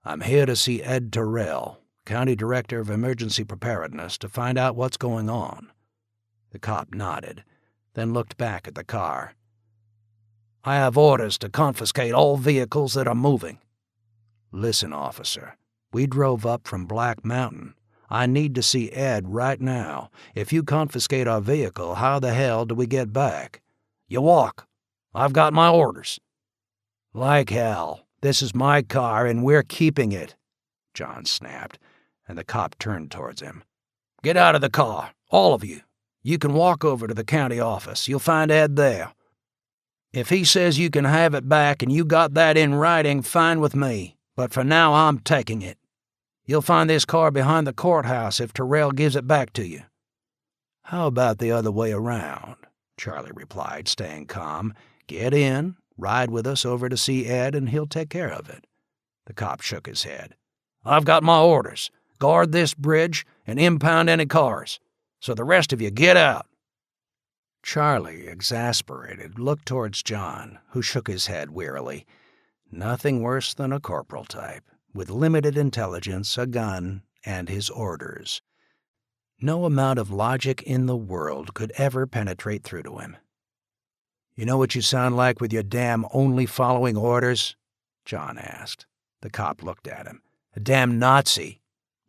I'm here to see Ed Terrell, County Director of Emergency Preparedness, to find out what's going on." The cop nodded, then looked back at the car. "I have orders to confiscate all vehicles that are moving." "Listen, officer, we drove up from Black Mountain. I need to see Ed right now. If you confiscate our vehicle, how the hell do we get back?" "You walk. I've got my orders." "Like hell. This is my car and we're keeping it," John snapped, and the cop turned towards him. "Get out of the car, all of you. You can walk over to the county office. You'll find Ed there. If he says you can have it back and you got that in writing, fine with me. But for now, I'm taking it. You'll find this car behind the courthouse if Terrell gives it back to you." "How about the other way around?" Charlie replied, staying calm. "Get in, ride with us over to see Ed, and he'll take care of it." The cop shook his head. "I've got my orders. Guard this bridge and impound any cars. So the rest of you get out." Charlie, exasperated, looked towards John, who shook his head wearily. Nothing worse than a corporal type, with limited intelligence, a gun, and his orders. No amount of logic in the world could ever penetrate through to him. "You know what you sound like with your damn only following orders?" John asked. The cop looked at him. "A damn Nazi.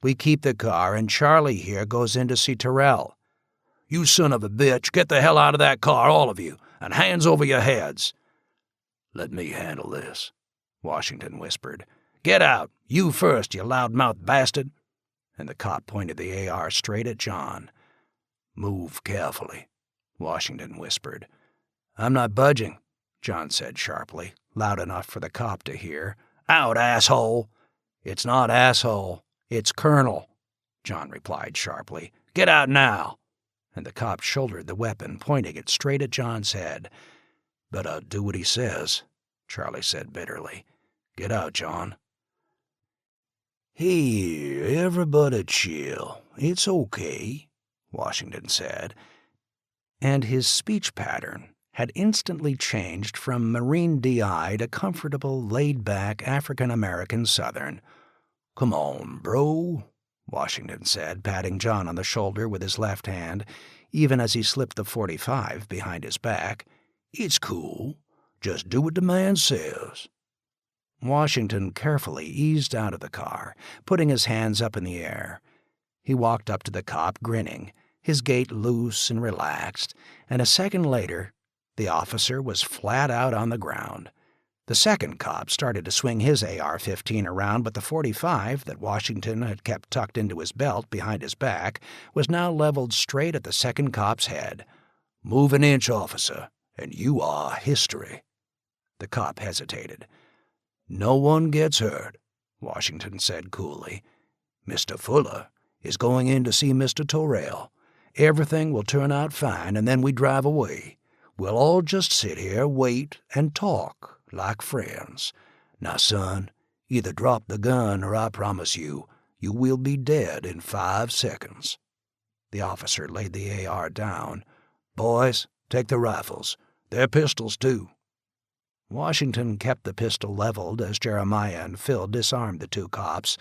We keep the car, and Charlie here goes in to see Terrell." "You son of a bitch, get the hell out of that car, all of you, and hands over your heads." "Let me handle this," Washington whispered. "Get out. You first, you loudmouth bastard." And the cop pointed the AR straight at John. "Move carefully," Washington whispered. "I'm not budging," John said sharply, loud enough for the cop to hear. "Out, asshole." "It's not asshole. It's Colonel," John replied sharply. "Get out now." And the cop shouldered the weapon, pointing it straight at John's head. "Better do what he says," Charlie said bitterly. "Get out, John." "Here, everybody chill. It's okay," Washington said. And his speech pattern had instantly changed from Marine DI to comfortable, laid-back African-American Southern. "Come on, bro," Washington said, patting John on the shoulder with his left hand, even as he slipped the .45 behind his back. "It's cool. Just do what the man says." Washington carefully eased out of the car, putting his hands up in the air. He walked up to the cop, grinning, his gait loose and relaxed, and a second later, the officer was flat out on the ground. The second cop started to swing his AR-15 around, but the .45 that Washington had kept tucked into his belt behind his back was now leveled straight at the second cop's head. "Move an inch, officer, and you are history." The cop hesitated. "No one gets hurt," Washington said coolly. "Mr. Fuller is going in to see Mr. Terrell. Everything will turn out fine, and then we drive away. We'll all just sit here, wait, and talk like friends. Now, son, either drop the gun or I promise you will be dead in 5 seconds." The officer laid the AR down. "Boys, take the rifles. They're pistols, too." Washington kept the pistol leveled as Jeremiah and Phil disarmed the 2 cops,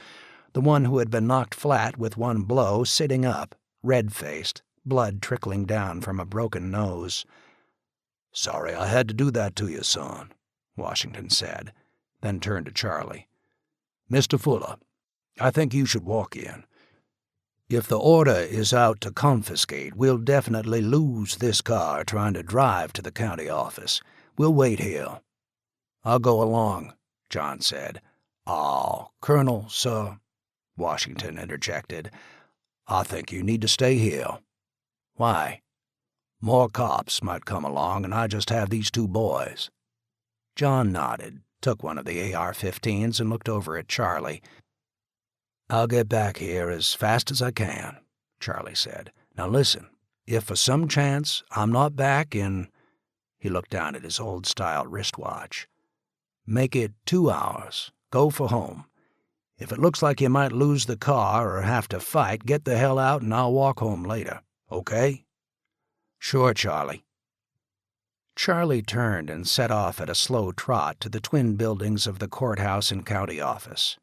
the one who had been knocked flat with one blow sitting up, red-faced, blood trickling down from a broken nose. "Sorry I had to do that to you, son," Washington said, then turned to Charlie. "Mr. Fuller, I think you should walk in. If the order is out to confiscate, we'll definitely lose this car trying to drive to the county office. We'll wait here." "I'll go along," John said. "Oh, Colonel, sir," Washington interjected. "I think you need to stay here." "Why?" "More cops might come along, and I just have these 2 boys." John nodded, took one of the AR-15s, and looked over at Charlie. "I'll get back here as fast as I can," Charlie said. "Now listen, if for some chance I'm not back in—" he looked down at his old-style wristwatch. "Make it 2 hours. Go for home. If it looks like you might lose the car or have to fight, get the hell out and I'll walk home later. Okay?" "Sure, Charlie." Charlie turned and set off at a slow trot to the twin buildings of the courthouse and county office.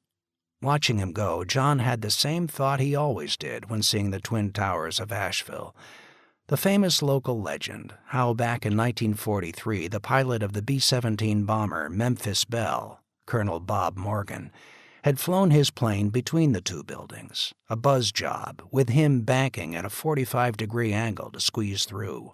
Watching him go, John had the same thought he always did when seeing the Twin Towers of Asheville. The famous local legend, how back in 1943 the pilot of the B-17 bomber Memphis Belle, Colonel Bob Morgan, had flown his plane between the two buildings, a buzz job, with him banking at a 45-degree angle to squeeze through.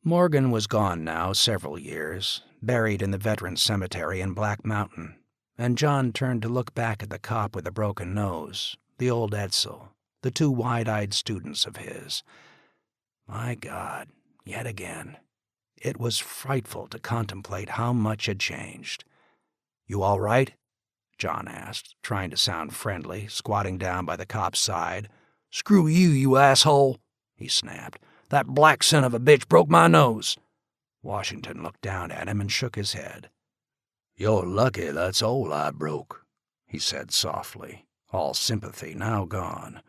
Morgan was gone now several years, buried in the Veterans Cemetery in Black Mountain, and John turned to look back at the cop with a broken nose, the old Edsel, the two wide-eyed students of his. My God, yet again. It was frightful to contemplate how much had changed. "You all right?" John asked, trying to sound friendly, squatting down by the cop's side. "Screw you, you asshole," he snapped. "That black son of a bitch broke my nose." Washington looked down at him and shook his head. "You're lucky that's all I broke," he said softly, all sympathy now gone.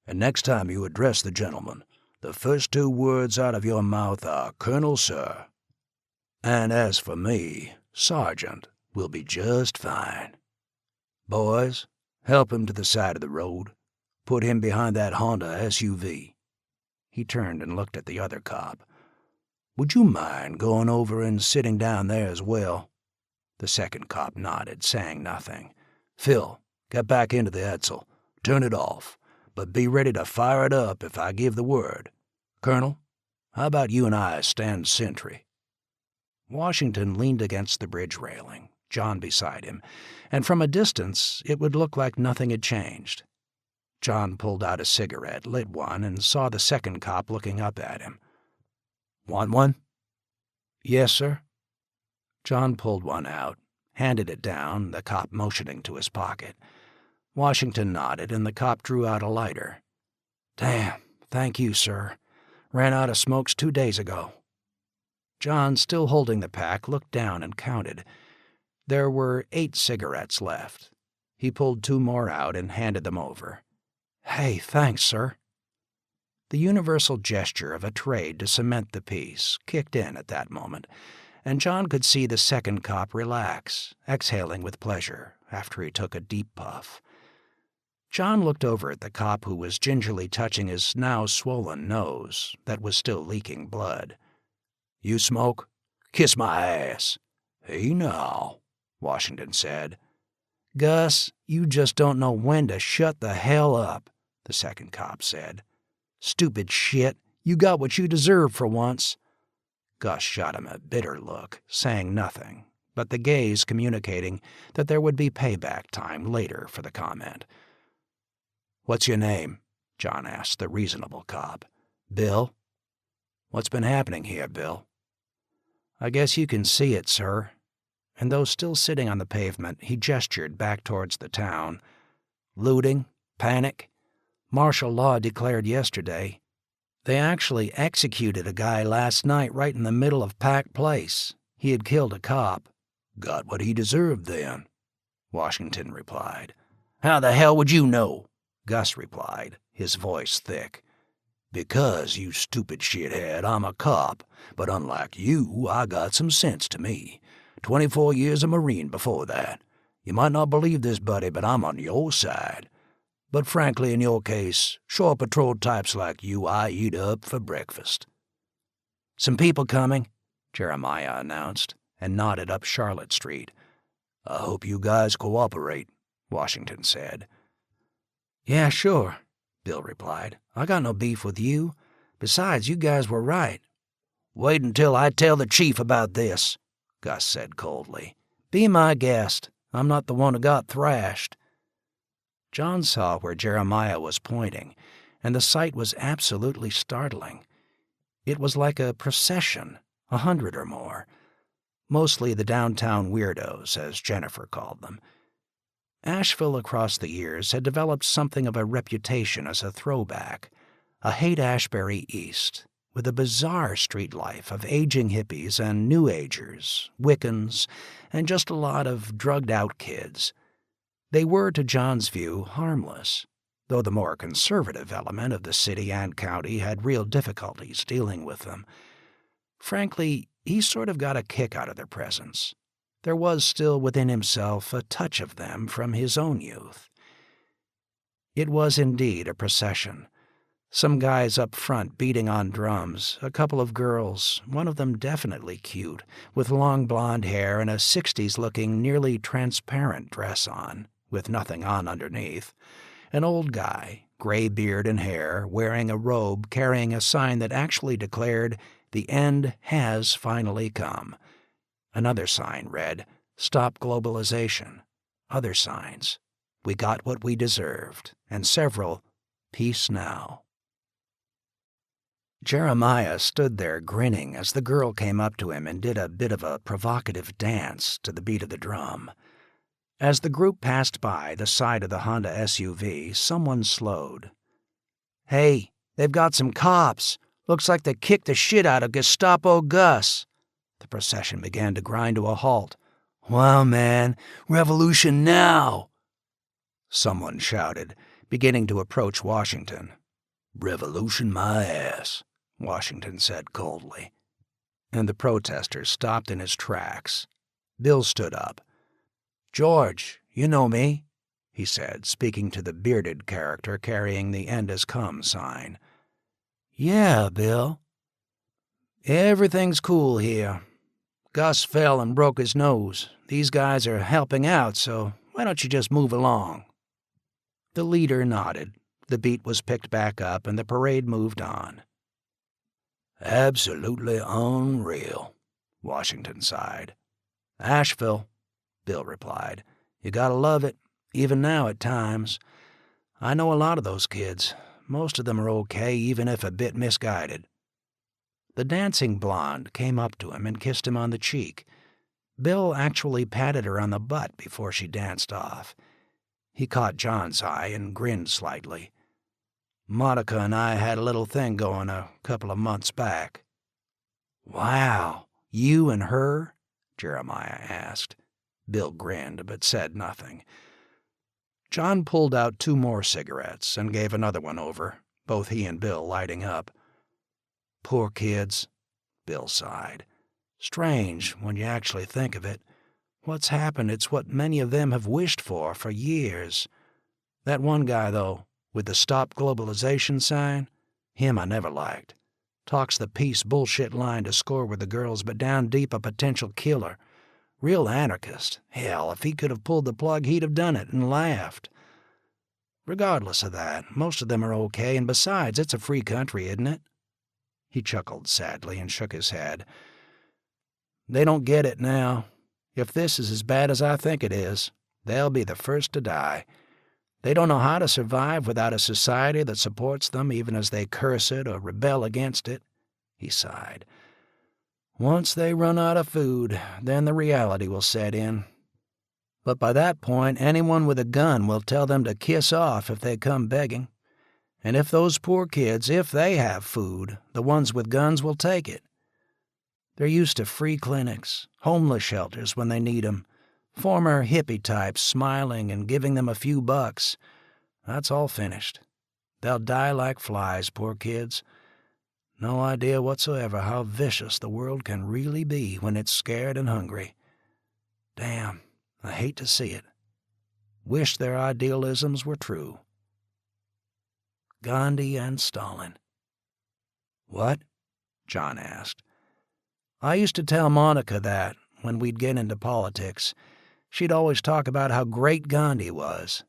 "And next time you address the gentleman, the first two words out of your mouth are 'Colonel, sir.' And as for me, Sergeant will be just fine. Boys, help him to the side of the road. Put him behind that Honda SUV." He turned and looked at the other cop. "Would you mind going over and sitting down there as well?" The second cop nodded, saying nothing. "Phil, get back into the Edsel. Turn it off, but be ready to fire it up if I give the word. Colonel, how about you and I stand sentry?" Washington leaned against the bridge railing, John beside him, and from a distance it would look like nothing had changed. John pulled out a cigarette, lit one, and saw the second cop looking up at him. "Want one?" "Yes, sir." John pulled one out, handed it down, the cop motioning to his pocket. Washington nodded, and the cop drew out a lighter. "Damn, thank you, sir. Ran out of smokes 2 days ago." John, still holding the pack, looked down and counted. There were 8 cigarettes left. He pulled 2 more out and handed them over. "Hey, thanks, sir." The universal gesture of a trade to cement the peace kicked in at that moment, and John could see the second cop relax, exhaling with pleasure after he took a deep puff. John looked over at the cop who was gingerly touching his now swollen nose that was still leaking blood. "You smoke? Kiss my ass." "Hey, now," Washington said. "Gus, you just don't know when to shut the hell up," the second cop said. "Stupid shit, you got what you deserved for once." Gus shot him a bitter look, saying nothing, but the gaze communicating that there would be payback time later for the comment. "What's your name?" John asked the reasonable cop. "Bill." "What's been happening here, Bill?" "I guess you can see it, sir." And though still sitting on the pavement, he gestured back towards the town. "Looting, panic, martial law declared yesterday. They actually executed a guy last night right in the middle of Pack Place. He had killed a cop." "Got what he deserved then," Washington replied. "How the hell would you know?" Gus replied, his voice thick. "Because, you stupid shithead, I'm a cop, but unlike you, I got some sense to me. 24 years a Marine before that. You might not believe this, buddy, but I'm on your side. But frankly, in your case, shore patrol types like you I eat up for breakfast." "Some people coming," Jeremiah announced, and nodded up Charlotte Street. "I hope you guys cooperate," Washington said. "Yeah, sure," Bill replied. "I got no beef with you. Besides, you guys were right." "Wait until I tell the chief about this," Gus said coldly. "Be my guest. I'm not the one who got thrashed." John saw where Jeremiah was pointing, and the sight was absolutely startling. It was like a procession, 100 or more. Mostly the downtown weirdos, as Jennifer called them. Asheville across the years had developed something of a reputation as a throwback, a Haight-Ashbury East, with a bizarre street life of aging hippies and New Agers, Wiccans, and just a lot of drugged-out kids. They were, to John's view, harmless, though the more conservative element of the city and county had real difficulties dealing with them. Frankly, he sort of got a kick out of their presence. there was still within himself a touch of them from his own youth. It was indeed a procession. Some guys up front beating on drums, a couple of girls, one of them definitely cute, with long blonde hair and a 60s-looking, nearly transparent dress on, with nothing on underneath. An old guy, gray beard and hair, wearing a robe carrying a sign that actually declared, "The end has finally come." Another sign read, "Stop globalization." Other signs, "We got what we deserved," and several, "Peace now." Jeremiah stood there grinning as the girl came up to him and did a bit of a provocative dance to the beat of the drum. As the group passed by the side of the Honda SUV, someone slowed. "Hey, they've got some cops. Looks like they kicked the shit out of Gestapo Gus." The procession began to grind to a halt. "Wow, man, revolution now!" someone shouted, beginning to approach Washington. "Revolution my ass," Washington said coldly. And the protester stopped in his tracks. Bill stood up. "George, you know me," he said, speaking to the bearded character carrying the "End has come" sign. "Yeah, Bill." "Everything's cool here. Gus fell and broke his nose. These guys are helping out, so why don't you just move along?" The leader nodded. The beat was picked back up, and the parade moved on. "Absolutely unreal," Washington sighed. "Asheville," Bill replied. "You gotta love it, even now at times. I know a lot of those kids. Most of them are okay, even if a bit misguided." The dancing blonde came up to him and kissed him on the cheek. Bill actually patted her on the butt before she danced off. He caught John's eye and grinned slightly. "Monica and I had a little thing going a couple of months back." "Wow, you and her?" Jeremiah asked. Bill grinned, but said nothing. John pulled out 2 more cigarettes and gave another one over, both he and Bill lighting up. "Poor kids," Bill sighed. "Strange, when you actually think of it. What's happened, it's what many of them have wished for years. That one guy, though, with the Stop Globalization sign, him I never liked. Talks the peace bullshit line to score with the girls, but down deep a potential killer. Real anarchist. Hell, if he could have pulled the plug, he'd have done it and laughed. Regardless of that, most of them are okay, and besides, it's a free country, isn't it?" He chuckled sadly and shook his head. "They don't get it now. If this is as bad as I think it is, they'll be the first to die. They don't know how to survive without a society that supports them even as they curse it or rebel against it," he sighed. "Once they run out of food, then the reality will set in. But by that point, anyone with a gun will tell them to kiss off if they come begging. And if those poor kids, if they have food, the ones with guns will take it. They're used to free clinics, homeless shelters when they need 'em, former hippie types smiling and giving them a few bucks. That's all finished. They'll die like flies, poor kids. No idea whatsoever how vicious the world can really be when it's scared and hungry. Damn, I hate to see it. Wish their idealisms were true." Gandhi and Stalin. "What?" John asked. "I used to tell Monica that, when we'd get into politics. She'd always talk about how great Gandhi was.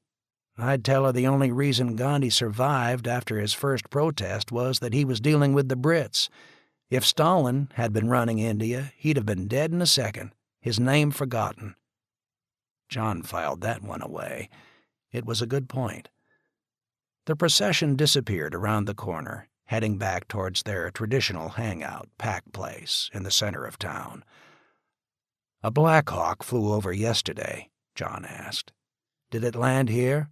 I'd tell her the only reason Gandhi survived after his first protest was that he was dealing with the Brits. If Stalin had been running India, he'd have been dead in a second, his name forgotten." John filed that one away. It was a good point. The procession disappeared around the corner, heading back towards their traditional hangout, Pack Place, in the center of town. "A Black Hawk flew over yesterday," John asked. "Did it land here?"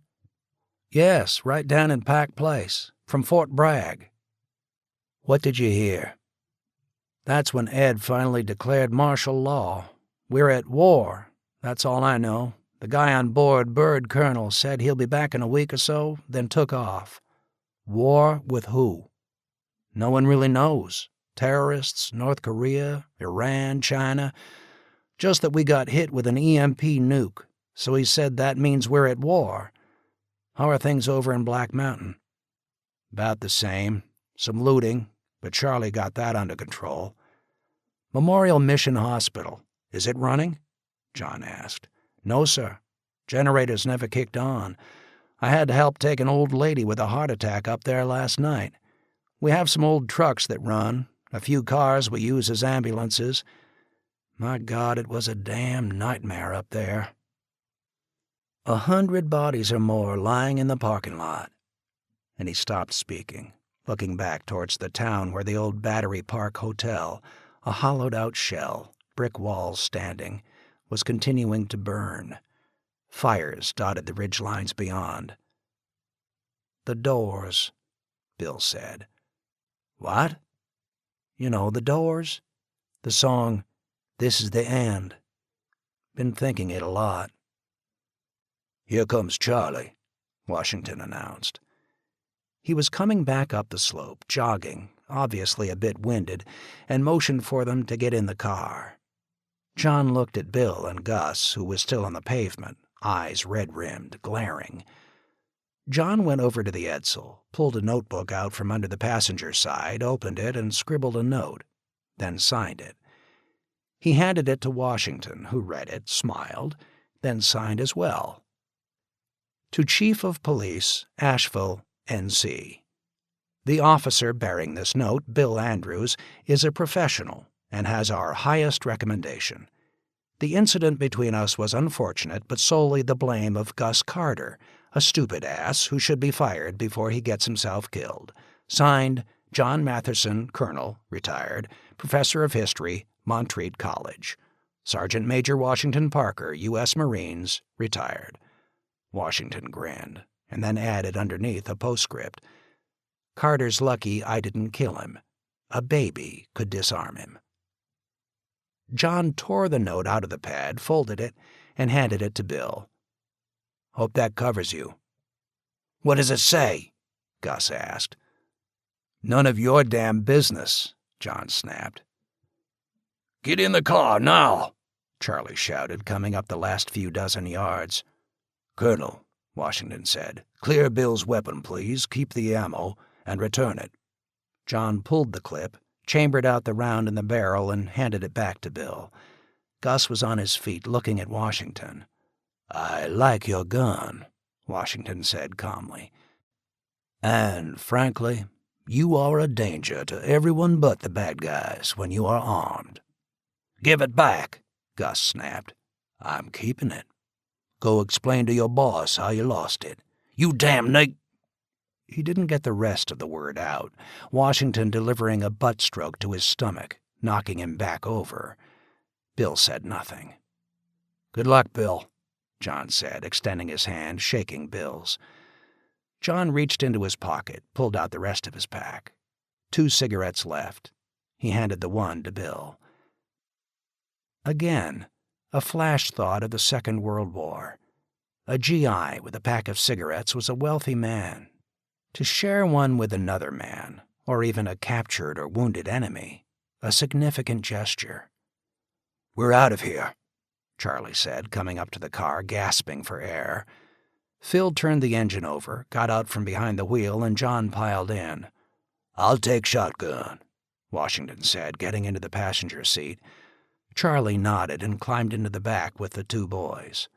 "Yes, right down in Pack Place, from Fort Bragg." "What did you hear?" "That's when Ed finally declared martial law. We're at war. That's all I know. The guy on board, Bird Colonel, said he'll be back in a week or so, then took off." "War with who?" "No one really knows. Terrorists, North Korea, Iran, China. Just that we got hit with an EMP nuke, so he said that means we're at war. How are things over in Black Mountain?" "About the same. Some looting, but Charlie got that under control." "Memorial Mission Hospital, is it running?" John asked. "No, sir. Generators never kicked on. I had to help take an old lady with a heart attack up there last night. We have some old trucks that run, a few cars we use as ambulances. My God, it was a damn nightmare up there. 100 bodies or more lying in the parking lot." And he stopped speaking, looking back towards the town where the old Battery Park Hotel, a hollowed-out shell, brick walls standing, was continuing to burn. Fires dotted the ridgelines beyond. "The Doors," Bill said. "What?" "You know, The Doors. The song, 'This is the End.' Been thinking it a lot." "Here comes Charlie," Washington announced. He was coming back up the slope, jogging, obviously a bit winded, and motioned for them to get in the car. John looked at Bill and Gus, who was still on the pavement, eyes red-rimmed, glaring. John went over to the Edsel, pulled a notebook out from under the passenger side, opened it, and scribbled a note, then signed it. He handed it to Washington, who read it, smiled, then signed as well. "To Chief of Police, Asheville, N.C. The officer bearing this note, Bill Andrews, is a professional and has our highest recommendation. The incident between us was unfortunate, but solely the blame of Gus Carter, a stupid ass who should be fired before he gets himself killed. Signed, John Matherson, Colonel, retired, Professor of History, Montreat College. Sergeant Major Washington Parker, U.S. Marines, retired." Washington grinned, and then added underneath a postscript, "Carter's lucky I didn't kill him. A baby could disarm him." John tore the note out of the pad, folded it, and handed it to Bill. "Hope that covers you." "What does it say?" Gus asked. "None of your damn business," John snapped. "Get in the car now," Charlie shouted, coming up the last few dozen yards. "Colonel," Washington said, "clear Bill's weapon, please, keep the ammo, and return it." John pulled the clip, chambered out the round in the barrel, and handed it back to Bill. Gus was on his feet, looking at Washington. "I like your gun," Washington said calmly. "And, frankly, you are a danger to everyone but the bad guys when you are armed." "Give it back," Gus snapped. "I'm keeping it. Go explain to your boss how you lost it. You damn nigg—" He didn't get the rest of the word out, Washington delivering a butt stroke to his stomach, knocking him back over. Bill said nothing. "Good luck, Bill," John said, extending his hand, shaking Bill's. John reached into his pocket, pulled out the rest of his pack. 2 cigarettes left. He handed the one to Bill. Again, a flash thought of the Second World War. A GI with a pack of cigarettes was a wealthy man. To share one with another man, or even a captured or wounded enemy, a significant gesture. "We're out of here," Charlie said, coming up to the car, gasping for air. Phil turned the engine over, got out from behind the wheel, and John piled in. "I'll take shotgun," Washington said, getting into the passenger seat. Charlie nodded and climbed into the back with the 2 boys.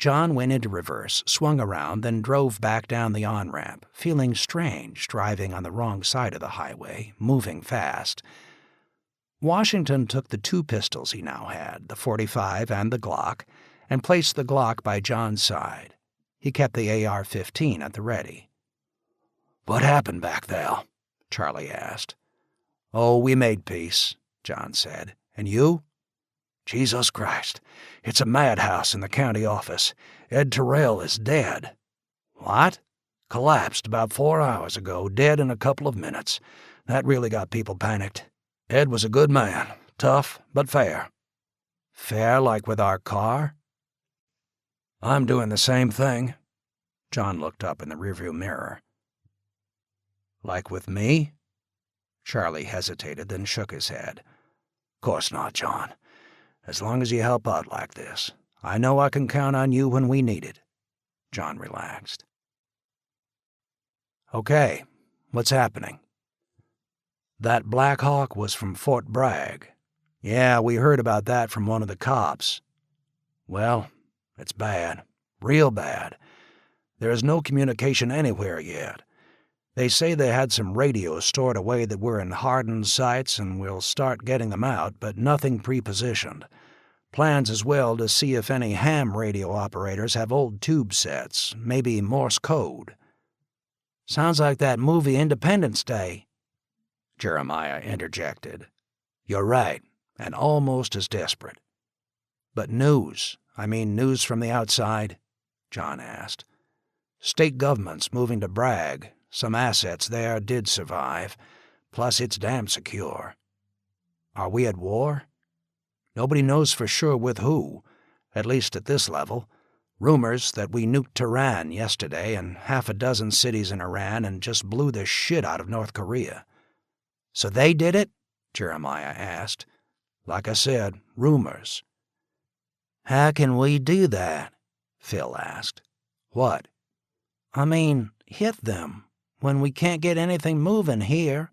John went into reverse, swung around, then drove back down the on-ramp, feeling strange driving on the wrong side of the highway, moving fast. Washington took the 2 pistols he now had, the .45 and the Glock, and placed the Glock by John's side. He kept the AR-15 at the ready. "What happened back there?" Charlie asked. "Oh, we made peace," John said. "And you?" "Jesus Christ, it's a madhouse in the county office. Ed Terrell is dead." "What?" "Collapsed about 4 hours ago, dead in a couple of minutes. That really got people panicked. Ed was a good man, tough but fair." "Fair like with our car?" "I'm doing the same thing." John looked up in the rearview mirror. "Like with me?" Charlie hesitated, then shook his head. "Course not, John. As long as you help out like this, I know I can count on you when we need it." John relaxed. "Okay, what's happening?" "That Black Hawk was from Fort Bragg. Yeah, we heard about that from one of the cops. Well, it's bad. Real bad. There is no communication anywhere yet. They say they had some radios stored away that were in hardened sites and will start getting them out, but nothing pre-positioned. Plans as well to see if any ham radio operators have old tube sets, maybe Morse code." "Sounds like that movie Independence Day," Jeremiah interjected. "You're right, and almost as desperate." "But news from the outside?" John asked. "State government's moving to Bragg. Some assets there did survive. Plus, it's damn secure." "Are we at war?" "Nobody knows for sure with who, at least at this level. Rumors that we nuked Tehran yesterday and half a dozen cities in Iran and just blew the shit out of North Korea." "So they did it?" Jeremiah asked. "Like I said, rumors." "How can we do that?" Phil asked. "What?" "I mean, hit them, when we can't get anything moving here."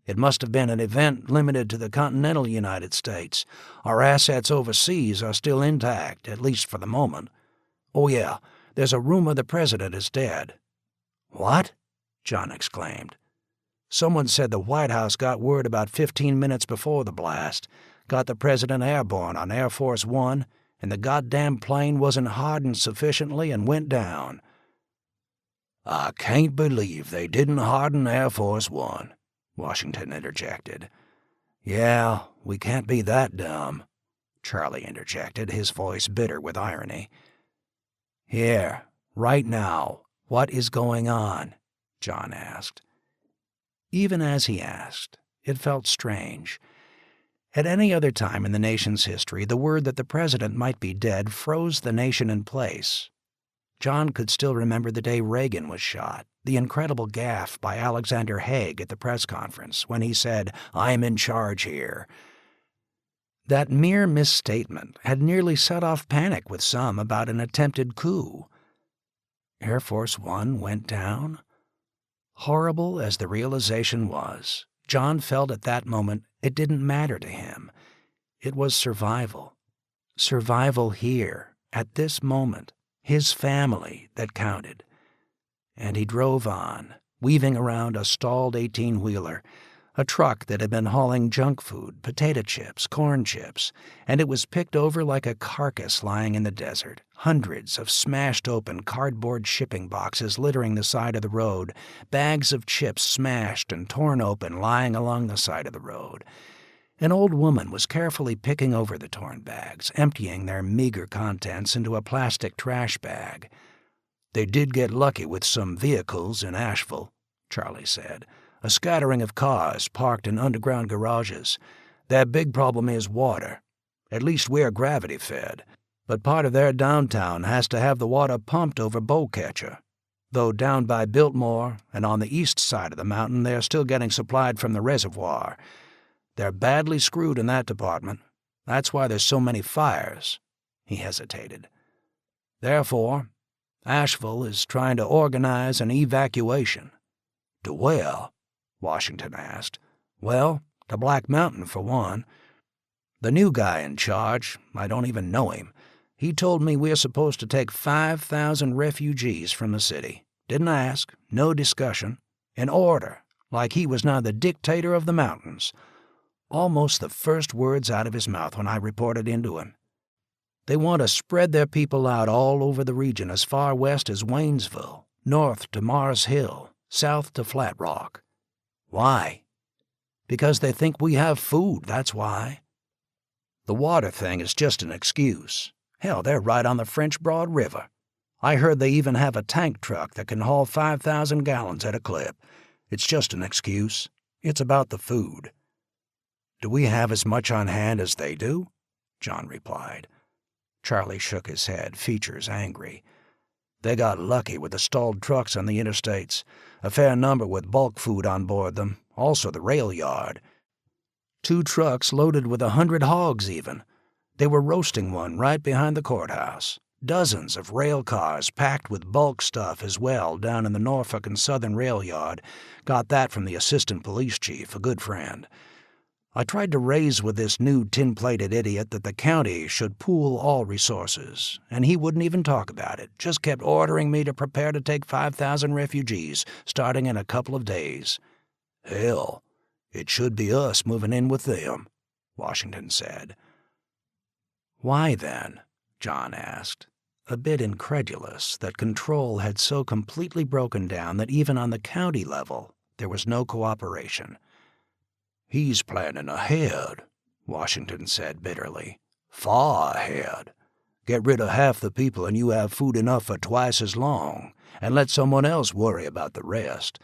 "It must have been an event limited to the continental United States. Our assets overseas are still intact, at least for the moment. Oh yeah, there's a rumor the president is dead." "What?" John exclaimed. "Someone said the White House got word about 15 minutes before the blast, got the president airborne on Air Force One, and the goddamn plane wasn't hardened sufficiently and went down." "I can't believe they didn't harden Air Force One," Washington interjected. "Yeah, we can't be that dumb," Charlie interjected, his voice bitter with irony. "Here, right now, what is going on?" John asked. Even as he asked, it felt strange. At any other time in the nation's history, the word that the president might be dead froze the nation in place. John could still remember the day Reagan was shot, the incredible gaffe by Alexander Haig at the press conference when he said, "I'm in charge here." That mere misstatement had nearly set off panic with some about an attempted coup. Air Force One went down? Horrible as the realization was, John felt at that moment it didn't matter to him. It was survival. Survival here, at this moment, his family that counted. And he drove on, weaving around a stalled 18-wheeler, a truck that had been hauling junk food, potato chips, corn chips, and it was picked over like a carcass lying in the desert, hundreds of smashed open cardboard shipping boxes littering the side of the road, bags of chips smashed and torn open lying along the side of the road. An old woman was carefully picking over the torn bags, emptying their meager contents into a plastic trash bag. "They did get lucky with some vehicles in Asheville," Charlie said. "A scattering of cars parked in underground garages. Their big problem is water. At least we're gravity-fed, but part of their downtown has to have the water pumped over Bowcatcher. Though down by Biltmore and on the east side of the mountain they're still getting supplied from the reservoir. They're badly screwed in that department. That's why there's so many fires." He hesitated. "Therefore, Asheville is trying to organize an evacuation." "To where?" Washington asked. "Well, to Black Mountain, for one. The new guy in charge, I don't even know him. He told me we're supposed to take 5,000 refugees from the city. Didn't ask, no discussion. In order, like he was now the dictator of the mountains. Almost the first words out of his mouth when I reported into him. They want to spread their people out all over the region as far west as Waynesville, north to Mars Hill, south to Flat Rock. Why? Because they think we have food, that's why. The water thing is just an excuse. Hell, they're right on the French Broad River. I heard they even have a tank truck that can haul 5,000 gallons at a clip. It's just an excuse. It's about the food." "Do we have as much on hand as they do?" John replied. Charlie shook his head, features angry. "They got lucky with the stalled trucks on the interstates, a fair number with bulk food on board them, also the rail yard. 2 trucks loaded with 100 hogs even. They were roasting one right behind the courthouse. Dozens of rail cars packed with bulk stuff as well down in the Norfolk and Southern Rail Yard. Got that from the assistant police chief, a good friend. I tried to raise with this new tin-plated idiot that the county should pool all resources, and he wouldn't even talk about it, just kept ordering me to prepare to take 5,000 refugees, starting in a couple of days. Hell, it should be us moving in with them, Washington said. Why then? John asked, a bit incredulous that control had so completely broken down that even on the county level there was no cooperation. He's planning ahead, Washington said bitterly. Far ahead. Get rid of half the people and you have food enough for twice as long, and let someone else worry about the rest.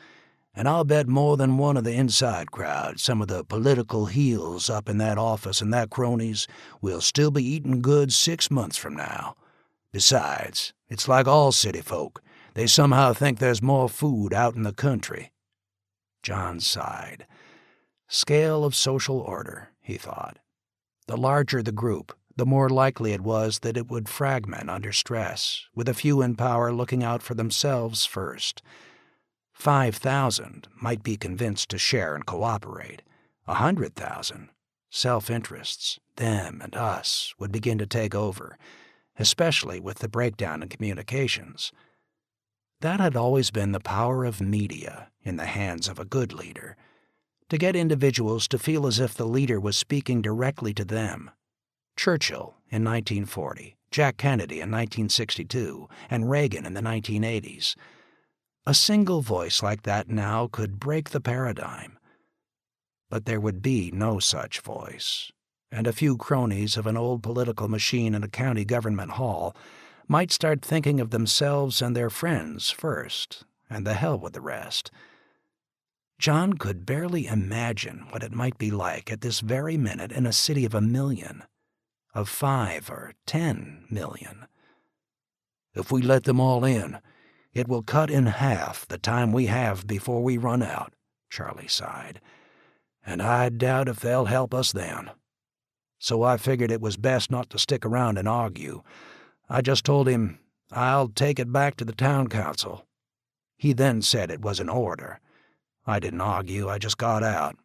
And I'll bet more than one of the inside crowd, some of the political heels up in that office and that cronies, will still be eating good 6 months from now. Besides, it's like all city folk. They somehow think there's more food out in the country. John sighed. Scale of social order, he thought. The larger the group, the more likely it was that it would fragment under stress, with a few in power looking out for themselves first. 5,000 might be convinced to share and cooperate. 100,000, self-interests, them and us, would begin to take over, especially with the breakdown in communications. That had always been the power of media in the hands of a good leader, to get individuals to feel as if the leader was speaking directly to them. Churchill in 1940, Jack Kennedy in 1962, and Reagan in the 1980s. A single voice like that now could break the paradigm. But there would be no such voice, and a few cronies of an old political machine in a county government hall might start thinking of themselves and their friends first, and the hell with the rest. John could barely imagine what it might be like at this very minute in a city of 1 million, of 5 or 10 million. If we let them all in, it will cut in half the time we have before we run out, Charlie sighed. And I doubt if they'll help us then. So I figured it was best not to stick around and argue. I just told him, I'll take it back to the town council. He then said it was an order. I didn't argue, I just got out.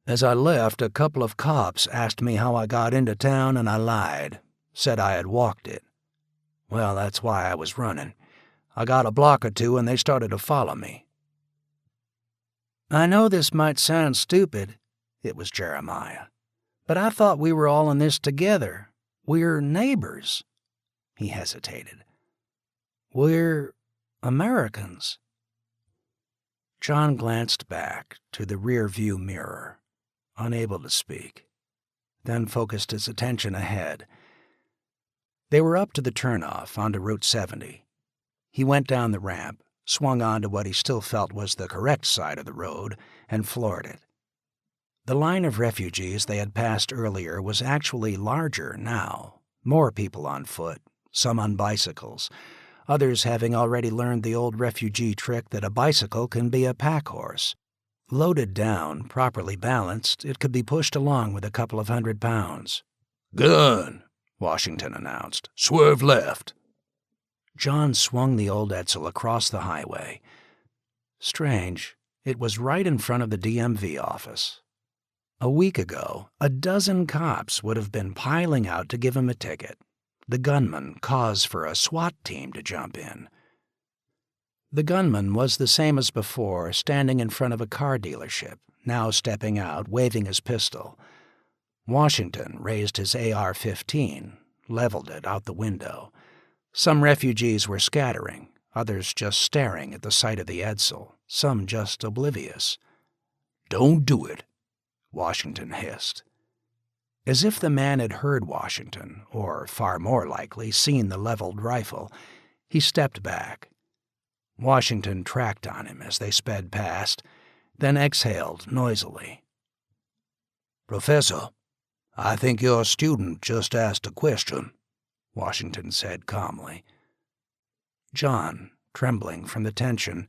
As I left, a couple of cops asked me how I got into town, and I lied. Said I had walked it. Well, that's why I was running. I got a block or two, and they started to follow me. I know this might sound stupid, it was Jeremiah, but I thought we were all in this together. We're neighbors. He hesitated. We're Americans. John glanced back to the rear-view mirror, unable to speak, then focused his attention ahead. They were up to the turnoff onto Route 70. He went down the ramp, swung onto what he still felt was the correct side of the road, and floored it. The line of refugees they had passed earlier was actually larger now, more people on foot, some on bicycles, others having already learned the old refugee trick that a bicycle can be a pack horse. Loaded down, properly balanced, it could be pushed along with a couple of 100 pounds. Gun, Washington announced. Swerve left. John swung the old Edsel across the highway. Strange, it was right in front of the DMV office. A week ago, a dozen cops would have been piling out to give him a ticket. The gunman cause for a SWAT team to jump in. The gunman was the same as before, standing in front of a car dealership, now stepping out, waving his pistol. Washington raised his AR-15, leveled it out the window. Some refugees were scattering, others just staring at the sight of the Edsel, some just oblivious. "Don't do it," Washington hissed. As if the man had heard Washington, or, far more likely, seen the leveled rifle, he stepped back. Washington tracked on him as they sped past, then exhaled noisily. "Professor, I think your student just asked a question," Washington said calmly. John, trembling from the tension,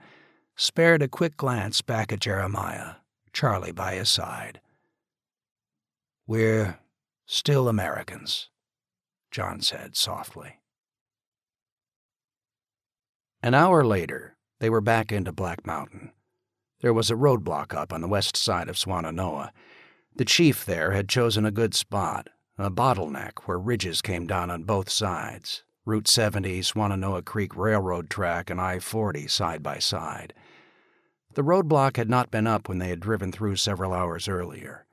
spared a quick glance back at Jeremiah, Charlie by his side. "We're still Americans," John said softly. An hour later, they were back into Black Mountain. There was a roadblock up on the west side of Swannanoa. The chief there had chosen a good spot, a bottleneck where ridges came down on both sides, Route 70, Swannanoa Creek Railroad track, and I-40 side by side. The roadblock had not been up when they had driven through several hours earlier.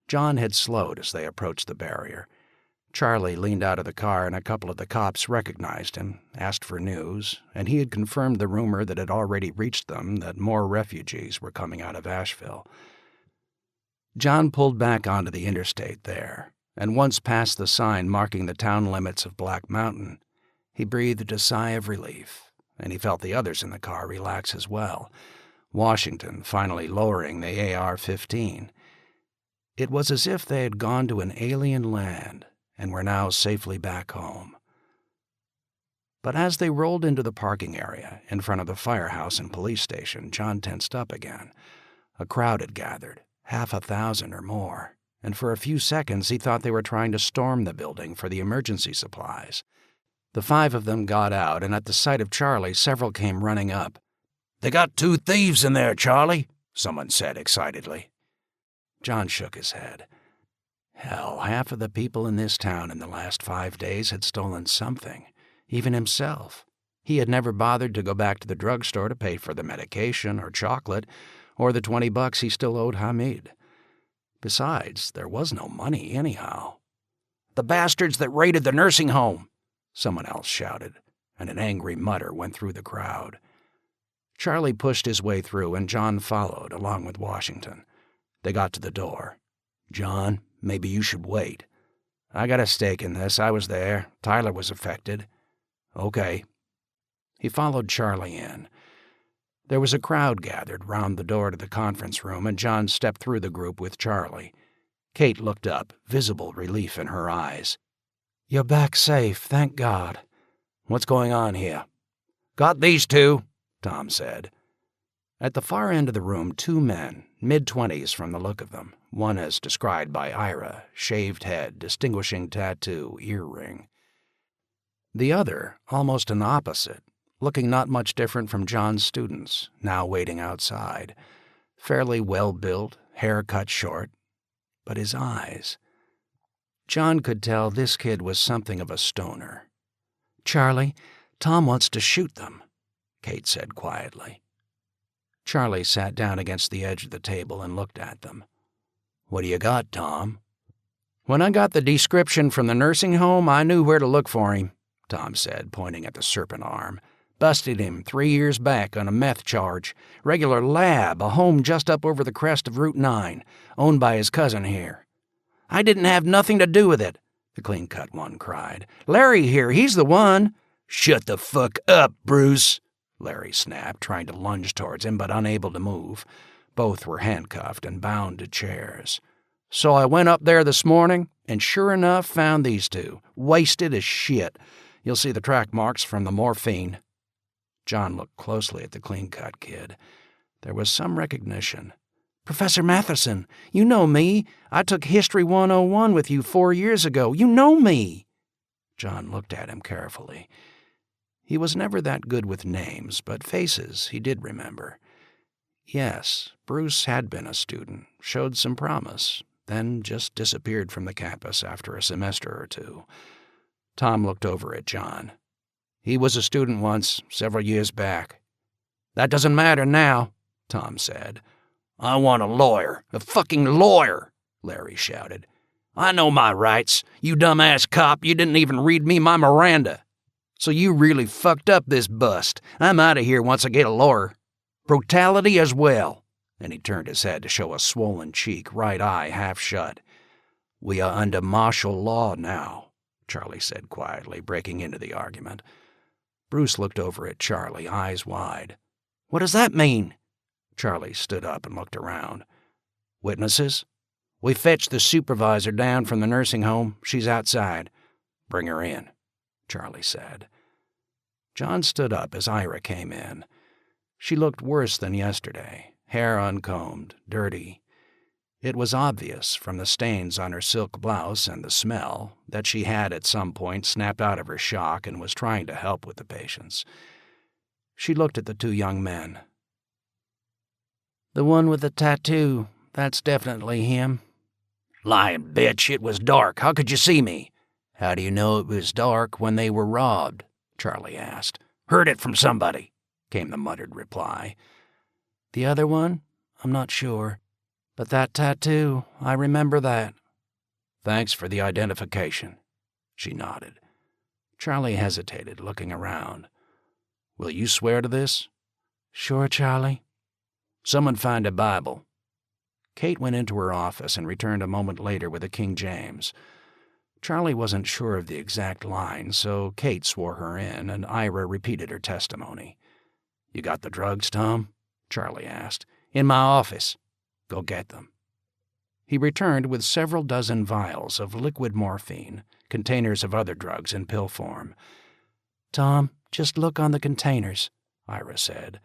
John had slowed as they approached the barrier. Charlie leaned out of the car, and a couple of the cops recognized him, asked for news, and he had confirmed the rumor that had already reached them that more refugees were coming out of Asheville. John pulled back onto the interstate there, and once past the sign marking the town limits of Black Mountain, he breathed a sigh of relief, and he felt the others in the car relax as well, Washington finally lowering the AR-15. It was as if they had gone to an alien land and were now safely back home. But as they rolled into the parking area in front of the firehouse and police station, John tensed up again. A crowd had gathered, 1,000 or more, and for a few seconds he thought they were trying to storm the building for the emergency supplies. The 5 of them got out, and at the sight of Charlie, several came running up. "They got 2 thieves in there, Charlie," someone said excitedly. John shook his head. Hell, half of the people in this town in the last 5 days had stolen something, even himself. He had never bothered to go back to the drugstore to pay for the medication or chocolate or the $20 he still owed Hamid. Besides, there was no money anyhow. "The bastards that raided the nursing home," someone else shouted, and an angry mutter went through the crowd. Charlie pushed his way through, and John followed, along with Washington. They got to the door. "John, maybe you should wait. I got a stake in this. I was there. Tyler was affected." "Okay." He followed Charlie in. There was a crowd gathered round the door to the conference room, and John stepped through the group with Charlie. Kate looked up, visible relief in her eyes. "You're back safe, thank God. What's going on here?" "Got these 2, Tom said. At the far end of the room, 2 men, mid-20s from the look of them, one as described by Ira, shaved head, distinguishing tattoo, earring. The other, almost an opposite, looking not much different from John's students, now waiting outside. Fairly well-built, hair cut short. But his eyes. John could tell this kid was something of a stoner. "Charlie, Tom wants to shoot them," Kate said quietly. Charlie sat down against the edge of the table and looked at them. "What do you got, Tom?" "When I got the description from the nursing home, I knew where to look for him," Tom said, pointing at the serpent arm. "Busted him 3 years back on a meth charge. Regular lab, a home just up over the crest of Route 9, owned by his cousin here." "I didn't have nothing to do with it," the clean-cut one cried. "Larry here, he's the one." "Shut the fuck up, Bruce," Larry snapped, trying to lunge towards him but unable to move. Both were handcuffed and bound to chairs. "So I went up there this morning, and sure enough found these 2, wasted as shit. You'll see the track marks from the morphine." John looked closely at the clean-cut kid. There was some recognition. "Professor Matheson, you know me. I took History 101 with you 4 years ago. You know me." John looked at him carefully. He was never that good with names, but faces he did remember. Yes, Bruce had been a student, showed some promise, then just disappeared from the campus after a semester or 2. Tom looked over at John. "He was a student once, several years back." "That doesn't matter now," Tom said. "I want a lawyer, a fucking lawyer," Larry shouted. "I know my rights. You dumbass cop, you didn't even read me my Miranda. So you really fucked up this bust. I'm out of here once I get a lawyer. Brutality as well." And he turned his head to show a swollen cheek, right eye half shut. "We are under martial law now," Charlie said quietly, breaking into the argument. Bruce looked over at Charlie, eyes wide. "What does that mean?" Charlie stood up and looked around. "Witnesses? We fetched the supervisor down from the nursing home. She's outside." "Bring her in," Charlie said. John stood up as Ira came in. She looked worse than yesterday, hair uncombed, dirty. It was obvious, from the stains on her silk blouse and the smell, that she had at some point snapped out of her shock and was trying to help with the patients. She looked at the two young men. "The one with the tattoo, that's definitely him." "Lying bitch, it was dark. How could you see me?" "How do you know it was dark when they were robbed?" Charlie asked. "Heard it from somebody," came the muttered reply. "The other one? I'm not sure. But that tattoo, I remember that." "Thanks for the identification." She nodded. Charlie hesitated, looking around. "Will you swear to this?" "Sure, Charlie." "Someone find a Bible." Kate went into her office and returned a moment later with a King James. Charlie wasn't sure of the exact line, so Kate swore her in, and Ira repeated her testimony. "You got the drugs, Tom?" Charlie asked. "In my office." "Go get them." He returned with several dozen vials of liquid morphine, containers of other drugs in pill form. "Tom, just look on the containers," Ira said.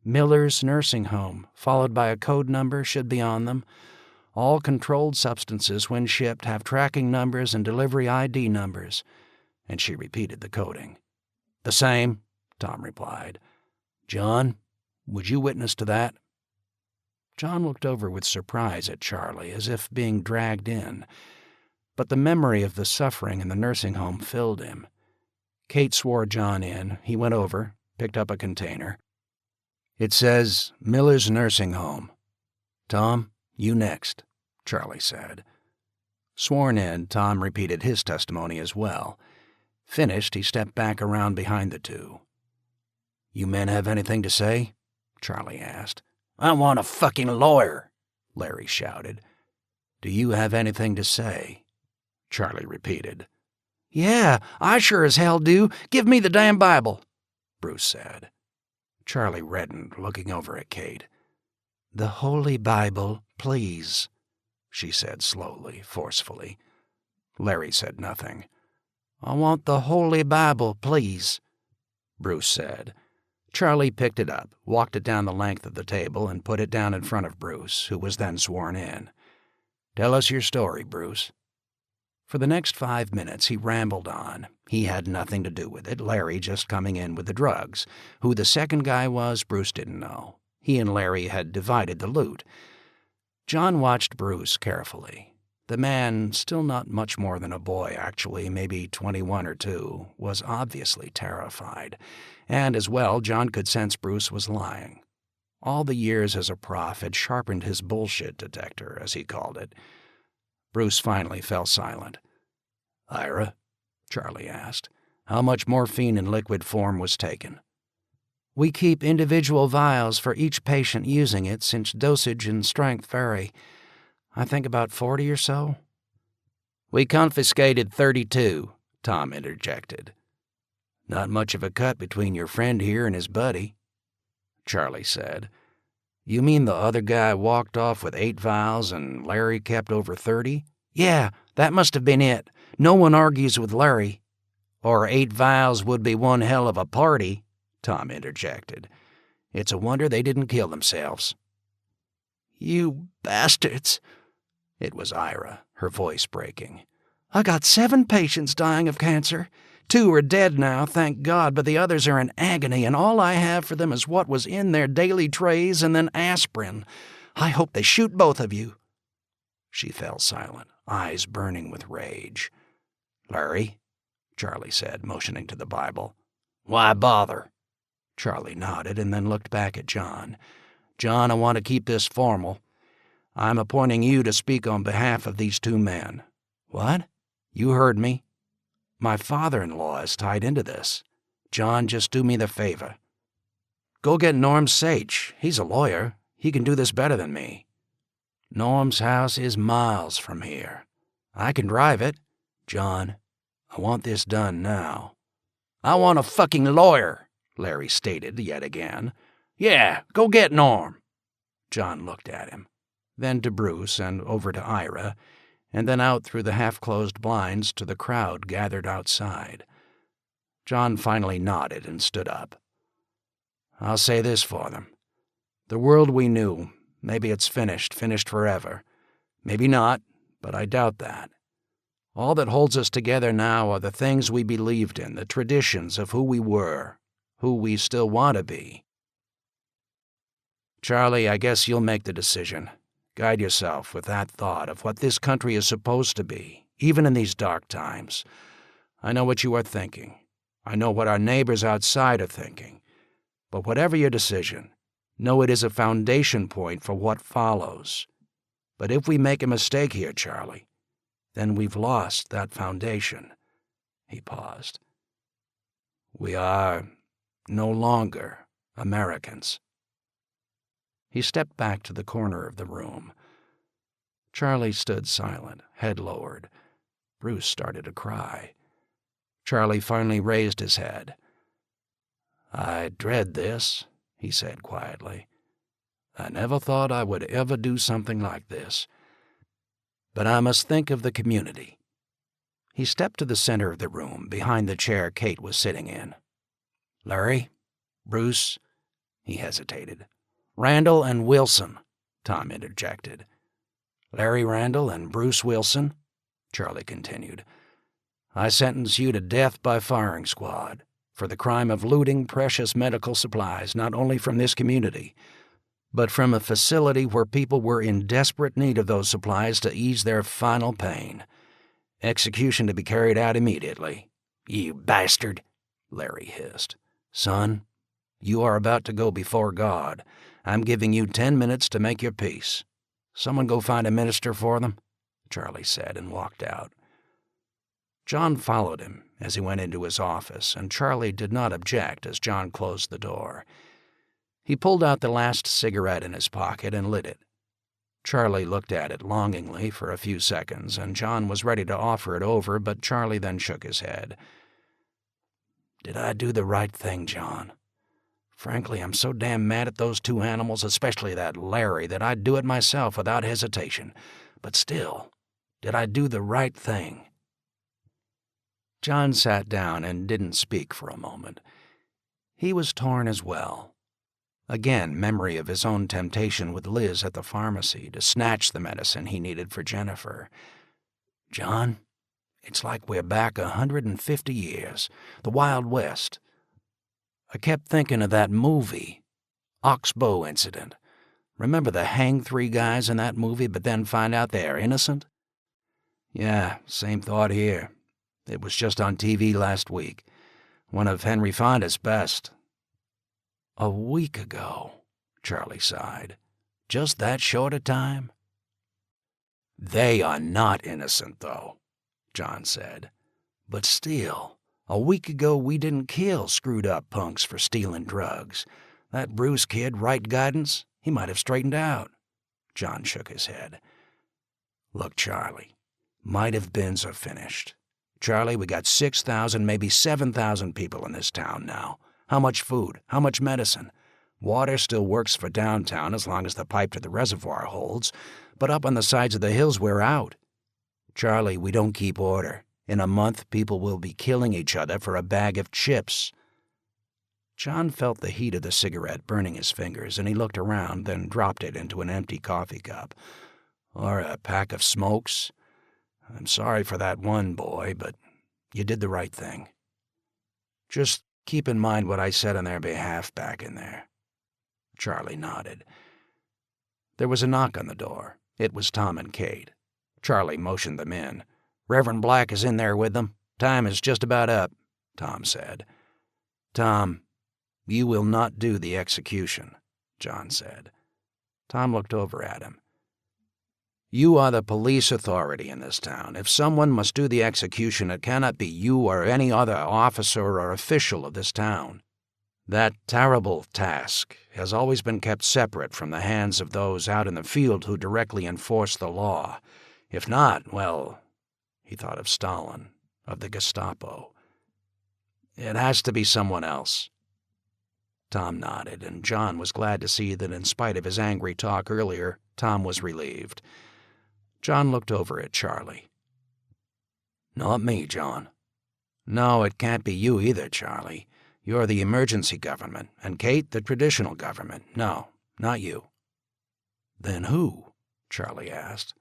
"Miller's Nursing Home, followed by a code number, should be on them. All controlled substances, when shipped, have tracking numbers and delivery ID numbers." And she repeated the coding. "The same," Tom replied. "John, would you witness to that?" John looked over with surprise at Charlie, as if being dragged in. But the memory of the suffering in the nursing home filled him. Kate swore John in. He went over, picked up a container. "It says Miller's Nursing Home. Tom, you next," Charlie said. Sworn in, Tom repeated his testimony as well. Finished, he stepped back around behind the two. "You men have anything to say?" Charlie asked. "I want a fucking lawyer," Larry shouted. "Do you have anything to say?" Charlie repeated. "Yeah, I sure as hell do. Give me the damn Bible," Bruce said. Charlie reddened, looking over at Kate. "The Holy Bible, please," she said slowly, forcefully. Larry said nothing. "I want the Holy Bible, please," Bruce said. Charlie picked it up, walked it down the length of the table, and put it down in front of Bruce, who was then sworn in. "Tell us your story, Bruce." For the next 5 minutes he rambled on. He had nothing to do with it, Larry just coming in with the drugs. Who the second guy was, Bruce didn't know. He and Larry had divided the loot. John watched Bruce carefully. The man, still not much more than a boy actually, maybe 21 or 2, was obviously terrified. And as well, John could sense Bruce was lying. All the years as a prof had sharpened his bullshit detector, as he called it. Bruce finally fell silent. "Ira," Charlie asked, "how much morphine in liquid form was taken?" "We keep individual vials for each patient using it, since dosage and strength vary. I think about 40 or so." "We confiscated 32, Tom interjected. "Not much of a cut between your friend here and his buddy," Charlie said. "You mean the other guy walked off with 8 vials and Larry kept over 30? "Yeah, that must have been it. No one argues with Larry." "Or 8 vials would be one hell of a party," Tom interjected. "It's a wonder they didn't kill themselves." "You bastards." It was Ira, her voice breaking. "I got 7 patients dying of cancer. 2 are dead now, thank God, but the others are in agony, and all I have for them is what was in their daily trays and then aspirin. I hope they shoot both of you." She fell silent, eyes burning with rage. "Larry," Charlie said, motioning to the Bible. "Why bother?" Charlie nodded and then looked back at John. "John, I want to keep this formal. I'm appointing you to speak on behalf of these 2 men." "What?" "You heard me. My father-in-law is tied into this. John, just do me the favor. Go get Norm Sage. He's a lawyer. He can do this better than me. Norm's house is miles from here. I can drive it. John, I want this done now." "I want a fucking lawyer," Larry stated yet again. "Yeah, go get Norm." John looked at him, then to Bruce and over to Ira, and then out through the half-closed blinds to the crowd gathered outside. John finally nodded and stood up. "I'll say this for them. The world we knew, maybe it's finished forever. Maybe not, but I doubt that. All that holds us together now are the things we believed in, the traditions of who we were, who we still want to be. Charlie, I guess you'll make the decision. Guide yourself with that thought of what this country is supposed to be, even in these dark times. I know what you are thinking. I know what our neighbors outside are thinking. But whatever your decision, know it is a foundation point for what follows. But if we make a mistake here, Charlie, then we've lost that foundation. He paused. We are no longer Americans. He stepped back to the corner of the room. Charlie stood silent, head lowered. Bruce started to cry. Charlie finally raised his head. I dread this, he said quietly. I never thought I would ever do something like this. But I must think of the community. He stepped to the center of the room, behind the chair Kate was sitting in. Larry? Bruce? He hesitated. Randall and Wilson, Tom interjected. Larry Randall and Bruce Wilson, Charlie continued. I sentence you to death by firing squad for the crime of looting precious medical supplies not only from this community, but from a facility where people were in desperate need of those supplies to ease their final pain. Execution to be carried out immediately. You bastard, Larry hissed. Son, you are about to go before God. I'm giving you 10 minutes to make your peace. Someone go find a minister for them, Charlie said and walked out. John followed him as he went into his office, and Charlie did not object as John closed the door. He pulled out the last cigarette in his pocket and lit it. Charlie looked at it longingly for a few seconds, and John was ready to offer it over, but Charlie then shook his head. Did I do the right thing, John? Frankly, I'm so damn mad at those two animals, especially that Larry, that I'd do it myself without hesitation. But still, did I do the right thing? John sat down and didn't speak for a moment. He was torn as well. Again, memory of his own temptation with Liz at the pharmacy to snatch the medicine he needed for Jennifer. John, it's like we're back 150 years, the Wild West. I kept thinking of that movie, Oxbow Incident. Remember the hang 3 guys in that movie but then find out they're innocent? Yeah, same thought here. It was just on TV last week. One of Henry Fonda's best. A week ago, Charlie sighed. Just that short a time? They are not innocent, though, John said. But still, a week ago we didn't kill screwed-up punks for stealing drugs. That Bruce kid, right guidance, he might have straightened out. John shook his head. Look, Charlie, might have beens are finished. Charlie, we got 6,000, maybe 7,000 people in this town now. How much food? How much medicine? Water still works for downtown as long as the pipe to the reservoir holds, but up on the sides of the hills we're out. Charlie, we don't keep order. In a month, people will be killing each other for a bag of chips. John felt the heat of the cigarette burning his fingers, and he looked around, then dropped it into an empty coffee cup. Or a pack of smokes. I'm sorry for that one boy, but you did the right thing. Just keep in mind what I said on their behalf back in there. Charlie nodded. There was a knock on the door. It was Tom and Kate. Charlie motioned them in. Reverend Black is in there with them. Time is just about up, Tom said. Tom, you will not do the execution, John said. Tom looked over at him. You are the police authority in this town. If someone must do the execution, it cannot be you or any other officer or official of this town. That terrible task has always been kept separate from the hands of those out in the field who directly enforce the law. If not, well, he thought of Stalin, of the Gestapo. It has to be someone else. Tom nodded, and John was glad to see that in spite of his angry talk earlier, Tom was relieved. John looked over at Charlie. Not me, John. No, it can't be you either, Charlie. You're the emergency government, and Kate, the traditional government. No, not you. Then who? Charlie asked.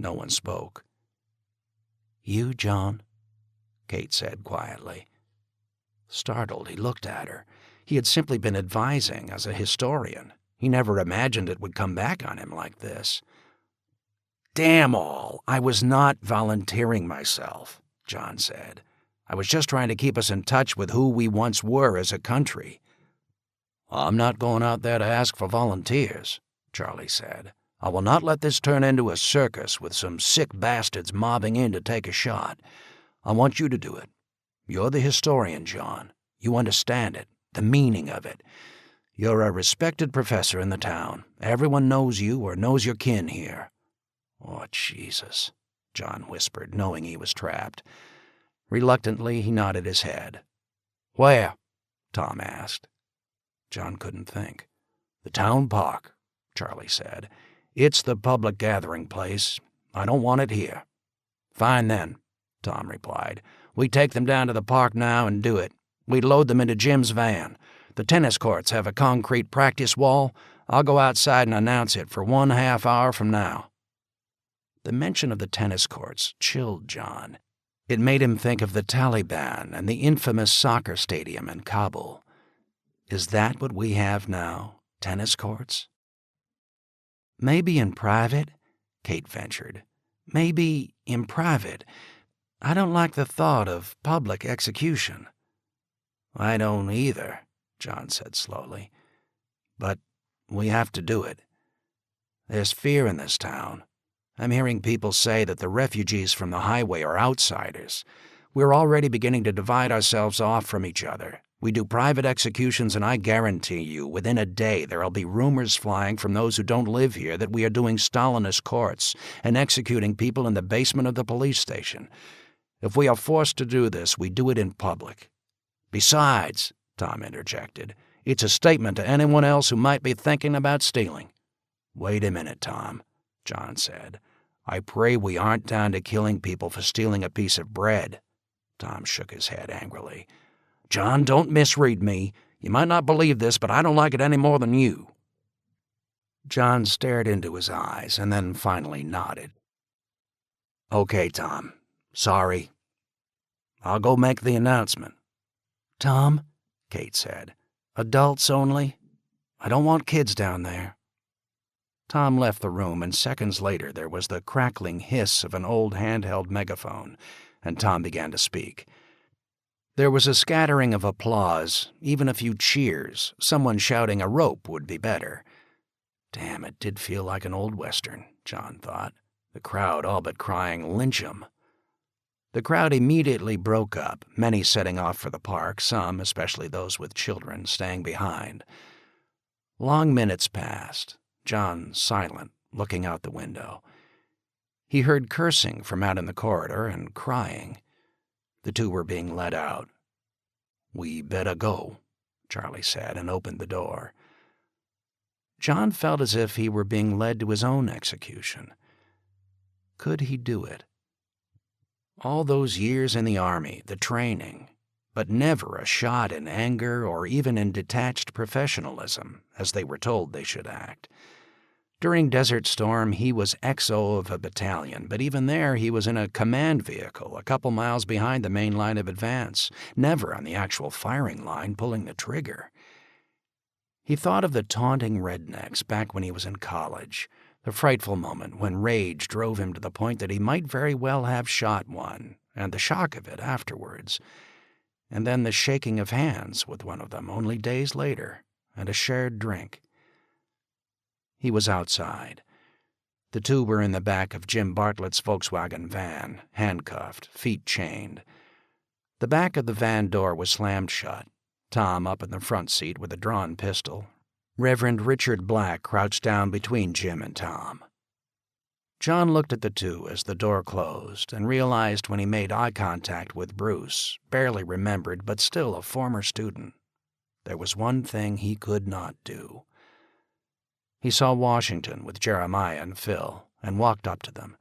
No one spoke. "You, John?" Kate said quietly. Startled, he looked at her. He had simply been advising as a historian. He never imagined it would come back on him like this. "Damn all, I was not volunteering myself," John said. "I was just trying to keep us in touch with who we once were as a country." "I'm not going out there to ask for volunteers," Charlie said. "I will not let this turn into a circus with some sick bastards mobbing in to take a shot. I want you to do it. You're the historian, John. You understand it, the meaning of it. You're a respected professor in the town. Everyone knows you or knows your kin here." "Oh, Jesus," John whispered, knowing he was trapped. Reluctantly, he nodded his head. "Where?" Tom asked. John couldn't think. "The town park," Charlie said. "It's the public gathering place. I don't want it here." "Fine then," Tom replied. "We take them down to the park now and do it. We load them into Jim's van. The tennis courts have a concrete practice wall. I'll go outside and announce it for 1/2 hour from now." The mention of the tennis courts chilled John. It made him think of the Taliban and the infamous soccer stadium in Kabul. Is that what we have now, tennis courts? "Maybe in private," Kate ventured. "Maybe in private. I don't like the thought of public execution." "I don't either," John said slowly. "But we have to do it. There's fear in this town. I'm hearing people say that the refugees from the highway are outsiders. We're already beginning to divide ourselves off from each other. We do private executions, and I guarantee you, within a day there'll be rumors flying from those who don't live here that we are doing Stalinist courts and executing people in the basement of the police station. If we are forced to do this, we do it in public. Besides," Tom interjected, "it's a statement to anyone else who might be thinking about stealing." "Wait a minute, Tom," John said. "I pray we aren't down to killing people for stealing a piece of bread." Tom shook his head angrily. "John, don't misread me. You might not believe this, but I don't like it any more than you." John stared into his eyes and then finally nodded. "Okay, Tom. Sorry. I'll go make the announcement." "Tom," Kate said, "adults only? I don't want kids down there." Tom left the room, and seconds later there was the crackling hiss of an old handheld megaphone, and Tom began to speak. There was a scattering of applause, even a few cheers. Someone shouting a rope would be better. Damn, it did feel like an old Western, John thought. The crowd all but crying, "Lynch 'em." The crowd immediately broke up, many setting off for the park, some, especially those with children, staying behind. Long minutes passed, John silent, looking out the window. He heard cursing from out in the corridor and crying. The two were being led out. "We better go," Charlie said, and opened the door. John felt as if he were being led to his own execution. Could he do it? All those years in the army, the training, but never a shot in anger or even in detached professionalism, as they were told they should act. During Desert Storm, he was XO of a battalion, but even there he was in a command vehicle a couple miles behind the main line of advance, never on the actual firing line pulling the trigger. He thought of the taunting rednecks back when he was in college, the frightful moment when rage drove him to the point that he might very well have shot one, and the shock of it afterwards, and then the shaking of hands with one of them only days later, and a shared drink. He was outside. The two were in the back of Jim Bartlett's Volkswagen van, handcuffed, feet chained. The back of the van door was slammed shut, Tom up in the front seat with a drawn pistol. Reverend Richard Black crouched down between Jim and Tom. John looked at the two as the door closed and realized when he made eye contact with Bruce, barely remembered but still a former student, there was one thing he could not do. He saw Washington with Jeremiah and Phil and walked up to them.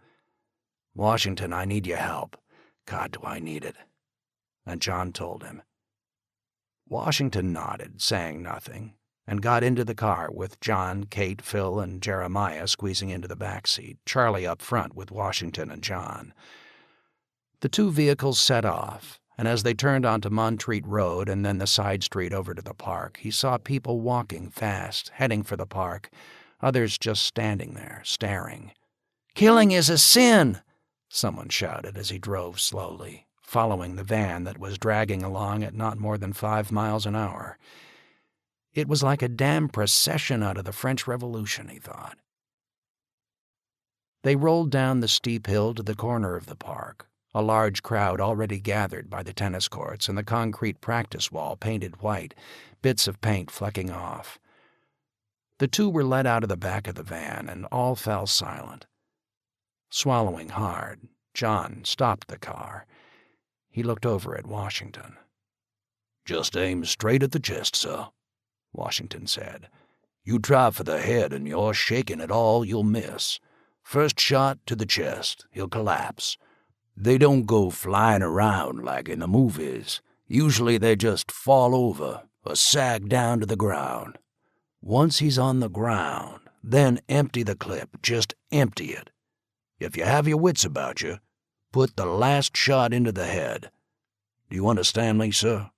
"Washington, I need your help. God, do I need it." And John told him. Washington nodded, saying nothing, and got into the car with John, Kate, Phil, and Jeremiah squeezing into the back seat, Charlie up front with Washington and John. The two vehicles set off, and as they turned onto Montreat Road and then the side street over to the park, he saw people walking fast, heading for the park, others just standing there, staring. "Killing is a sin!" someone shouted as he drove slowly, following the van that was dragging along at not more than 5 miles an hour. It was like a damn procession out of the French Revolution, he thought. They rolled down the steep hill to the corner of the park, a large crowd already gathered by the tennis courts and the concrete practice wall painted white, bits of paint flecking off. The two were led out of the back of the van, and all fell silent. Swallowing hard, John stopped the car. He looked over at Washington. "Just aim straight at the chest, sir," Washington said. "You try for the head and you're shaking at all, you'll miss. First shot to the chest, he'll collapse. They don't go flying around like in the movies. Usually they just fall over or sag down to the ground. Once he's on the ground, then empty the clip, just empty it. If you have your wits about you, put the last shot into the head. Do you understand me, sir?"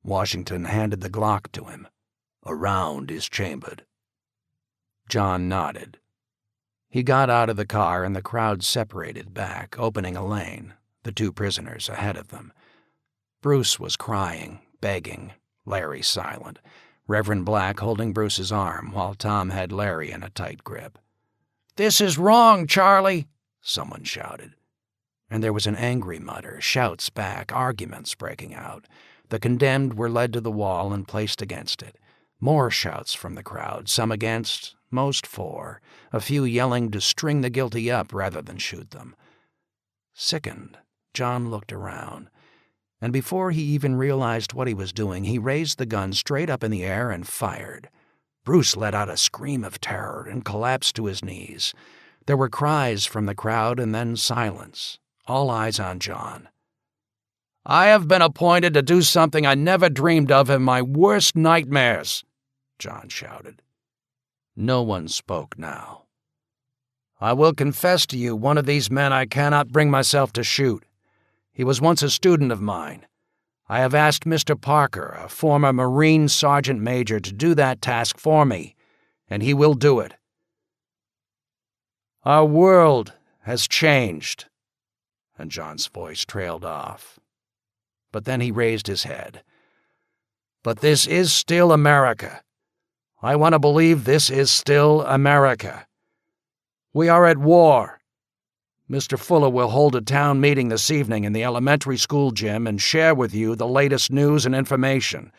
Washington handed the Glock to him. "A round is chambered." John nodded. He got out of the car and the crowd separated back, opening a lane, the two prisoners ahead of them. Bruce was crying, begging, Larry silent, Reverend Black holding Bruce's arm while Tom had Larry in a tight grip. "This is wrong, Charlie," someone shouted. And there was an angry mutter, shouts back, arguments breaking out. The condemned were led to the wall and placed against it. More shouts from the crowd, some against, most for, a few yelling to string the guilty up rather than shoot them. Sickened, John looked around, and before he even realized what he was doing, he raised the gun straight up in the air and fired. Bruce let out a scream of terror and collapsed to his knees. There were cries from the crowd and then silence, all eyes on John. "I have been appointed to do something I never dreamed of in my worst nightmares," John shouted. No one spoke now. "I will confess to you one of these men I cannot bring myself to shoot. He was once a student of mine. I have asked Mr. Parker, a former Marine Sergeant Major, to do that task for me, and he will do it. Our world has changed," and John's voice trailed off. But then he raised his head. "But this is still America. I want to believe this is still America. We are at war. Mr. Fuller will hold a town meeting this evening in the elementary school gym and share with you the latest news and information.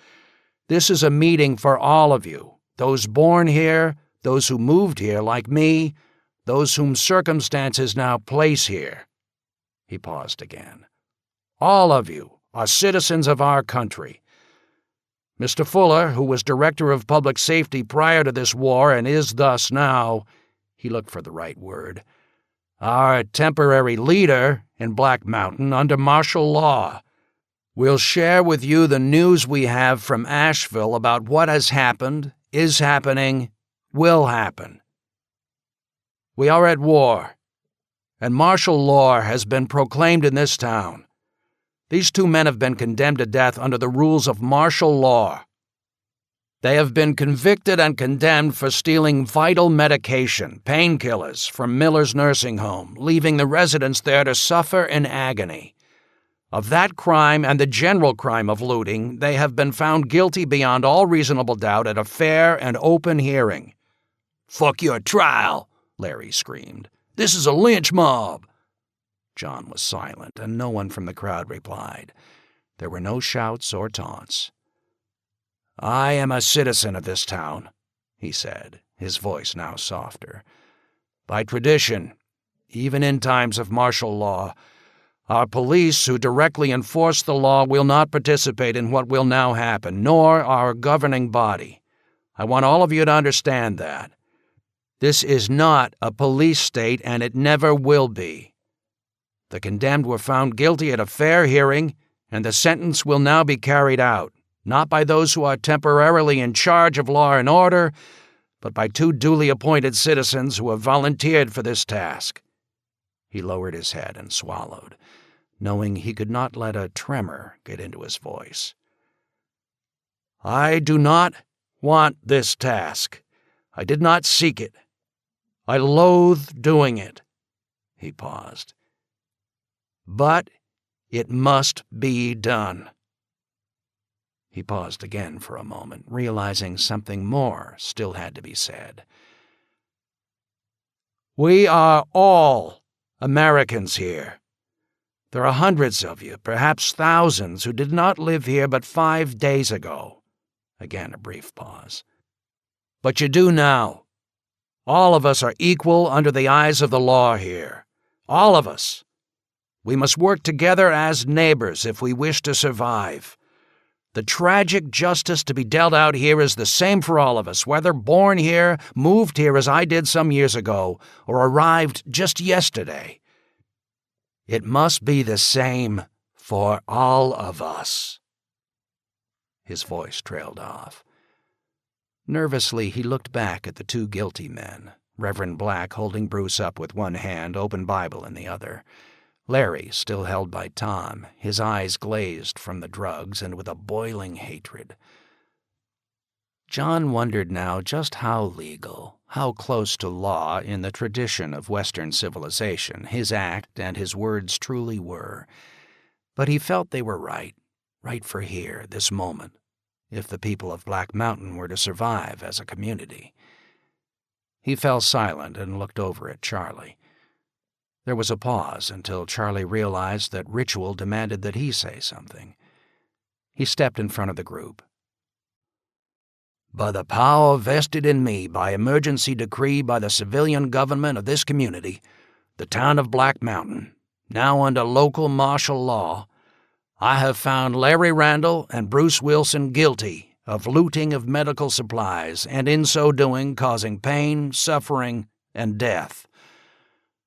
This is a meeting for all of you, those born here, those who moved here like me, those whom circumstances now place here." He paused again. "All of you are citizens of our country. Mr. Fuller, who was Director of Public Safety prior to this war and is thus now," he looked for the right word, "our temporary leader in Black Mountain under martial law, will share with you the news we have from Asheville about what has happened, is happening, will happen. We are at war, and martial law has been proclaimed in this town. These two men have been condemned to death under the rules of martial law. They have been convicted and condemned for stealing vital medication, painkillers, from Miller's nursing home, leaving the residents there to suffer in agony. Of that crime and the general crime of looting, they have been found guilty beyond all reasonable doubt at a fair and open hearing." "Fuck your trial," Larry screamed. "This is a lynch mob." John was silent, and no one from the crowd replied. There were no shouts or taunts. "I am a citizen of this town," he said, his voice now softer. "By tradition, even in times of martial law, our police who directly enforce the law will not participate in what will now happen, nor our governing body. I want all of you to understand that. This is not a police state, and it never will be. The condemned were found guilty at a fair hearing, and the sentence will now be carried out. not by those who are temporarily in charge of law and order, but by 2 duly appointed citizens who have volunteered for this task." He lowered his head and swallowed, knowing he could not let a tremor get into his voice. "I do not want this task. I did not seek it. I loathe doing it." He paused. "But it must be done." He paused again for a moment, realizing something more still had to be said. "We are all Americans here. There are hundreds of you, perhaps thousands, who did not live here but 5 days ago." Again a brief pause. "But you do now. All of us are equal under the eyes of the law here. All of us. We must work together as neighbors if we wish to survive. The tragic justice to be dealt out here is the same for all of us, whether born here, moved here as I did some years ago, or arrived just yesterday. It must be the same for all of us." His voice trailed off. Nervously, he looked back at the 2 guilty men, Reverend Black holding Bruce up with one hand, open Bible in the other. Larry, still held by Tom, his eyes glazed from the drugs and with a boiling hatred. John wondered now just how legal, how close to law in the tradition of Western civilization his act and his words truly were. But he felt they were right for here, this moment, if the people of Black Mountain were to survive as a community. He fell silent and looked over at Charlie. There was a pause until Charlie realized that ritual demanded that he say something. He stepped in front of the group. "By the power vested in me by emergency decree by the civilian government of this community, the town of Black Mountain, now under local martial law, I have found Larry Randall and Bruce Wilson guilty of looting of medical supplies and in so doing causing pain, suffering, and death.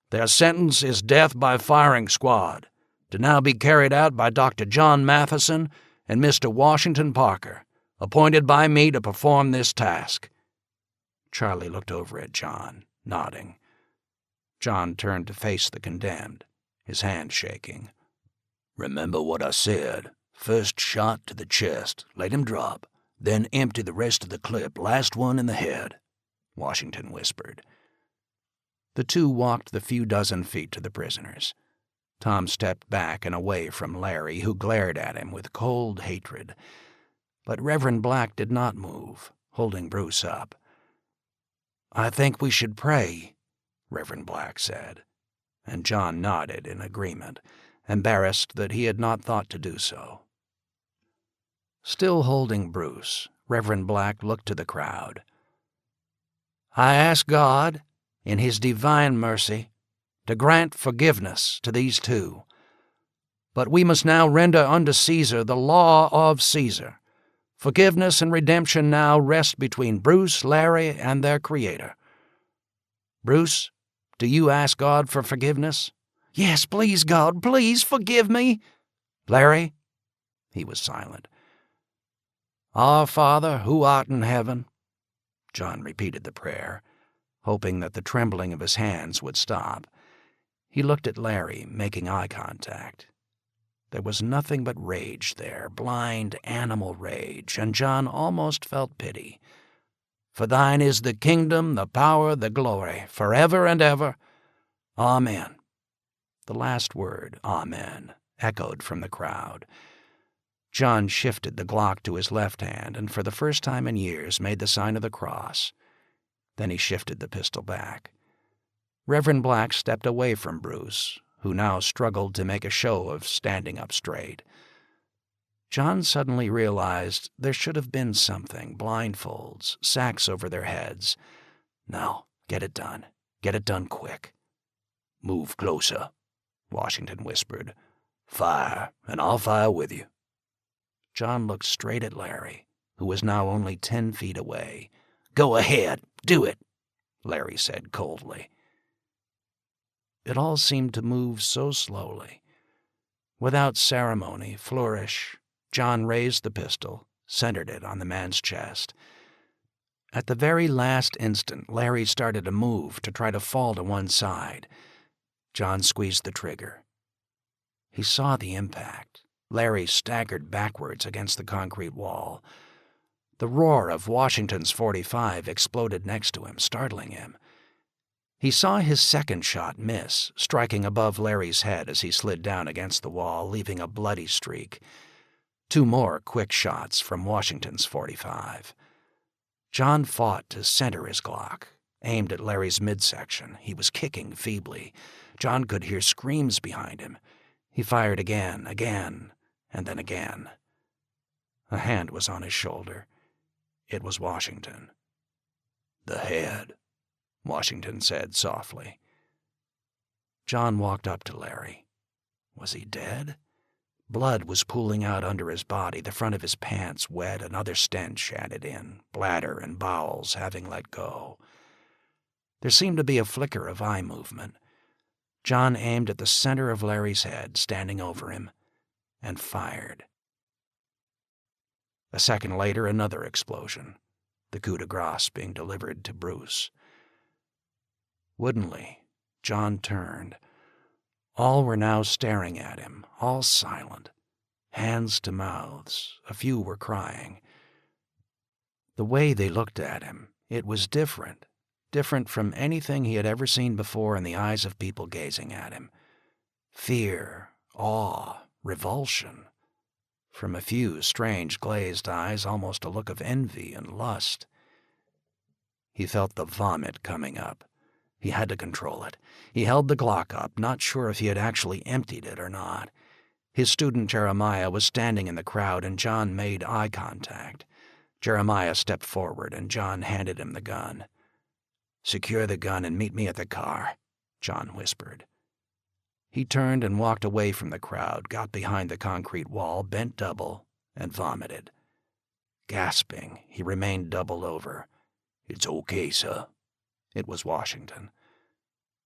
Their sentence is death by firing squad, to now be carried out by Dr. John Matheson and Mr. Washington Parker, appointed by me to perform this task." Charlie looked over at John, nodding. John turned to face the condemned, his hand shaking. "Remember what I said. First shot to the chest, let him drop, then empty the rest of the clip, last one in the head," Washington whispered. The 2 walked the few dozen feet to the prisoners. Tom stepped back and away from Larry, who glared at him with cold hatred. But Reverend Black did not move, holding Bruce up. "I think we should pray," Reverend Black said, and John nodded in agreement, embarrassed that he had not thought to do so. Still holding Bruce, Reverend Black looked to the crowd. "I ask God, in His divine mercy, to grant forgiveness to these 2. But we must now render unto Caesar the law of Caesar. Forgiveness and redemption now rest between Bruce, Larry, and their Creator. Bruce, do you ask God for forgiveness?" "Yes, please, God, please forgive me." "Larry?" He was silent. "Our Father, who art in heaven," John repeated the prayer, hoping that the trembling of his hands would stop. He looked at Larry, making eye contact. There was nothing but rage there, blind animal rage, and John almost felt pity. "For thine is the kingdom, the power, the glory, forever and ever. Amen." The last word, "Amen," echoed from the crowd. John shifted the Glock to his left hand and for the first time in years made the sign of the cross. Then he shifted the pistol back. Reverend Black stepped away from Bruce, who now struggled to make a show of standing up straight. John suddenly realized there should have been something, blindfolds, sacks over their heads. "Now, get it done. Get it done quick." "Move closer," Washington whispered. "Fire, and I'll fire with you." John looked straight at Larry, who was now only 10 feet away. "Go ahead, do it," Larry said coldly. It all seemed to move so slowly. Without ceremony, flourish, John raised the pistol, centered it on the man's chest. At the very last instant, Larry started to move, to try to fall to one side. John squeezed the trigger. He saw the impact. Larry staggered backwards against the concrete wall. The roar of Washington's .45 exploded next to him, startling him. He saw his second shot miss, striking above Larry's head as he slid down against the wall, leaving a bloody streak. 2 more quick shots from Washington's .45. John fought to center his Glock, aimed at Larry's midsection. He was kicking feebly. John could hear screams behind him. He fired again, and then again. A hand was on his shoulder. It was Washington. "The head," Washington said softly. John walked up to Larry. Was he dead? Blood was pooling out under his body, the front of his pants wet, another stench added in, bladder and bowels having let go. There seemed to be a flicker of eye movement. John aimed at the center of Larry's head, standing over him, and fired. A second later, another explosion, the coup de grace being delivered to Bruce. Woodenly, John turned. All were now staring at him, all silent, hands to mouths. A few were crying. The way they looked at him, it was different from anything he had ever seen before in the eyes of people gazing at him. Fear, awe, revulsion. From a few strange glazed eyes, almost a look of envy and lust. He felt the vomit coming up. He had to control it. He held the Glock up, not sure if he had actually emptied it or not. His student Jeremiah was standing in the crowd, and John made eye contact. Jeremiah stepped forward, and John handed him the gun. "Secure the gun and meet me at the car," John whispered. He turned and walked away from the crowd, got behind the concrete wall, bent double, and vomited. Gasping, he remained doubled over. "It's okay, sir." It was Washington.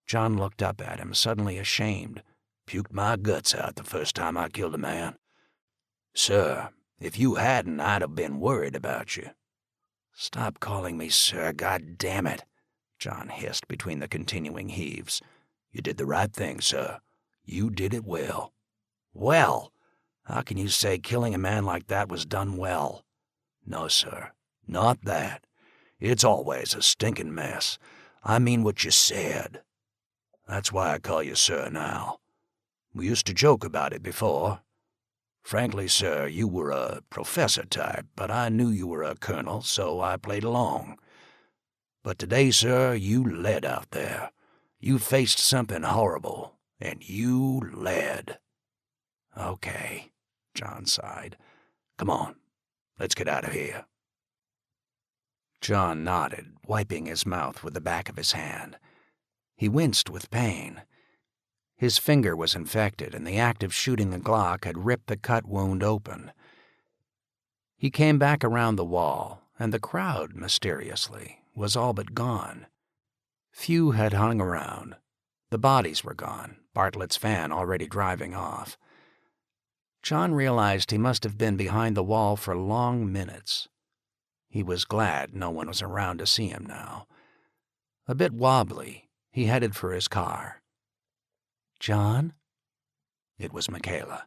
John looked up at him, suddenly ashamed. "Puked my guts out the first time I killed a man. Sir, if you hadn't, I'd have been worried about you." "Stop calling me sir, God damn it," John hissed between the continuing heaves. "You did the right thing, sir. You did it well." "Well? How can you say killing a man like that was done well?" "No, sir, not that. It's always a stinking mess. I mean what you said. That's why I call you sir now. We used to joke about it before. Frankly, sir, you were a professor type, but I knew you were a colonel, so I played along. But today, sir, you led out there. You faced something horrible, and you led." "Okay," John sighed. "Come on, let's get out of here." John nodded, wiping his mouth with the back of his hand. He winced with pain. His finger was infected, and the act of shooting the Glock had ripped the cut wound open. He came back around the wall, and the crowd, mysteriously, was all but gone. Few had hung around. The bodies were gone, Bartlett's van already driving off. John realized he must have been behind the wall for long minutes. He was glad no one was around to see him now. A bit wobbly, he headed for his car. "John?" It was Michaela.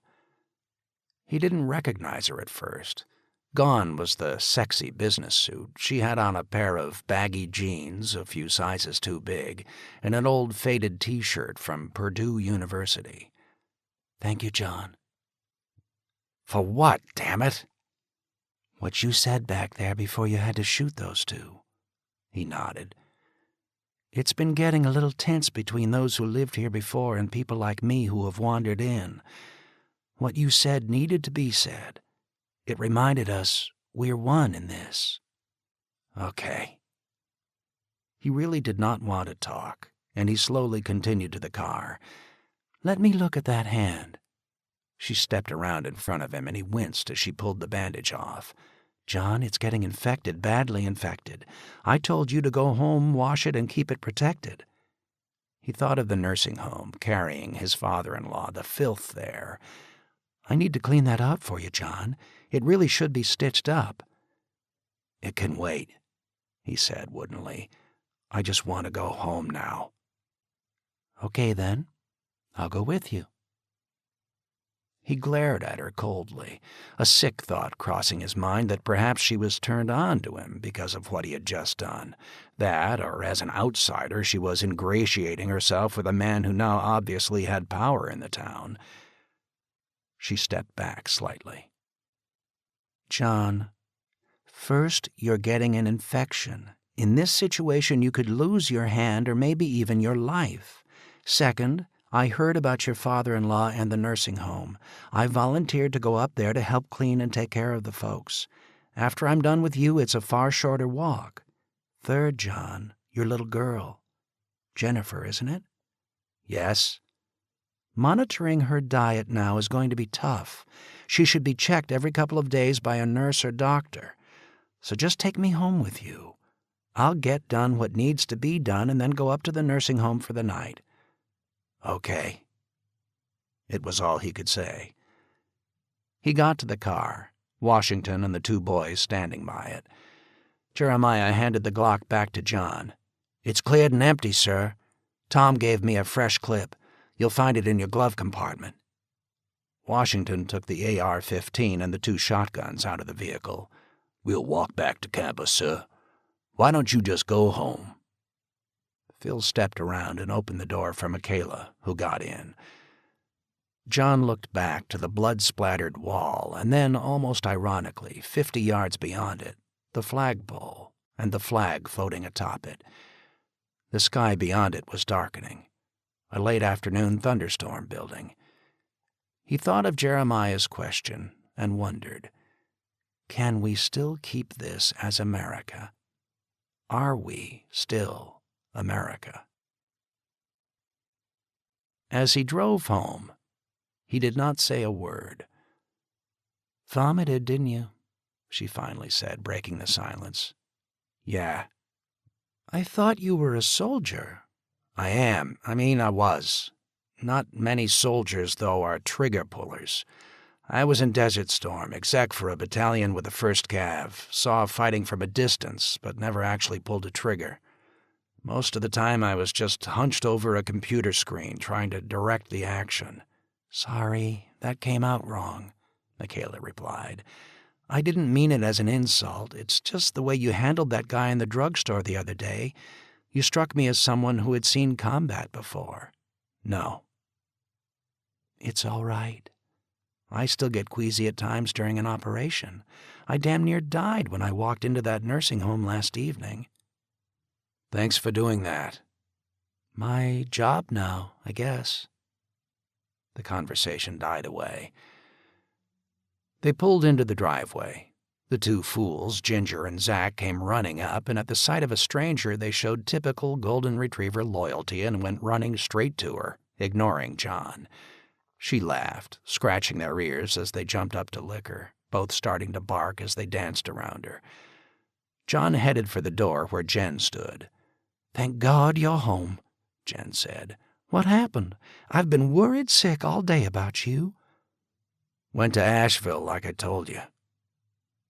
He didn't recognize her at first. Gone was the sexy business suit. She had on a pair of baggy jeans, a few sizes too big, and an old faded T-shirt from Purdue University. "Thank you, John." "For what, damn it?" "What you said back there before you had to shoot those two." He nodded. "It's been getting a little tense between those who lived here before and people like me who have wandered in. What you said needed to be said. It reminded us we're one in this." "Okay." He really did not want to talk, and he slowly continued to the car. "Let me look at that hand." She stepped around in front of him, and he winced as she pulled the bandage off. "John, it's getting infected, badly infected. I told you to go home, wash it, and keep it protected." He thought of the nursing home, carrying his father-in-law, the filth there. "I need to clean that up for you, John. It really should be stitched up." "It can wait," he said woodenly. "I just want to go home now." "Okay, then. I'll go with you." He glared at her coldly, a sick thought crossing his mind that perhaps she was turned on to him because of what he had just done. That, or as an outsider, she was ingratiating herself with a man who now obviously had power in the town. She stepped back slightly. "John, first, you're getting an infection. In this situation, you could lose your hand or maybe even your life. Second, I heard about your father-in-law and the nursing home. I volunteered to go up there to help clean and take care of the folks. After I'm done with you, it's a far shorter walk. Third, John, your little girl. Jennifer, isn't it?" "Yes." "Monitoring her diet now is going to be tough. She should be checked every couple of days by a nurse or doctor. So just take me home with you. I'll get done what needs to be done and then go up to the nursing home for the night." "Okay." It was all he could say. He got to the car, Washington and the two boys standing by it. Jeremiah handed the Glock back to John. "It's cleared and empty, sir. Tom gave me a fresh clip. You'll find it in your glove compartment." Washington took the AR-15 and the two shotguns out of the vehicle. "We'll walk back to campus, sir. Why don't you just go home?" Phil stepped around and opened the door for Michaela, who got in. John looked back to the blood-splattered wall, and then, almost ironically, 50 yards beyond it, the flagpole and the flag floating atop it. The sky beyond it was darkening, a late-afternoon thunderstorm building. He thought of Jeremiah's question and wondered, can we still keep this as America? Are we still America? As he drove home, he did not say a word. "Vomited, didn't you?" she finally said, breaking the silence. "Yeah." "I thought you were a soldier." "I am. I was. Not many soldiers, though, are trigger pullers. I was in Desert Storm, exec for a battalion with the 1st Cav, saw fighting from a distance, but never actually pulled a trigger. Most of the time I was just hunched over a computer screen trying to direct the action." "Sorry, that came out wrong," Michaela replied. "I didn't mean it as an insult. It's just the way you handled that guy in the drugstore the other day. You struck me as someone who had seen combat before." "No." "It's all right. I still get queasy at times during an operation. I damn near died when I walked into that nursing home last evening." "Thanks for doing that." "My job now, I guess." The conversation died away. They pulled into the driveway. The two fools, Ginger and Zach, came running up, and at the sight of a stranger they showed typical golden retriever loyalty and went running straight to her, ignoring John. She laughed, scratching their ears as they jumped up to lick her, both starting to bark as they danced around her. John headed for the door where Jen stood. "Thank God you're home," Jen said. "What happened? I've been worried sick all day about you." "Went to Asheville like I told you."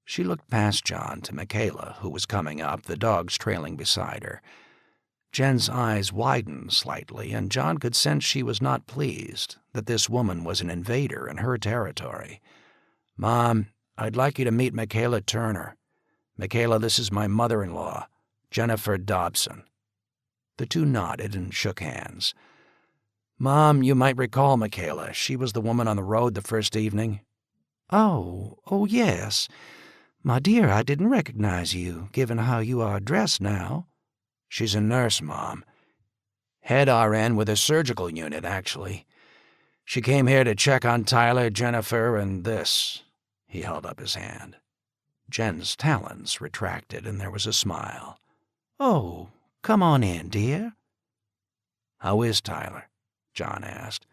She looked past John to Michaela, who was coming up, the dogs trailing beside her. Jen's eyes widened slightly, and John could sense she was not pleased, that this woman was an invader in her territory. "Mom, I'd like you to meet Michaela Turner. Michaela, this is my mother-in-law, Jennifer Dobson." The two nodded and shook hands. "Mom, you might recall Michaela. She was the woman on the road the first evening." Oh, yes. My dear, I didn't recognize you, given how you are dressed now." "She's a nurse, Mom. Head RN with a surgical unit, actually. She came here to check on Tyler, Jennifer, and this." He held up his hand. Jen's talons retracted, and there was a smile. "Oh, come on in, dear." "How is Tyler?" John asked.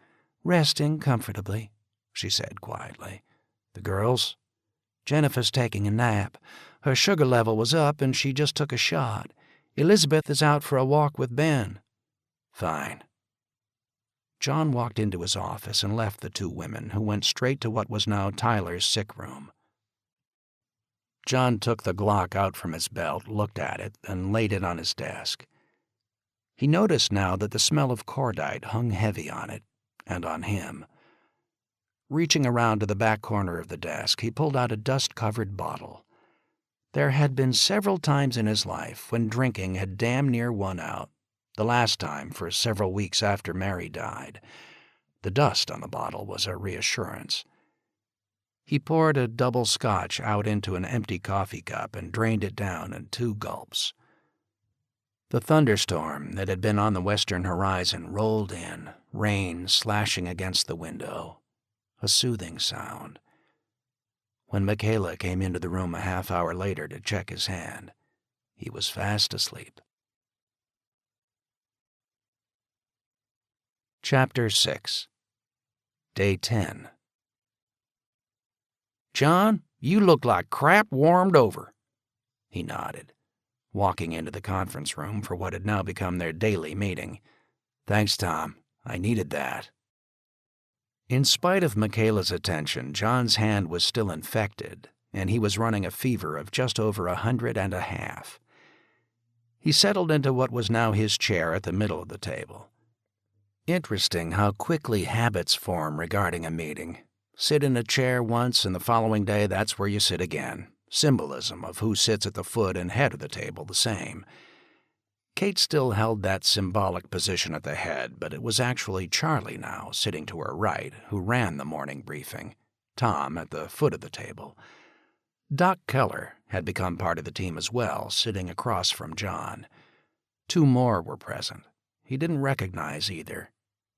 "Resting comfortably," she said quietly. "The girls?" "Jennifer's taking a nap. Her sugar level was up, and she just took a shot. Elizabeth is out for a walk with Ben." "Fine." John walked into his office and left the two women, who went straight to what was now Tyler's sick room. John took the Glock out from his belt, looked at it, and laid it on his desk. He noticed now that the smell of cordite hung heavy on it, and on him. Reaching around to the back corner of the desk, he pulled out a dust-covered bottle. There had been several times in his life when drinking had damn near won out, the last time for several weeks after Mary died. The dust on the bottle was a reassurance. He poured a double scotch out into an empty coffee cup and drained it down in 2 gulps. The thunderstorm that had been on the western horizon rolled in, rain slashing against the window, a soothing sound. When Michaela came into the room a half-hour later to check his hand, he was fast asleep. Chapter 6. Day 10. "John, you look like crap warmed over." He nodded, walking into the conference room for what had now become their daily meeting. "Thanks, Tom. I needed that." In spite of Michaela's attention, John's hand was still infected, and he was running a fever of just over 100.5. He settled into what was now his chair at the middle of the table. Interesting how quickly habits form regarding a meeting. Sit in a chair once, and the following day that's where you sit again. Symbolism of who sits at the foot and head of the table the same. Kate still held that symbolic position at the head, but it was actually Charlie now, sitting to her right, who ran the morning briefing, Tom at the foot of the table. Doc Keller had become part of the team as well, sitting across from John. 2 more were present. He didn't recognize either.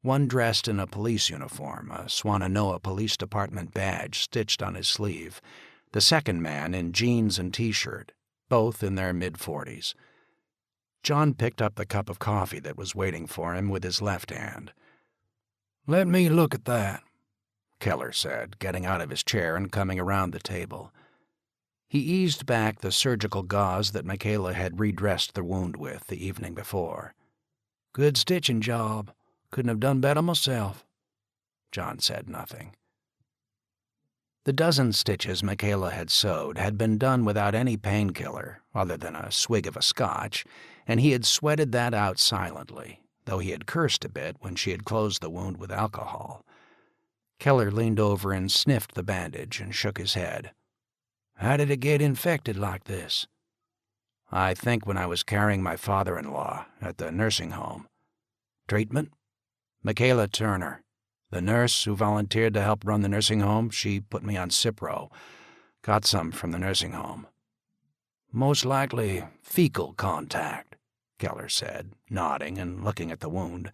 One dressed in a police uniform, a Swannanoa Police Department badge stitched on his sleeve. The second man in jeans and T-shirt, both in their mid-40s. John picked up the cup of coffee that was waiting for him with his left hand. "Let me look at that," Keller said, getting out of his chair and coming around the table. He eased back the surgical gauze that Michaela had redressed the wound with the evening before. "Good stitching job. Couldn't have done better myself." John said nothing. The dozen stitches Michaela had sewed had been done without any painkiller other than a swig of a scotch, and he had sweated that out silently, though he had cursed a bit when she had closed the wound with alcohol. Keller leaned over and sniffed the bandage and shook his head. "How did it get infected like this?" "I think when I was carrying my father-in-law at the nursing home." "Treatment?" "Michaela Turner. The nurse who volunteered to help run the nursing home, she put me on Cipro. Got some from the nursing home." "Most likely fecal contact," Keller said, nodding and looking at the wound.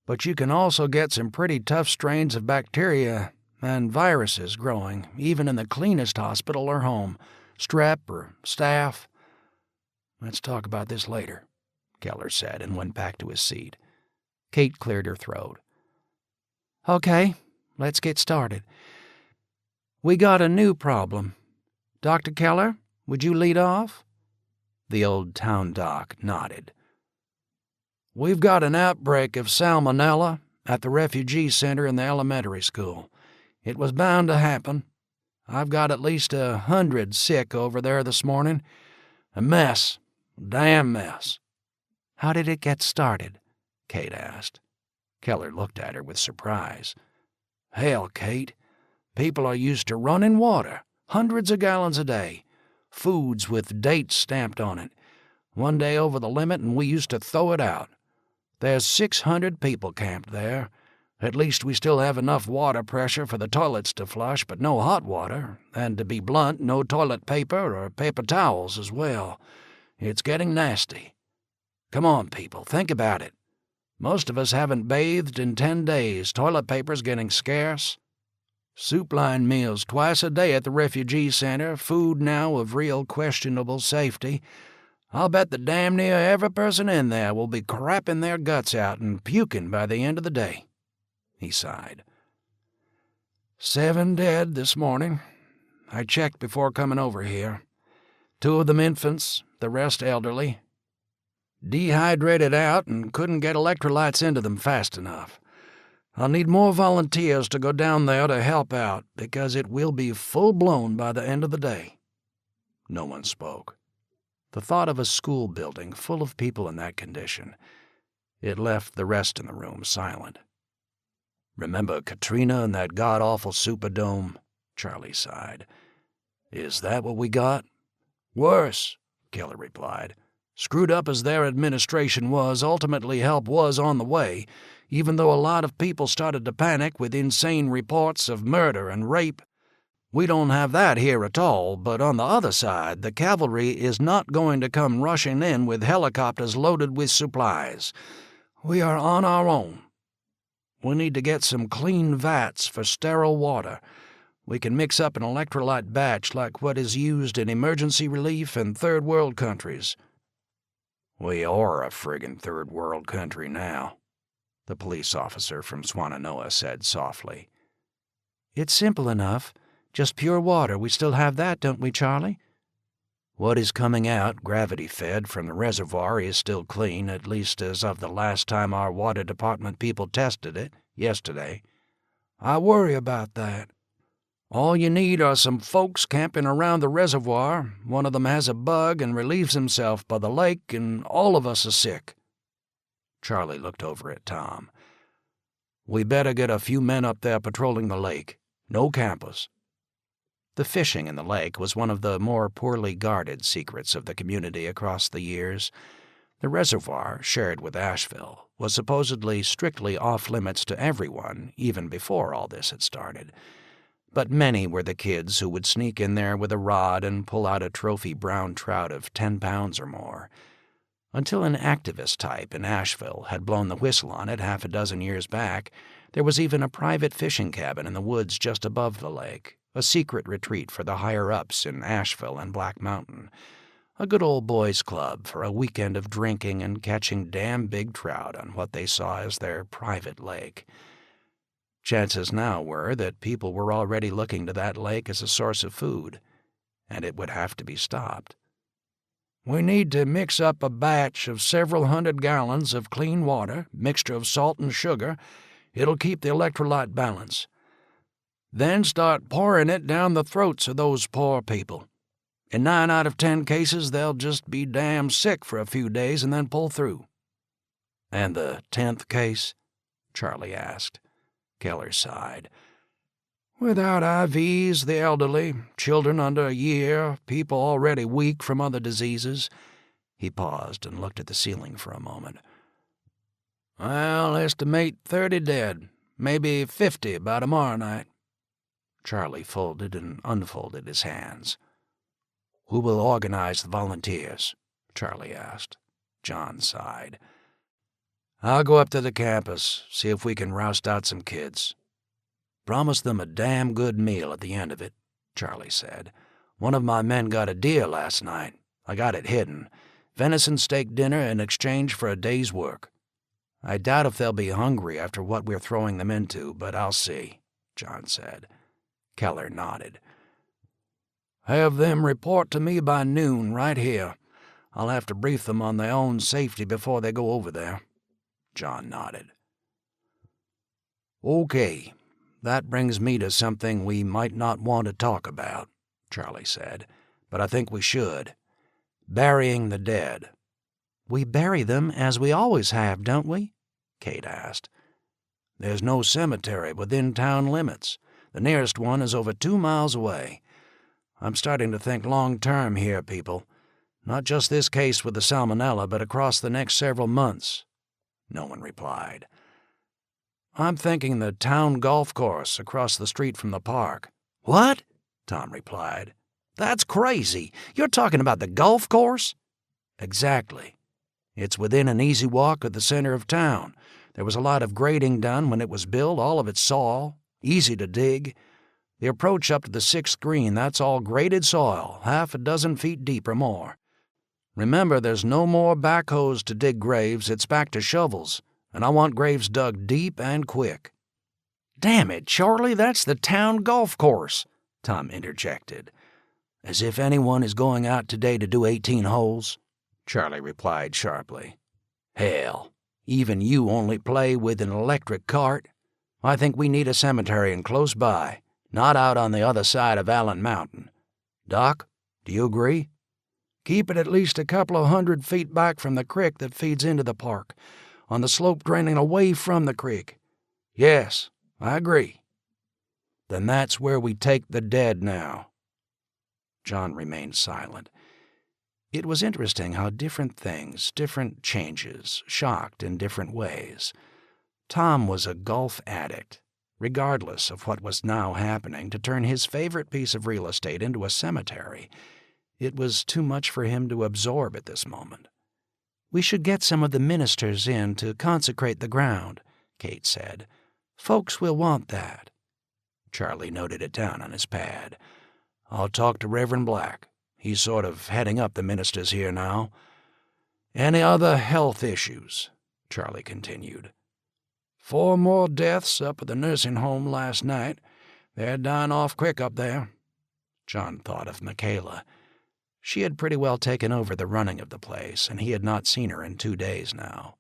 "But you can also get some pretty tough strains of bacteria and viruses growing, even in the cleanest hospital or home, strep or staph." "Let's talk about this later," Keller said and went back to his seat. Kate cleared her throat. "Okay, let's get started. We got a new problem. Dr. Keller, would you lead off?" The old town doc nodded. "We've got an outbreak of salmonella at the refugee center in the elementary school. It was bound to happen. I've got at least 100 sick over there this morning. A mess. A damn mess." "How did it get started?" Kate asked. Keller looked at her with surprise. "Hell, Kate. People are used to running water, hundreds of gallons a day. Foods with dates stamped on it. One day over the limit and we used to throw it out. There's 600 people camped there. At least we still have enough water pressure for the toilets to flush, but no hot water, and to be blunt, no toilet paper or paper towels as well. It's getting nasty. Come on, people, think about it. Most of us haven't bathed in 10 days. Toilet paper's getting scarce. Soup line meals twice a day at the refugee center. Food now of real questionable safety. I'll bet that damn near every person in there will be crapping their guts out and puking by the end of the day." He sighed. 7 dead this morning. I checked before coming over here. 2 of them infants, the rest elderly. Dehydrated out and couldn't get electrolytes into them fast enough. I'll need more volunteers to go down there to help out, because it will be full-blown by the end of the day." No one spoke. The thought of a school building full of people in that condition, it left the rest in the room silent. "Remember Katrina and that god-awful Superdome?" Charlie sighed. "Is that what we got?" "Worse," Keller replied. "Screwed up as their administration was, ultimately help was on the way, even though a lot of people started to panic with insane reports of murder and rape. We don't have that here at all, but on the other side, the cavalry is not going to come rushing in with helicopters loaded with supplies. We are on our own. We need to get some clean vats for sterile water. We can mix up an electrolyte batch like what is used in emergency relief in third world countries." "We are a friggin' third world country now," the police officer from Swannanoa said softly. "It's simple enough. Just pure water. We still have that, don't we, Charlie?" "What is coming out, gravity-fed, from the reservoir is still clean, at least as of the last time our water department people tested it, yesterday." "I worry about that. All you need are some folks camping around the reservoir. One of them has a bug and relieves himself by the lake, and all of us are sick." Charlie looked over at Tom. "We better get a few men up there patrolling the lake. No campers." The fishing in the lake was one of the more poorly guarded secrets of the community across the years. The reservoir, shared with Asheville, was supposedly strictly off-limits to everyone, even before all this had started. But many were the kids who would sneak in there with a rod and pull out a trophy brown trout of 10 pounds or more. Until an activist type in Asheville had blown the whistle on it half a dozen years back, there was even a private fishing cabin in the woods just above the lake, a secret retreat for the higher-ups in Asheville and Black Mountain, a good old boys' club for a weekend of drinking and catching damn big trout on what they saw as their private lake. Chances now were that people were already looking to that lake as a source of food, and it would have to be stopped. "We need to mix up a batch of several hundred gallons of clean water, mixture of salt and sugar. It'll keep the electrolyte balance. Then start pouring it down the throats of those poor people. In 9 out of 10 cases, they'll just be damn sick for a few days and then pull through." "And the 10th case?" Charlie asked. Keller sighed. "Without IVs, the elderly, children under a year, people already weak from other diseases." He paused and looked at the ceiling for a moment. "I'll estimate 30 dead, maybe 50 by tomorrow night." Charlie folded and unfolded his hands. "Who will organize the volunteers?" Charlie asked. John sighed. "I'll go up to the campus, see if we can roust out some kids." "Promise them a damn good meal at the end of it," Charlie said. "One of my men got a deer last night. I got it hidden. Venison steak dinner in exchange for a day's work. I doubt if they'll be hungry after what we're throwing them into, but I'll see," John said. Keller nodded. "Have them report to me by noon right here. I'll have to brief them on their own safety before they go over there." John nodded. "Okay, that brings me to something we might not want to talk about," Charlie said, "but I think we should. Burying the dead." "We bury them as we always have, don't we?" Kate asked. "There's no cemetery within town limits. The nearest one is over 2 miles away. I'm starting to think long-term here, people. Not just this case with the salmonella, but across the next several months." No one replied. "I'm thinking the town golf course across the street from the park." "What?" Tom replied. "That's crazy. You're talking about the golf course?" "Exactly. It's within an easy walk of the center of town. There was a lot of grading done when it was built, all of it soil, easy to dig. The approach up to the 6th green, that's all graded soil, half a dozen feet deep or more. Remember, there's no more backhoes to dig graves, it's back to shovels, and I want graves dug deep and quick." "Damn it, Charlie, that's the town golf course," Tom interjected. "As if anyone is going out today to do 18 holes," Charlie replied sharply. "Hell, even you only play with an electric cart. I think we need a cemetery in close by, not out on the other side of Allen Mountain. Doc, Do you agree? Keep it at least a couple of 100 feet back from the creek that feeds into the park, on the slope draining away from the creek. Yes, I agree. Then that's where we take the dead now. John remained silent. It was interesting how different things, different changes, shocked in different ways. Tom was a golf addict, regardless of what was now happening, to turn his favorite piece of real estate into a cemetery. It was too much for him to absorb at this moment. "We should get some of the ministers in to consecrate the ground," Kate said. "Folks will want that." Charlie noted it down on his pad. "I'll talk to Reverend Black. He's sort of heading up the ministers here now." "Any other health issues?" Charlie continued. 4 more deaths up at the nursing home last night. They're dying off quick up there." John thought of Michaela. She had pretty well taken over the running of the place, and he had not seen her in 2 days now.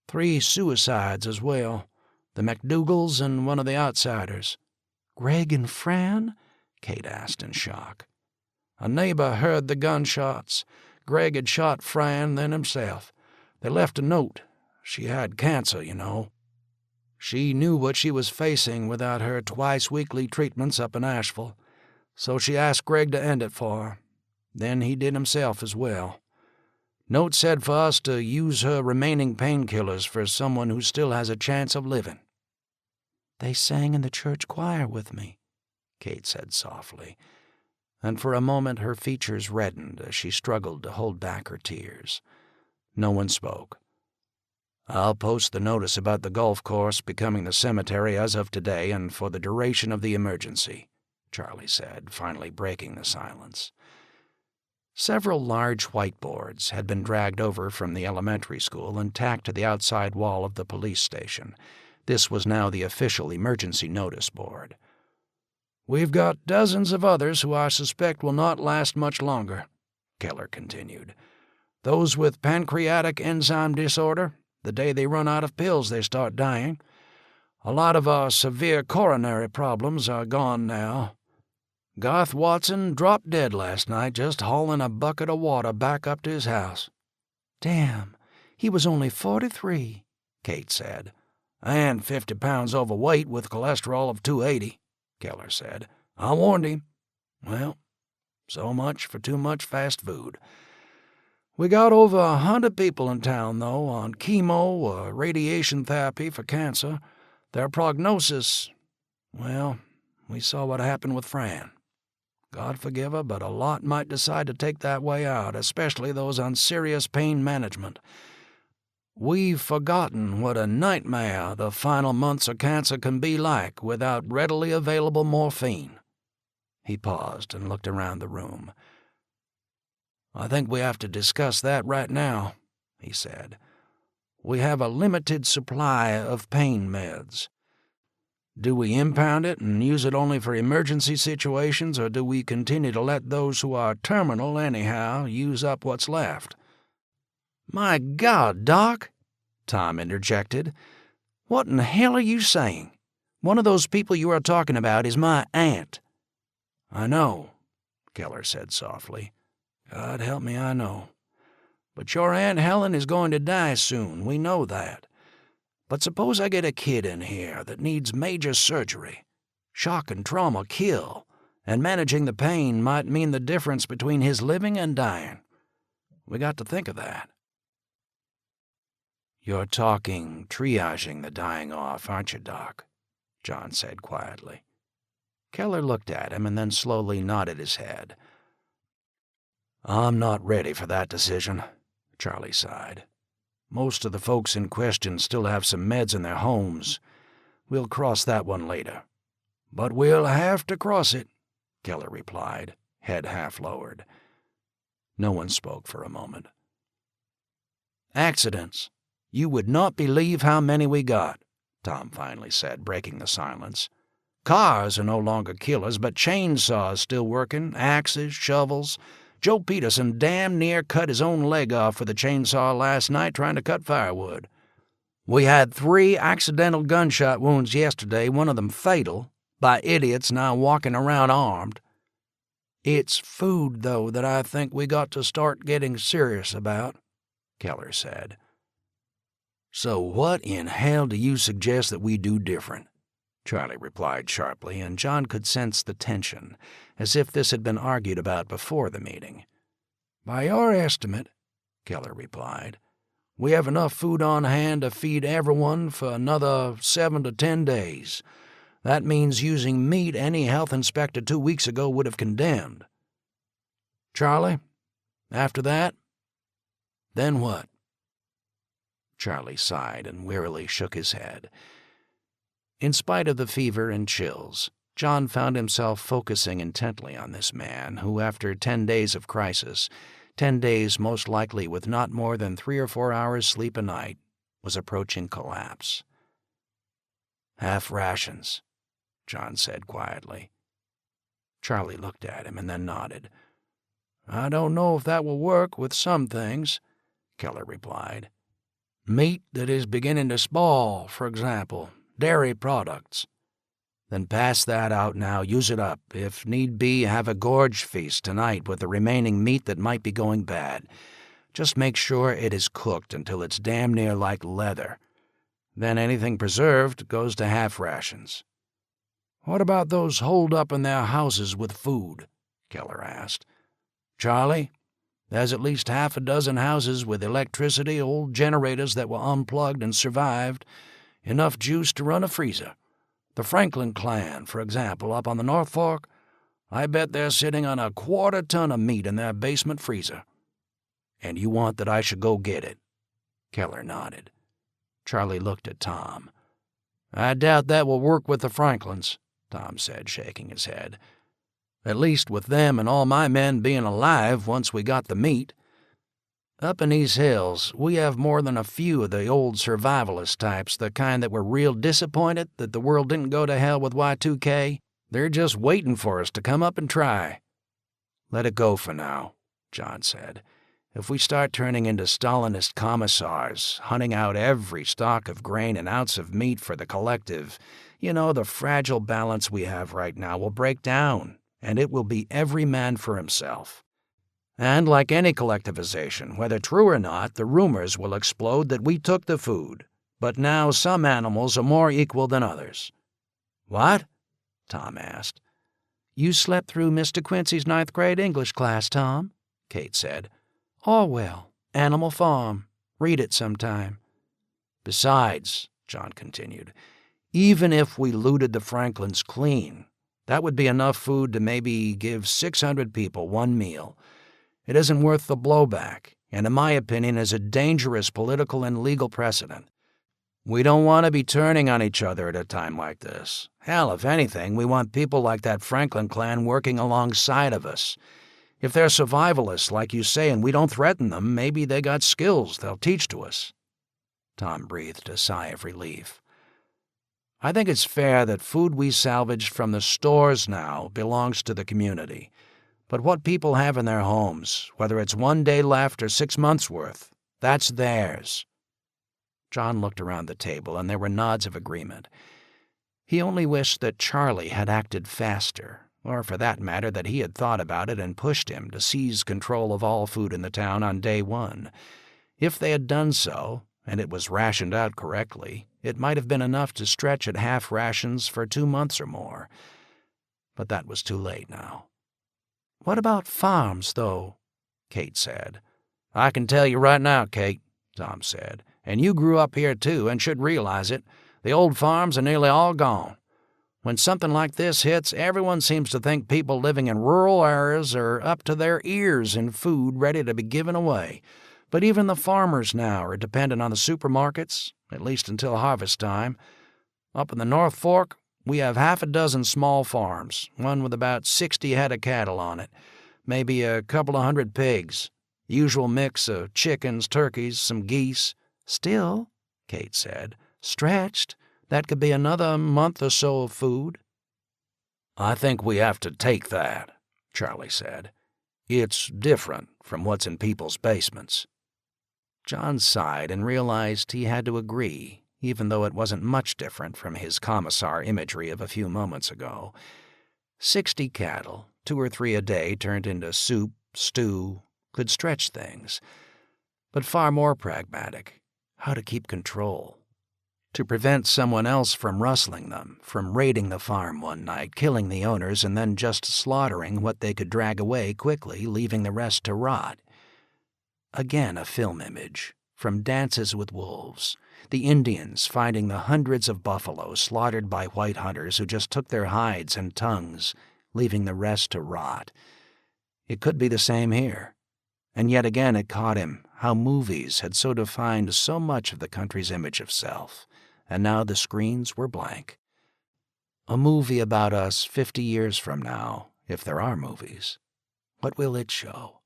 3 suicides as well. The McDougals and one of the outsiders. "Greg and Fran?" Kate asked in shock. "A neighbor heard the gunshots. Greg had shot Fran, then himself. They left a note. She had cancer, you know. She knew what she was facing without her twice-weekly treatments up in Asheville, so she asked Greg to end it for her. Then he did himself as well. Note said for us to use her remaining painkillers for someone who still has a chance of living." "They sang in the church choir with me," Kate said softly, and for a moment her features reddened as she struggled to hold back her tears. No one spoke. "I'll post the notice about the golf course becoming the cemetery as of today and for the duration of the emergency," Charlie said, finally breaking the silence. Several large whiteboards had been dragged over from the elementary school and tacked to the outside wall of the police station. This was now the official emergency notice board. "We've got dozens of others who I suspect will not last much longer," Keller continued. "Those with pancreatic enzyme disorder, the day they run out of pills they start dying. A lot of our severe coronary problems are gone now. Garth Watson dropped dead last night just hauling a bucket of water back up to his house." "Damn, he was only 43, Kate said. "And 50 pounds overweight with cholesterol of 280, Keller said. "I warned him. Well, so much for too much fast food. We got over 100 people in town, though, on chemo or radiation therapy for cancer. Their prognosis, well, we saw what happened with Fran. God forgive her, but a lot might decide to take that way out, especially those on serious pain management. We've forgotten what a nightmare the final months of cancer can be like without readily available morphine." He paused and looked around the room. "I think we have to discuss that right now," he said. "We have a limited supply of pain meds. Do we impound it and use it only for emergency situations, or do we continue to let those who are terminal anyhow use up what's left?" "My God, Doc," Tom interjected. "What in the hell are you saying? One of those people you are talking about is my aunt." "I know," Keller said softly. "God help me, I know. But your Aunt Helen is going to die soon, we know that. But suppose I get a kid in here that needs major surgery. Shock and trauma kill, and managing the pain might mean the difference between his living and dying. We got to think of that." "You're talking triaging the dying off, aren't you, Doc?" John said quietly. Keller looked at him and then slowly nodded his head. "I'm not ready for that decision," Charlie sighed. "Most of the folks in question still have some meds in their homes. We'll cross that one later." "But we'll have to cross it," Keller replied, head half lowered. No one spoke for a moment. "Accidents. You would not believe how many we got," Tom finally said, breaking the silence. "Cars are no longer killers, but chainsaws still working, axes, shovels. Joe Peterson damn near cut his own leg off with a chainsaw last night trying to cut firewood. We had 3 accidental gunshot wounds yesterday, one of them fatal, by idiots now walking around armed." "It's food, though, that I think we got to start getting serious about," Keller said. "So what in hell do you suggest that we do different?" Charlie replied sharply, and John could sense the tension, as if this had been argued about before the meeting. "By your estimate," Keller replied, "we have enough food on hand to feed everyone for another 7 to 10 days. That means using meat any health inspector 2 weeks ago would have condemned. Charlie, after that, then what?" Charlie sighed and wearily shook his head. In spite of the fever and chills, John found himself focusing intently on this man who, after 10 days of crisis, 10 days most likely with not more than 3 or 4 hours sleep a night, was approaching collapse. "Half rations," John said quietly. Charlie looked at him and then nodded. "I don't know if that will work with some things," Keller replied. "Meat that is beginning to spoil, for example, dairy products. Then pass that out now, use it up. If need be, have a gorge feast tonight with the remaining meat that might be going bad. Just make sure it is cooked until it's damn near like leather. Then anything preserved goes to half rations." "What about those holed up in their houses with food?" Keller asked. "Charlie, there's at least half a dozen houses with electricity, old generators that were unplugged and survived, enough juice to run a freezer. The Franklin clan, for example, up on the North Fork, I bet they're sitting on a 1/4 ton of meat in their basement freezer." "And you want that I should go get it?" Keller nodded. Charlie looked at Tom. "I doubt that will work with the Franklins," Tom said, shaking his head. "At least with them and all my men being alive once we got the meat. Up in these hills, we have more than a few of the old survivalist types, the kind that were real disappointed that the world didn't go to hell with Y2K. They're just waiting for us to come up and try." "Let it go for now," John said. "If we start turning into Stalinist commissars, hunting out every stalk of grain and ounce of meat for the collective, the fragile balance we have right now will break down, and it will be every man for himself. And like any collectivization, whether true or not, the rumors will explode that we took the food, but now some animals are more equal than others." "What?" Tom asked. "You slept through Mr. Quincy's 9th grade English class, Tom," Kate said. "Orwell, Animal Farm. Read it sometime." "Besides," John continued, "even if we looted the Franklins clean, that would be enough food to maybe give 600 people one meal. It isn't worth the blowback, and in my opinion is a dangerous political and legal precedent. We don't want to be turning on each other at a time like this. Hell, if anything, we want people like that Franklin clan working alongside of us. If they're survivalists, like you say, and we don't threaten them, maybe they got skills they'll teach to us." Tom breathed a sigh of relief. "I think it's fair that food we salvaged from the stores now belongs to the community. But what people have in their homes, whether it's 1 day left or 6 months' worth, that's theirs." John looked around the table, and there were nods of agreement. He only wished that Charlie had acted faster, or for that matter that he had thought about it and pushed him to seize control of all food in the town on day 1. If they had done so, and it was rationed out correctly, it might have been enough to stretch at half rations for 2 months or more. But that was too late now. "What about farms, though?" Kate said. "I can tell you right now, Kate," Tom said, "and you grew up here too and should realize it. The old farms are nearly all gone. When something like this hits, everyone seems to think people living in rural areas are up to their ears in food ready to be given away. But even the farmers now are dependent on the supermarkets, at least until harvest time. Up in the North Fork, we have half a dozen small farms, one with about 60 head of cattle on it, maybe a couple of 100 pigs, usual mix of chickens, turkeys, some geese." "Still," Kate said, "stretched. That could be another month or so of food." "I think we have to take that," Charlie said. "It's different from what's in people's basements." John sighed and realized he had to agree, even though it wasn't much different from his commissar imagery of a few moments ago. 60 cattle, 2 or 3 a day turned into soup, stew, could stretch things. But far more pragmatic, how to keep control. To prevent someone else from rustling them, from raiding the farm one night, killing the owners, and then just slaughtering what they could drag away quickly, leaving the rest to rot. Again a film image, from Dances with Wolves, the Indians finding the hundreds of buffalo slaughtered by white hunters who just took their hides and tongues, leaving the rest to rot. It could be the same here. And yet again it caught him how movies had so defined so much of the country's image of self, and now the screens were blank. A movie about us 50 years from now, if there are movies. What will it show?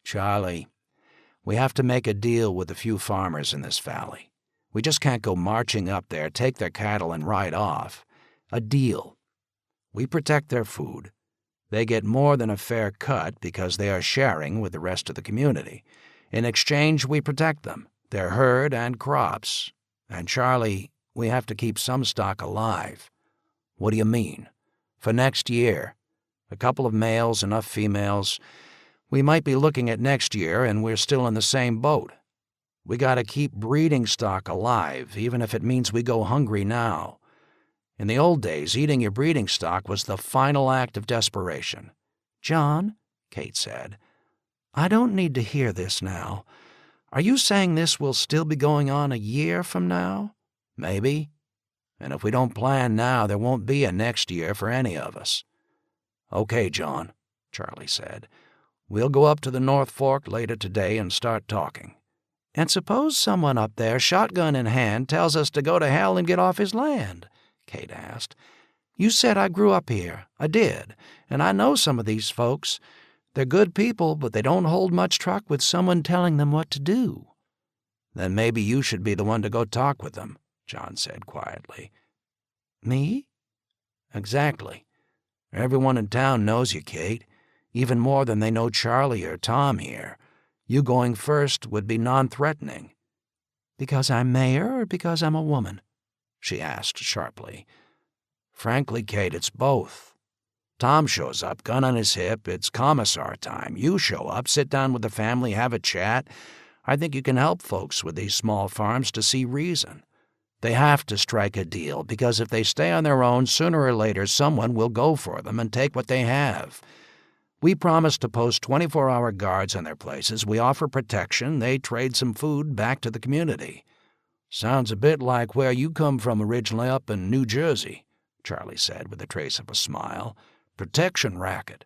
Charlie, we have to make a deal with a few farmers in this valley. We just can't go marching up there, take their cattle, and ride off. A deal. We protect their food. They get more than a fair cut because they are sharing with the rest of the community. In exchange, we protect them, their herd and crops. And Charlie, we have to keep some stock alive. What do you mean? For next year. A couple of males, enough females. We might be looking at next year and we're still in the same boat. We gotta keep breeding stock alive, even if it means we go hungry now. In the old days, eating your breeding stock was the final act of desperation. John, Kate said, I don't need to hear this now. Are you saying this will still be going on a year from now? Maybe. And if we don't plan now, there won't be a next year for any of us. Okay, John, Charlie said. We'll go up to the North Fork later today and start talking. And suppose someone up there, shotgun in hand, tells us to go to hell and get off his land, Kate asked. You said I grew up here. I did. And I know some of these folks. They're good people, but they don't hold much truck with someone telling them what to do. Then maybe you should be the one to go talk with them, John said quietly. Me? Exactly. Everyone in town knows you, Kate, even more than they know Charlie or Tom here. You going first would be non-threatening. Because I'm mayor or because I'm a woman? She asked sharply. Frankly, Kate, it's both. Tom shows up, gun on his hip, it's commissar time. You show up, sit down with the family, have a chat. I think you can help folks with these small farms to see reason. They have to strike a deal, because if they stay on their own, sooner or later someone will go for them and take what they have. We promise to post 24-hour guards on their places. We offer protection. They trade some food back to the community. Sounds a bit like where you come from originally up in New Jersey, Charlie said with a trace of a smile. Protection racket.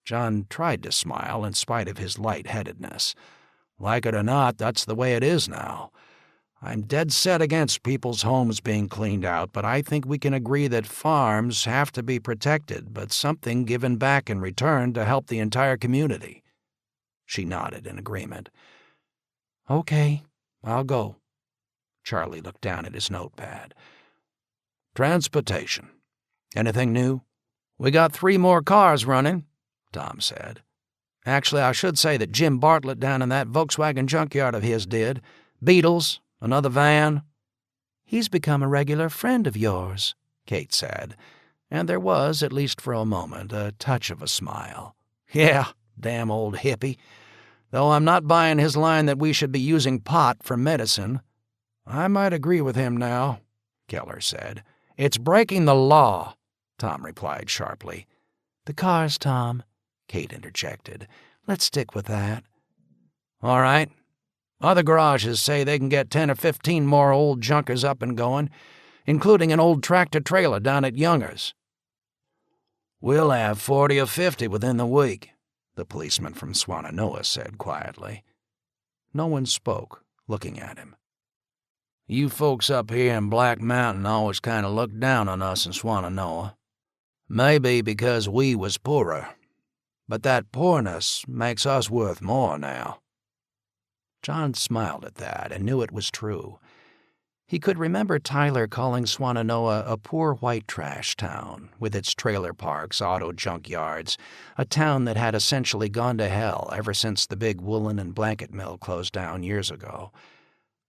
John tried to smile in spite of his light-headedness. Like it or not, that's the way it is now. I'm dead set against people's homes being cleaned out, but I think we can agree that farms have to be protected, but something given back in return to help the entire community. She nodded in agreement. Okay, I'll go. Charlie looked down at his notepad. Transportation. Anything new? We got 3 more cars running, Tom said. Actually, I should say that Jim Bartlett down in that Volkswagen junkyard of his did. Beetles. Another van. He's become a regular friend of yours, Kate said, and there was, at least for a moment, a touch of a smile. Yeah, damn old hippie. Though I'm not buying his line that we should be using pot for medicine. I might agree with him now, Keller said. It's breaking the law, Tom replied sharply. The cars, Tom, Kate interjected. Let's stick with that. All right. Other garages say they can get 10 or 15 more old junkers up and going, including an old tractor-trailer down at Younger's. We'll have 40 or 50 within the week, the policeman from Swannanoa said quietly. No one spoke, looking at him. You folks up here in Black Mountain always kind of looked down on us in Swannanoa. Maybe because we was poorer. But that poorness makes us worth more now. John smiled at that and knew it was true. He could remember Tyler calling Swannanoa a poor white trash town, with its trailer parks, auto junkyards, a town that had essentially gone to hell ever since the big woolen and blanket mill closed down years ago.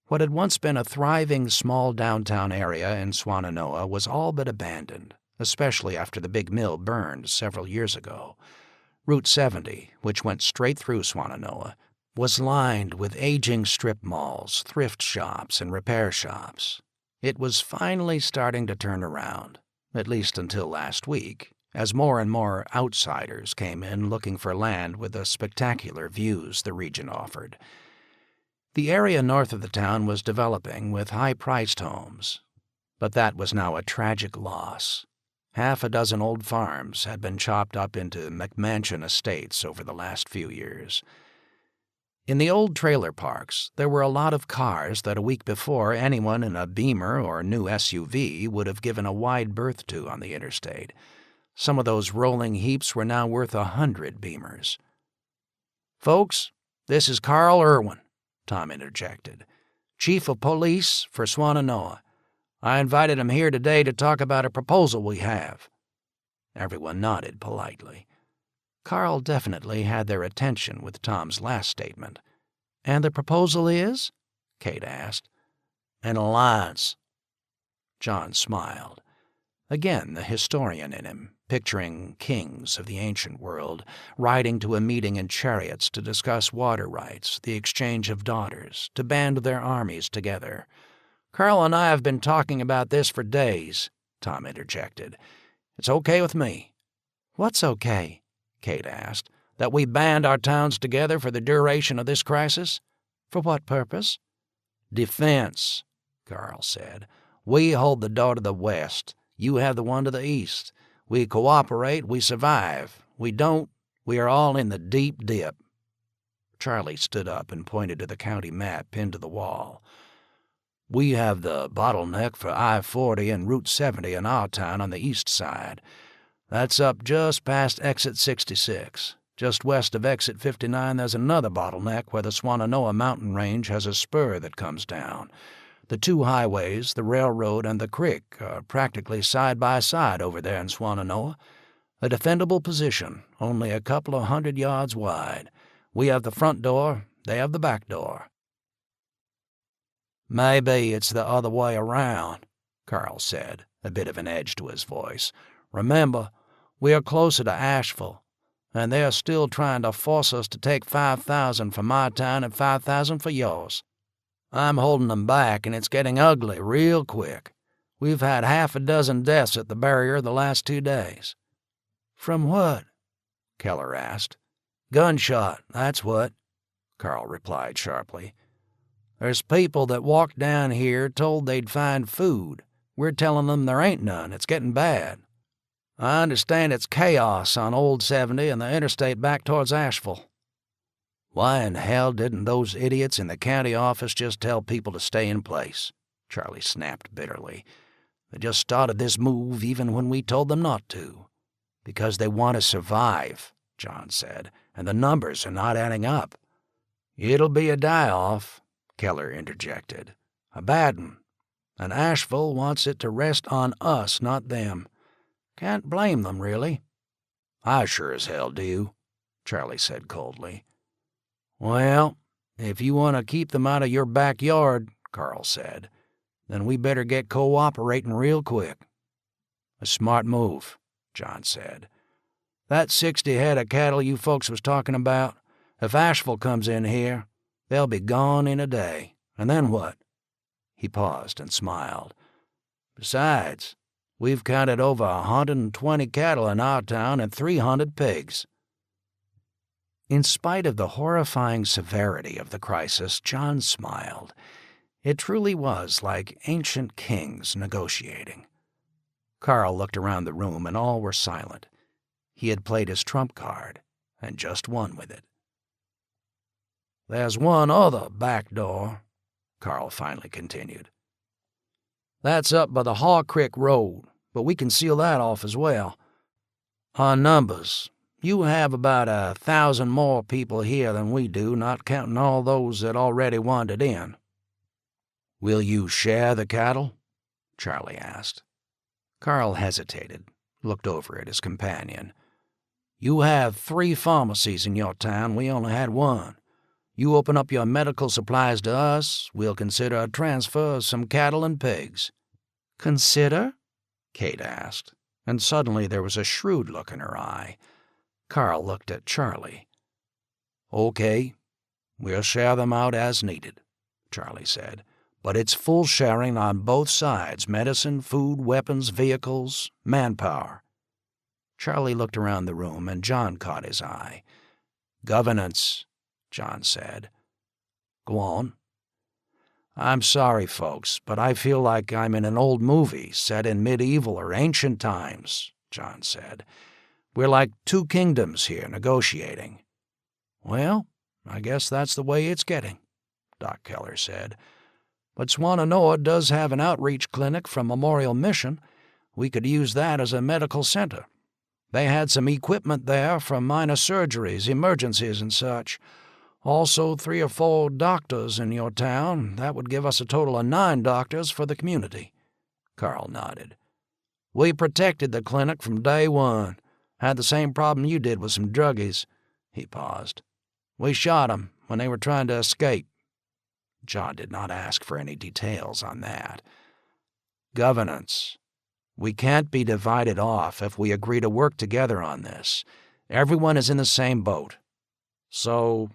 What had once been a thriving small downtown area in Swannanoa was all but abandoned, especially after the big mill burned several years ago. Route 70, which went straight through Swannanoa, was lined with aging strip malls, thrift shops, and repair shops. It was finally starting to turn around, at least until last week, as more and more outsiders came in looking for land with the spectacular views the region offered. The area north of the town was developing with high-priced homes, but that was now a tragic loss. Half a dozen old farms had been chopped up into McMansion estates over the last few years. In the old trailer parks, there were a lot of cars that a week before anyone in a Beamer or new SUV would have given a wide berth to on the interstate. Some of those rolling heaps were now worth 100 Beamers. "Folks, this is Carl Irwin," Tom interjected, "Chief of Police for Swannanoa. I invited him here today to talk about a proposal we have." Everyone nodded politely. Carl definitely had their attention with Tom's last statement. "And the proposal is?" Kate asked. "An alliance." John smiled. Again the historian in him, picturing kings of the ancient world, riding to a meeting in chariots to discuss water rights, the exchange of daughters, to band their armies together. "Carl and I have been talking about this for days," Tom interjected. "It's okay with me." "What's okay?" Kate asked. "That we band our towns together for the duration of this crisis." "For what purpose?" "Defense," Carl said. "We hold the door to the west. You have the one to the east. We cooperate, we survive. We don't, we are all in the deep dip." Charlie stood up and pointed to the county map pinned to the wall. "We have the bottleneck for I-40 and Route 70 in our town on the east side. That's up just past Exit 66. Just west of Exit 59 there's another bottleneck where the Swannanoa mountain range has a spur that comes down. The two highways, the railroad and the creek, are practically side by side over there in Swannanoa. A defendable position, only a couple of 100 yards wide. We have the front door, they have the back door." "Maybe it's the other way around," Carl said, a bit of an edge to his voice. "Remember, we are closer to Asheville, and they are still trying to force us to take 5,000 for my town and 5,000 for yours. I'm holding them back, and it's getting ugly real quick. We've had half a dozen deaths at the barrier the last 2 days." "From what?" Keller asked. "Gunshot, that's what," Carl replied sharply. "There's people that walked down here told they'd find food. We're telling them there ain't none. It's getting bad. I understand it's chaos on Old 70 and the interstate back towards Asheville." "Why in hell didn't those idiots in the county office just tell people to stay in place?" Charlie snapped bitterly. "They just started this move even when we told them not to." "Because they want to survive," John said, "and the numbers are not adding up." "It'll be a die-off," Keller interjected. "A bad one. And Asheville wants it to rest on us, not them. Can't blame them, really." "I sure as hell do," Charlie said coldly. "Well, if you want to keep them out of your backyard," Carl said, "then we better get cooperating real quick." "A smart move," John said. "That 60 head of cattle you folks was talking about, if Asheville comes in here, they'll be gone in a day. And then what?" He paused and smiled. "Besides, we've counted over 120 cattle in our town and 300 pigs." In spite of the horrifying severity of the crisis, John smiled. It truly was like ancient kings negotiating. Carl looked around the room and all were silent. He had played his trump card and just won with it. "There's one other back door," Carl finally continued. "That's up by the Haw Creek Road, but we can seal that off as well. On numbers, you have about 1,000 more people here than we do, not counting all those that already wandered in." "Will you share the cattle?" Charlie asked. Carl hesitated, looked over at his companion. "You have 3 pharmacies in your town. We only had 1. You open up your medical supplies to us, we'll consider a transfer of some cattle and pigs." "Consider?" Kate asked, and suddenly there was a shrewd look in her eye. Carl looked at Charlie. "Okay, we'll share them out as needed," Charlie said. "But it's full sharing on both sides: medicine, food, weapons, vehicles, manpower." Charlie looked around the room, and John caught his eye. "Governance," John said. "Go on." "I'm sorry, folks, but I feel like I'm in an old movie set in medieval or ancient times," John said. "We're like two kingdoms here negotiating." "Well, I guess that's the way it's getting," Doc Keller said. "But Swannanoa does have an outreach clinic from Memorial Mission. We could use that as a medical center. They had some equipment there for minor surgeries, emergencies, and such. Also 3 or 4 doctors in your town. That would give us a total of 9 doctors for the community." Carl nodded. "We protected the clinic from day one. Had the same problem you did with some druggies." He paused. "We shot 'em when they were trying to escape." John did not ask for any details on that. "Governance. We can't be divided off if we agree to work together on this. Everyone is in the same boat. So,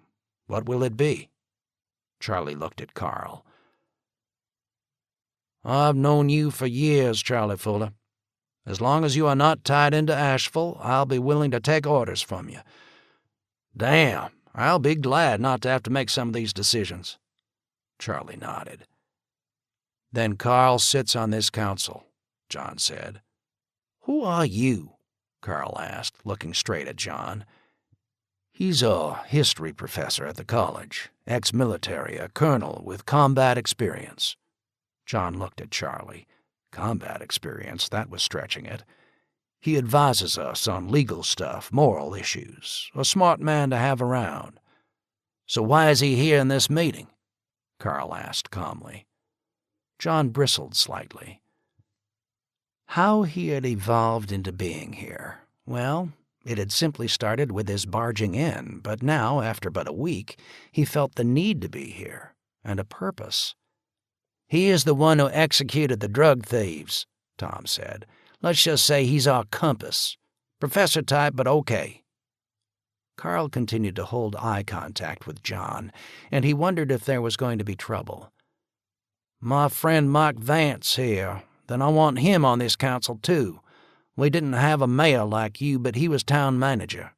what will it be?" Charlie looked at Carl. "I've known you for years, Charlie Fuller. As long as you are not tied into Asheville, I'll be willing to take orders from you. Damn, I'll be glad not to have to make some of these decisions." Charlie nodded. "Then Carl sits on this council," John said. "Who are you?" Carl asked, looking straight at John. "He's a history professor at the college, ex-military, a colonel with combat experience." John looked at Charlie. Combat experience, that was stretching it. "He advises us on legal stuff, moral issues. A smart man to have around." "So why is he here in this meeting?" Carl asked calmly. John bristled slightly. How he had evolved into being here. Well, it had simply started with his barging in, but now, after but a week, he felt the need to be here, and a purpose. "He is the one who executed the drug thieves," Tom said. "Let's just say he's our compass. Professor type, but okay." Carl continued to hold eye contact with John, and he wondered if there was going to be trouble. "My friend Mike Vance here. Then I want him on this council, too. We didn't have a mayor like you, but he was town manager."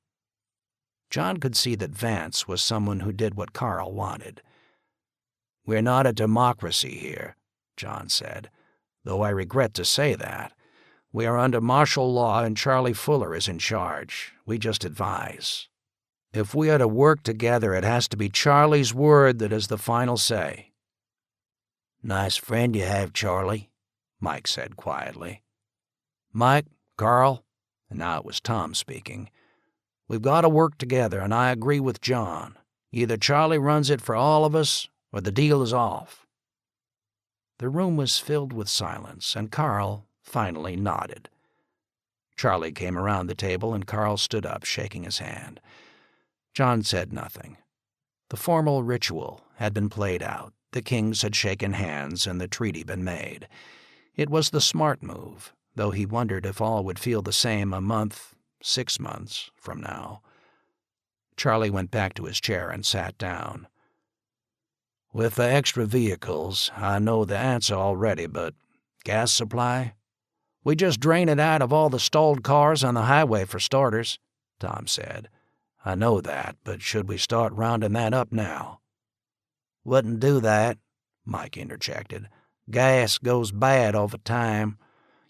John could see that Vance was someone who did what Carl wanted. "We're not a democracy here," John said, "though I regret to say that. We are under martial law and Charlie Fuller is in charge. We just advise. If we are to work together, it has to be Charlie's word that is the final say." "Nice friend you have, Charlie," Mike said quietly. "Mike, Carl," and now it was Tom speaking, "we've got to work together, and I agree with John. Either Charlie runs it for all of us, or the deal is off." The room was filled with silence, and Carl finally nodded. Charlie came around the table, and Carl stood up, shaking his hand. John said nothing. The formal ritual had been played out. The kings had shaken hands, and the treaty been made. It was the smart move, though he wondered if all would feel the same a month, 6 months from now. Charlie went back to his chair and sat down. "With the extra vehicles, I know the answer already, but gas supply? We just drain it out of all the stalled cars on the highway for starters," Tom said. "I know that, but should we start rounding that up now?" "Wouldn't do that," Mike interjected. "Gas goes bad over time.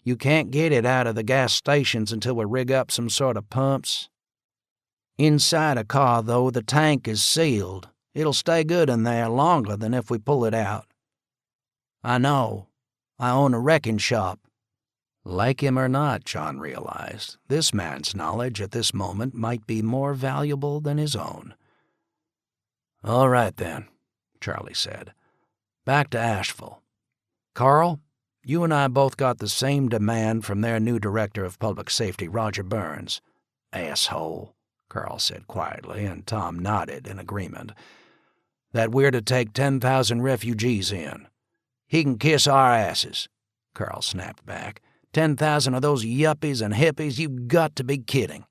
You can't get it out of the gas stations until we rig up some sort of pumps. Inside a car, though, the tank is sealed. It'll stay good in there longer than if we pull it out." "I know. I own a wrecking shop." Like him or not, John realized, this man's knowledge at this moment might be more valuable than his own. "All right, then," Charlie said. "Back to Asheville. Carl, you and I both got the same demand from their new director of public safety, Roger Burns." "Asshole," Carl said quietly, and Tom nodded in agreement. "That we're to take 10,000 refugees in." "He can kiss our asses," Carl snapped back. 10,000 of those yuppies and hippies? You've got to be kidding."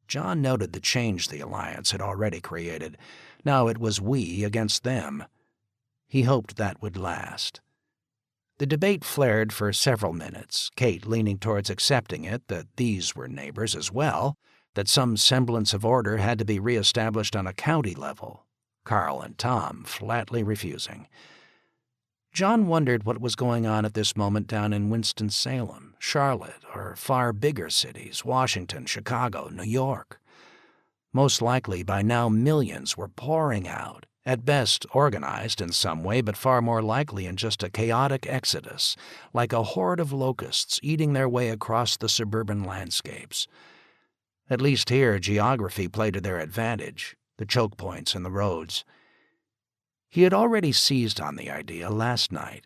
John noted the change the alliance had already created. Now it was we against them. He hoped that would last. The debate flared for several minutes, Kate leaning towards accepting it, that these were neighbors as well, that some semblance of order had to be reestablished on a county level. Carl and Tom flatly refusing. John wondered what was going on at this moment down in Winston-Salem, Charlotte, or far bigger cities, Washington, Chicago, New York. Most likely by now millions were pouring out, at best organized in some way, but far more likely in just a chaotic exodus, like a horde of locusts eating their way across the suburban landscapes. At least here geography played to their advantage, the choke points in the roads. He had already seized on the idea last night,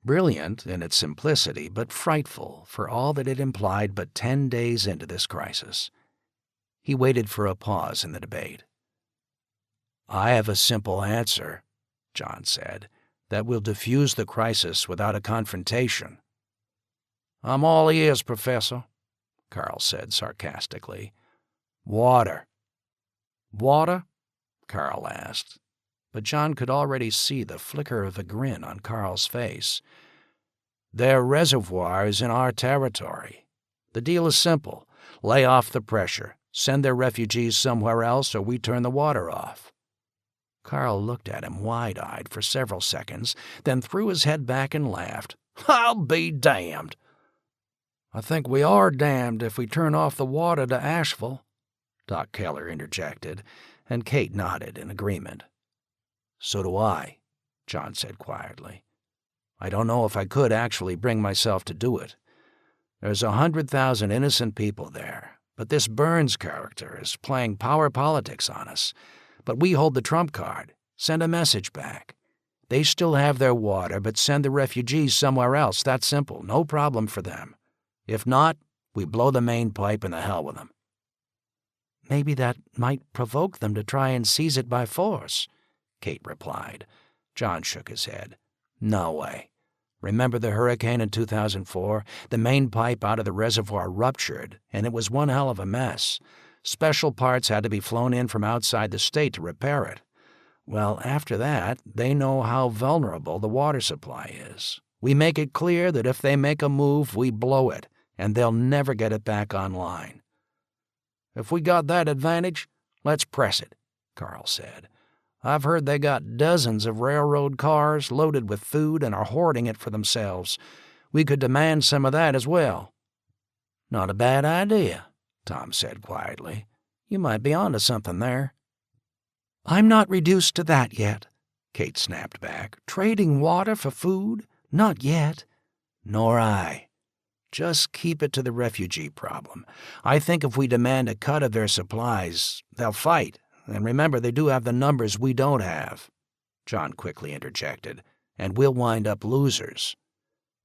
brilliant in its simplicity, but frightful for all that it implied but 10 days into this crisis. He waited for a pause in the debate. "I have a simple answer," John said, "that will diffuse the crisis without a confrontation." "I'm all ears, Professor," Carl said sarcastically. "Water." "Water?" Carl asked, but John could already see the flicker of a grin on Carl's face. "Their reservoir is in our territory. The deal is simple. Lay off the pressure, send their refugees somewhere else, or we turn the water off." Carl looked at him wide-eyed for several seconds, then threw his head back and laughed. "I'll be damned." "I think we are damned if we turn off the water to Asheville," Doc Keller interjected, and Kate nodded in agreement. "So do I," John said quietly. "I don't know if I could actually bring myself to do it. There's 100,000 innocent people there, but this Burns character is playing power politics on us. But we hold the trump card. Send a message back. They still have their water, but send the refugees somewhere else. That's simple. No problem for them. If not, we blow the main pipe and the hell with them." "Maybe that might provoke them to try and seize it by force," Kate replied. John shook his head. "No way. Remember the hurricane in 2004? The main pipe out of the reservoir ruptured, and it was one hell of a mess. Special parts had to be flown in from outside the state to repair it. Well, after that, they know how vulnerable the water supply is. We make it clear that if they make a move, we blow it, and they'll never get it back online." "If we got that advantage, let's press it," Carl said. "I've heard they got dozens of railroad cars loaded with food and are hoarding it for themselves. We could demand some of that as well." "Not a bad idea," Tom said quietly. "You might be onto something there." "I'm not reduced to that yet," Kate snapped back. "Trading water for food? Not yet." "Nor I. Just keep it to the refugee problem. I think if we demand a cut of their supplies, they'll fight. And remember, they do have the numbers we don't have," John quickly interjected, "and we'll wind up losers.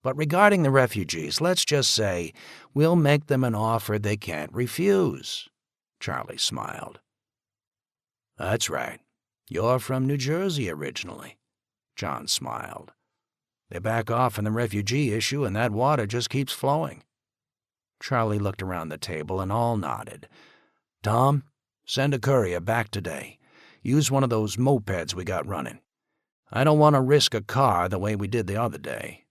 But regarding the refugees, let's just say we'll make them an offer they can't refuse." Charlie smiled. "That's right. You're from New Jersey originally." John smiled. "They back off on the refugee issue and that water just keeps flowing." Charlie looked around the table and all nodded. "Tom, send a courier back today. Use one of those mopeds we got running. I don't want to risk a car the way we did the other day."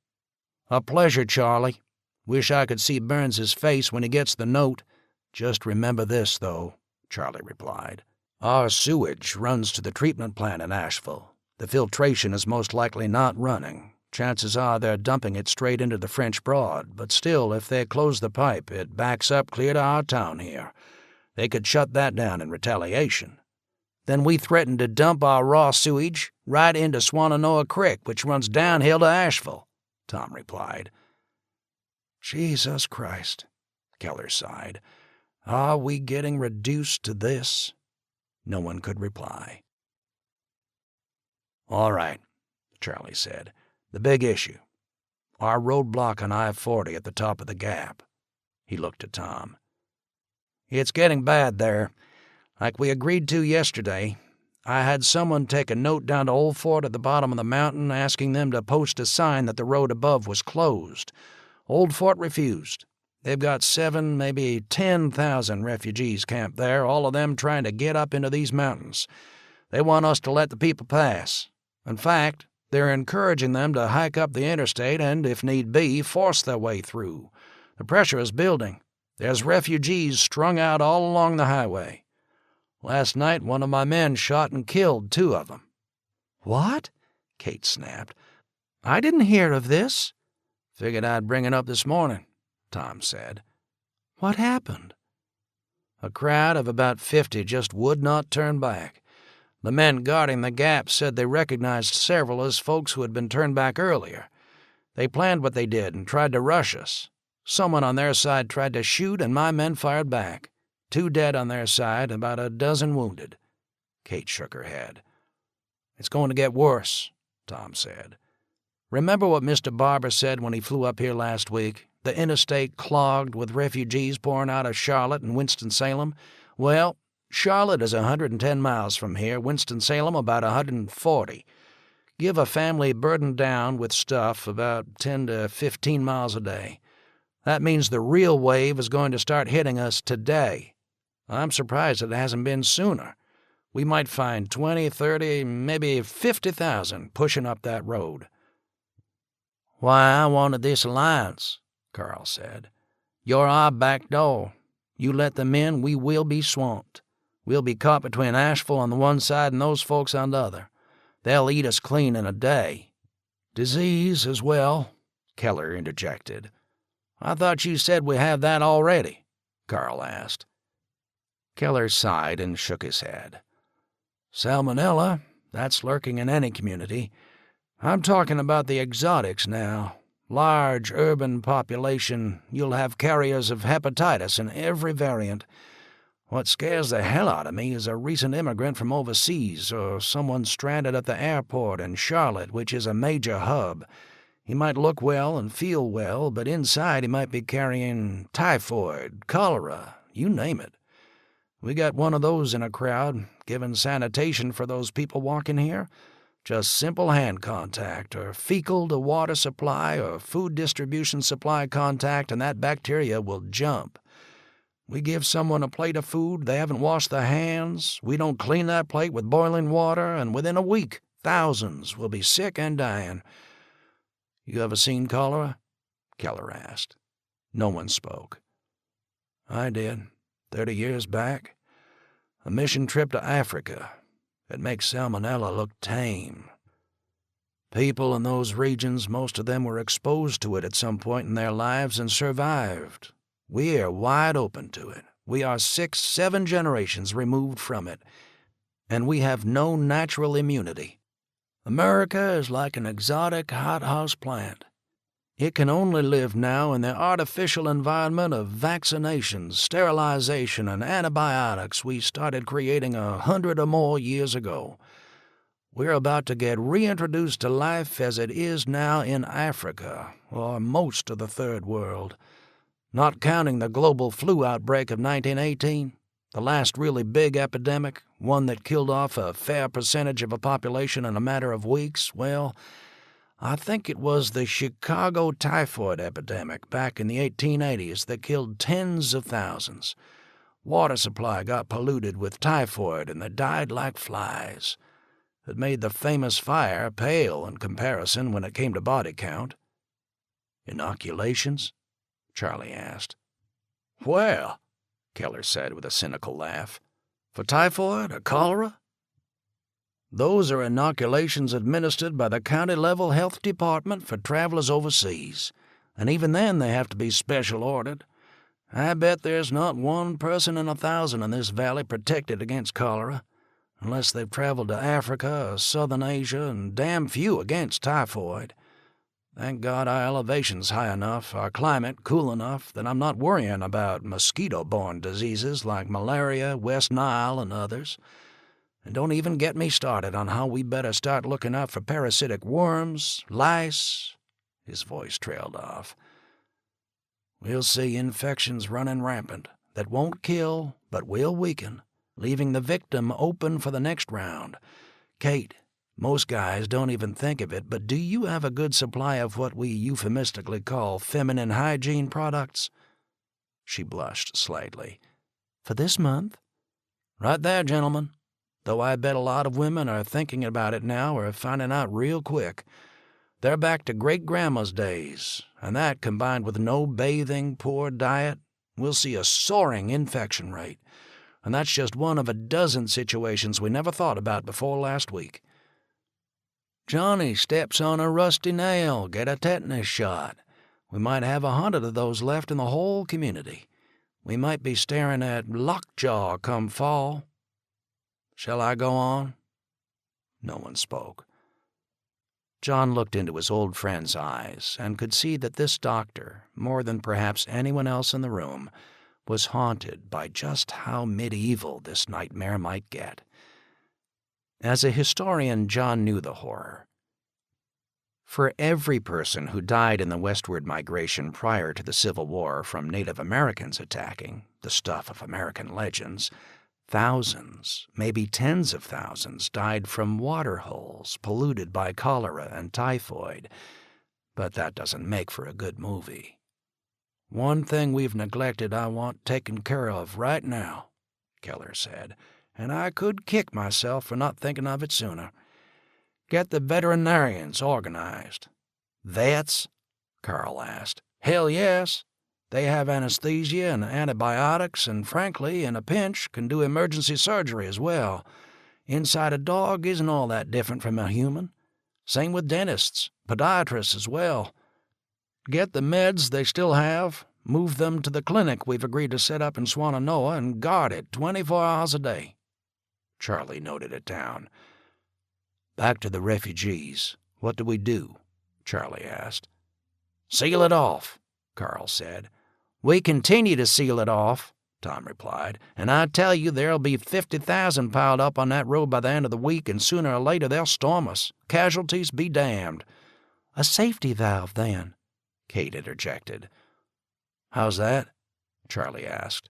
"A pleasure, Charlie. Wish I could see Burns's face when he gets the note. Just remember this, though," Charlie replied. "Our sewage runs to the treatment plant in Asheville. The filtration is most likely not running. Chances are they're dumping it straight into the French Broad, but still, if they close the pipe, it backs up clear to our town here. They could shut that down in retaliation. Then we threaten to dump our raw sewage right into Swannanoa Creek, which runs downhill to Asheville," Tom replied. "Jesus Christ," Keller sighed. "Are we getting reduced to this?" No one could reply. "All right," Charlie said. "The big issue. Our roadblock on I-40 at the top of the gap." He looked at Tom. "It's getting bad there. Like we agreed to yesterday, I had someone take a note down to Old Fort at the bottom of the mountain asking them to post a sign that the road above was closed. Old Fort refused. They've got 7, maybe 10,000 refugees camped there, all of them trying to get up into these mountains. They want us to let the people pass. In fact, they're encouraging them to hike up the interstate and, if need be, force their way through. The pressure is building. There's refugees strung out all along the highway. Last night, one of my men shot and killed 2 of them. What? Kate snapped. I didn't hear of this. Figured I'd bring it up this morning, Tom said. What happened? A crowd of about 50 just would not turn back. The men guarding the gap said they recognized several as folks who had been turned back earlier. They planned what they did and tried to rush us. Someone on their side tried to shoot, and my men fired back. 2 dead on their side, about a dozen wounded. Kate shook her head. It's going to get worse, Tom said. Remember what Mr. Barber said when he flew up here last week? The interstate clogged with refugees pouring out of Charlotte and Winston-Salem? Well, Charlotte is 110 miles from here, Winston-Salem about 140. Give a family burdened down with stuff about 10 to 15 miles a day. That means the real wave is going to start hitting us today. I'm surprised it hasn't been sooner. We might find 20, 30, maybe 50,000 pushing up that road. Why, I wanted this alliance, Carl said. You're our back door. You let them in, we will be swamped. We'll be caught between Asheville on the one side and those folks on the other. They'll eat us clean in a day. Disease as well, Keller interjected. I thought you said we have that already, Carl asked. Keller sighed and shook his head. Salmonella, that's lurking in any community. I'm talking about the exotics now. Large urban population, you'll have carriers of hepatitis in every variant. What scares the hell out of me is a recent immigrant from overseas or someone stranded at the airport in Charlotte, which is a major hub. He might look well and feel well, but inside he might be carrying typhoid, cholera, you name it. We got one of those in a crowd, giving sanitation for those people walking here. Just simple hand contact, or fecal to water supply, or food distribution supply contact, and that bacteria will jump. We give someone a plate of food, they haven't washed their hands, we don't clean that plate with boiling water, and within a week, thousands will be sick and dying. You ever seen cholera? Keller asked. No one spoke. I did, 30 years back. A mission trip to Africa. It makes salmonella look tame. People in those regions, most of them were exposed to it at some point in their lives and survived. We are wide open to it. We are 6, 7 generations removed from it, and we have no natural immunity. America is like an exotic hothouse plant. It can only live now in the artificial environment of vaccinations, sterilization, and antibiotics we started creating 100 or more years ago. We're about to get reintroduced to life as it is now in Africa, or most of the Third World. Not counting the global flu outbreak of 1918, the last really big epidemic, one that killed off a fair percentage of a population in a matter of weeks, well, I think it was the Chicago typhoid epidemic back in the 1880s that killed tens of thousands. Water supply got polluted with typhoid and they died like flies. It made the famous fire pale in comparison when it came to body count. Inoculations? Charlie asked. Well, Keller said with a cynical laugh, for typhoid or cholera? Those are inoculations administered by the county-level health department for travelers overseas, and even then they have to be special ordered. I bet there's not one person in 1,000 in this valley protected against cholera, unless they've traveled to Africa or southern Asia, and damn few against typhoid. Thank God our elevation's high enough, our climate cool enough, that I'm not worrying about mosquito-borne diseases like malaria, West Nile, and others. And don't even get me started on how we better start looking out for parasitic worms, lice. His voice trailed off. We'll see infections running rampant that won't kill but will weaken, leaving the victim open for the next round. Kate, Most guys don't even think of it, but do you have a good supply of what we euphemistically call feminine hygiene products?" She blushed slightly. "For this month?" "Right there, gentlemen. Though I bet a lot of women are thinking about it now or finding out real quick. They're back to great-grandma's days, and that, combined with no bathing, poor diet, we'll see a soaring infection rate. And that's just one of a dozen situations we never thought about before last week. Johnny steps on a rusty nail, get a tetanus shot. We might have 100 of those left in the whole community. We might be staring at lockjaw come fall. Shall I go on?" No one spoke. John looked into his old friend's eyes and could see that this doctor, more than perhaps anyone else in the room, was haunted by just how medieval this nightmare might get. As a historian, John knew the horror. For every person who died in the westward migration prior to the Civil War from Native Americans attacking, the stuff of American legends, thousands, maybe tens of thousands, died from water holes polluted by cholera and typhoid. But that doesn't make for a good movie. "One thing we've neglected I want taken care of right now," Keller said, "and I could kick myself for not thinking of it sooner. Get the veterinarians organized." "Vets?" Carl asked. "Hell yes. They have anesthesia and antibiotics and, frankly, in a pinch, can do emergency surgery as well. Inside a dog isn't all that different from a human. Same with dentists, podiatrists as well. Get the meds they still have, move them to the clinic we've agreed to set up in Swannanoa, and guard it 24 hours a day." Charlie noted it down. "Back to the refugees. What do we do?" Charlie asked. "Seal it off," Carl said. "We continue to seal it off," Tom replied, "and I tell you there'll be 50,000 piled up on that road by the end of the week, and sooner or later they'll storm us. Casualties be damned." "A safety valve, then," Kate interjected. "How's that?" Charlie asked.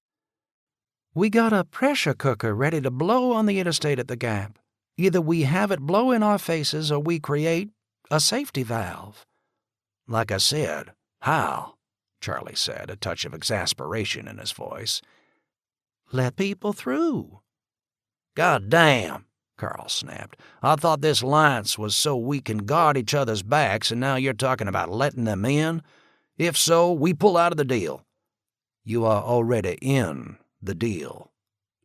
"We got a pressure cooker ready to blow on the interstate at the Gap. Either we have it blow in our faces or we create a safety valve." "Like I said, how?" Charlie said, a touch of exasperation in his voice. "Let people through." "God damn," Carl snapped. "I thought this alliance was so we can guard each other's backs, and now you're talking about letting them in? If so, we pull out of the deal." "You are already in the deal,"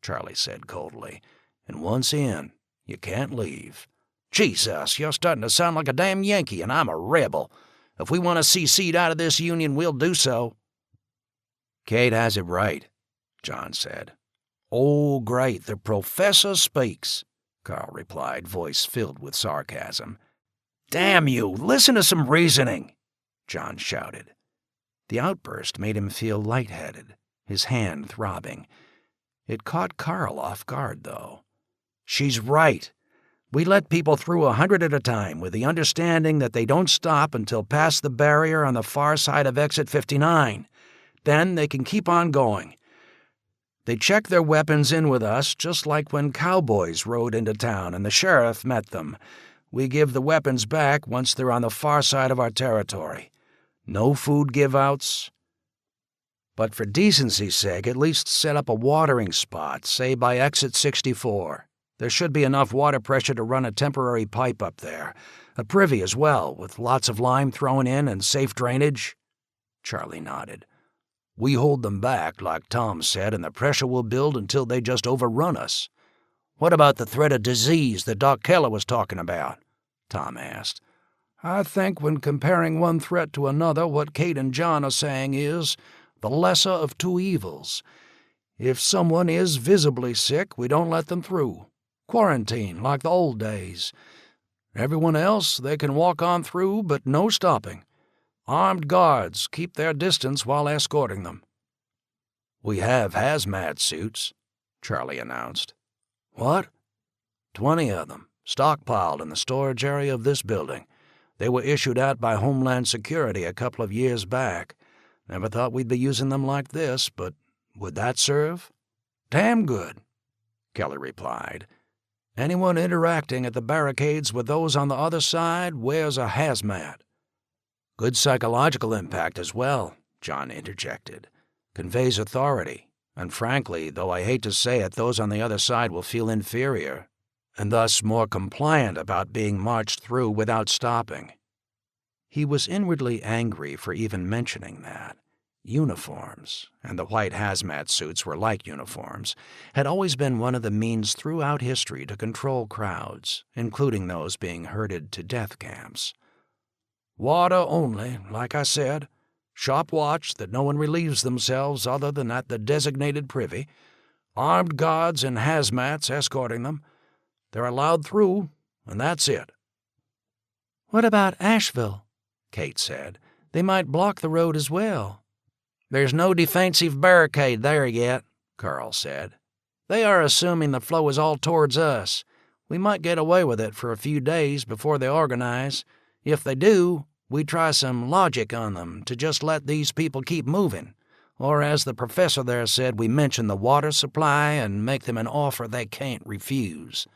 Charlie said coldly. "And once in, you can't leave." "Jesus, you're starting to sound like a damn Yankee, and I'm a rebel. If we want to secede out of this union, we'll do so." "Kate has it right," John said. "Oh, great, the professor speaks," Carl replied, voice filled with sarcasm. "Damn you, listen to some reasoning," John shouted. The outburst made him feel lightheaded, his hand throbbing. It caught Carl off guard, though. "She's right. We let people through 100 at a time with the understanding that they don't stop until past the barrier on the far side of exit 59. Then they can keep on going. They check their weapons in with us, just like when cowboys rode into town and the sheriff met them. We give the weapons back once they're on the far side of our territory. No food give-outs. But for decency's sake, at least set up a watering spot, say by exit 64. There should be enough water pressure to run a temporary pipe up there. A privy as well, with lots of lime thrown in and safe drainage." Charlie nodded. "We hold them back, like Tom said, and the pressure will build until they just overrun us." "What about the threat of disease that Doc Keller was talking about?" Tom asked. "I think when comparing one threat to another, what Kate and John are saying is the lesser of two evils. If someone is visibly sick, we don't let them through. Quarantine, like the old days. Everyone else, they can walk on through, but no stopping. Armed guards keep their distance while escorting them." "We have hazmat suits," Charlie announced. "What?" 20 of them, stockpiled in the storage area of this building. They were issued out by Homeland Security a couple of years back. Never thought we'd be using them like this, but would that serve?" "Damn good," Keller replied. Anyone interacting at the barricades with those on the other side wears a hazmat. Good psychological impact as well, John interjected. Conveys authority, and frankly, though I hate to say it, those on the other side will feel inferior, and thus more compliant about being marched through without stopping. He was inwardly angry for even mentioning that. Uniforms, and the white hazmat suits were like uniforms, had always been one of the means throughout history to control crowds, including those being herded to death camps. Water only, like I said. Sharp watch that no one relieves themselves other than at the designated privy. Armed guards and hazmats escorting them. They're allowed through, and that's it. What about Asheville? Kate said. They might block the road as well. There's no defensive barricade there yet, Carl said. They are assuming the flow is all towards us. We might get away with it for a few days before they organize. If they do, we try some logic on them to just let these people keep moving. Or as the professor there said, we mention the water supply and make them an offer they can't refuse.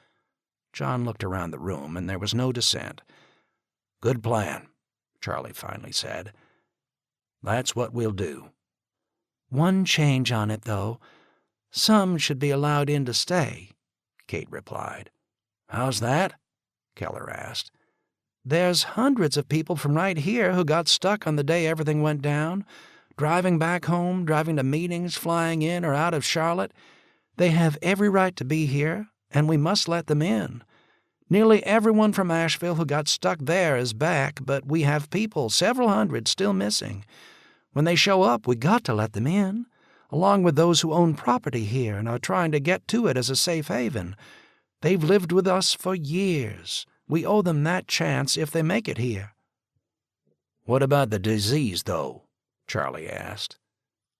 John looked around the room, and there was no dissent. Good plan, Charlie finally said. That's what we'll do. One change on it, though. Some should be allowed in to stay, Kate replied. How's that? Keller asked. There's hundreds of people from right here who got stuck on the day everything went down, driving back home, driving to meetings, flying in or out of Charlotte. They have every right to be here, and we must let them in. Nearly everyone from Asheville who got stuck there is back, but we have people, several hundred, still missing. When they show up, we got to let them in, along with those who own property here and are trying to get to it as a safe haven. They've lived with us for years. We owe them that chance if they make it here. What about the disease, though? Charlie asked.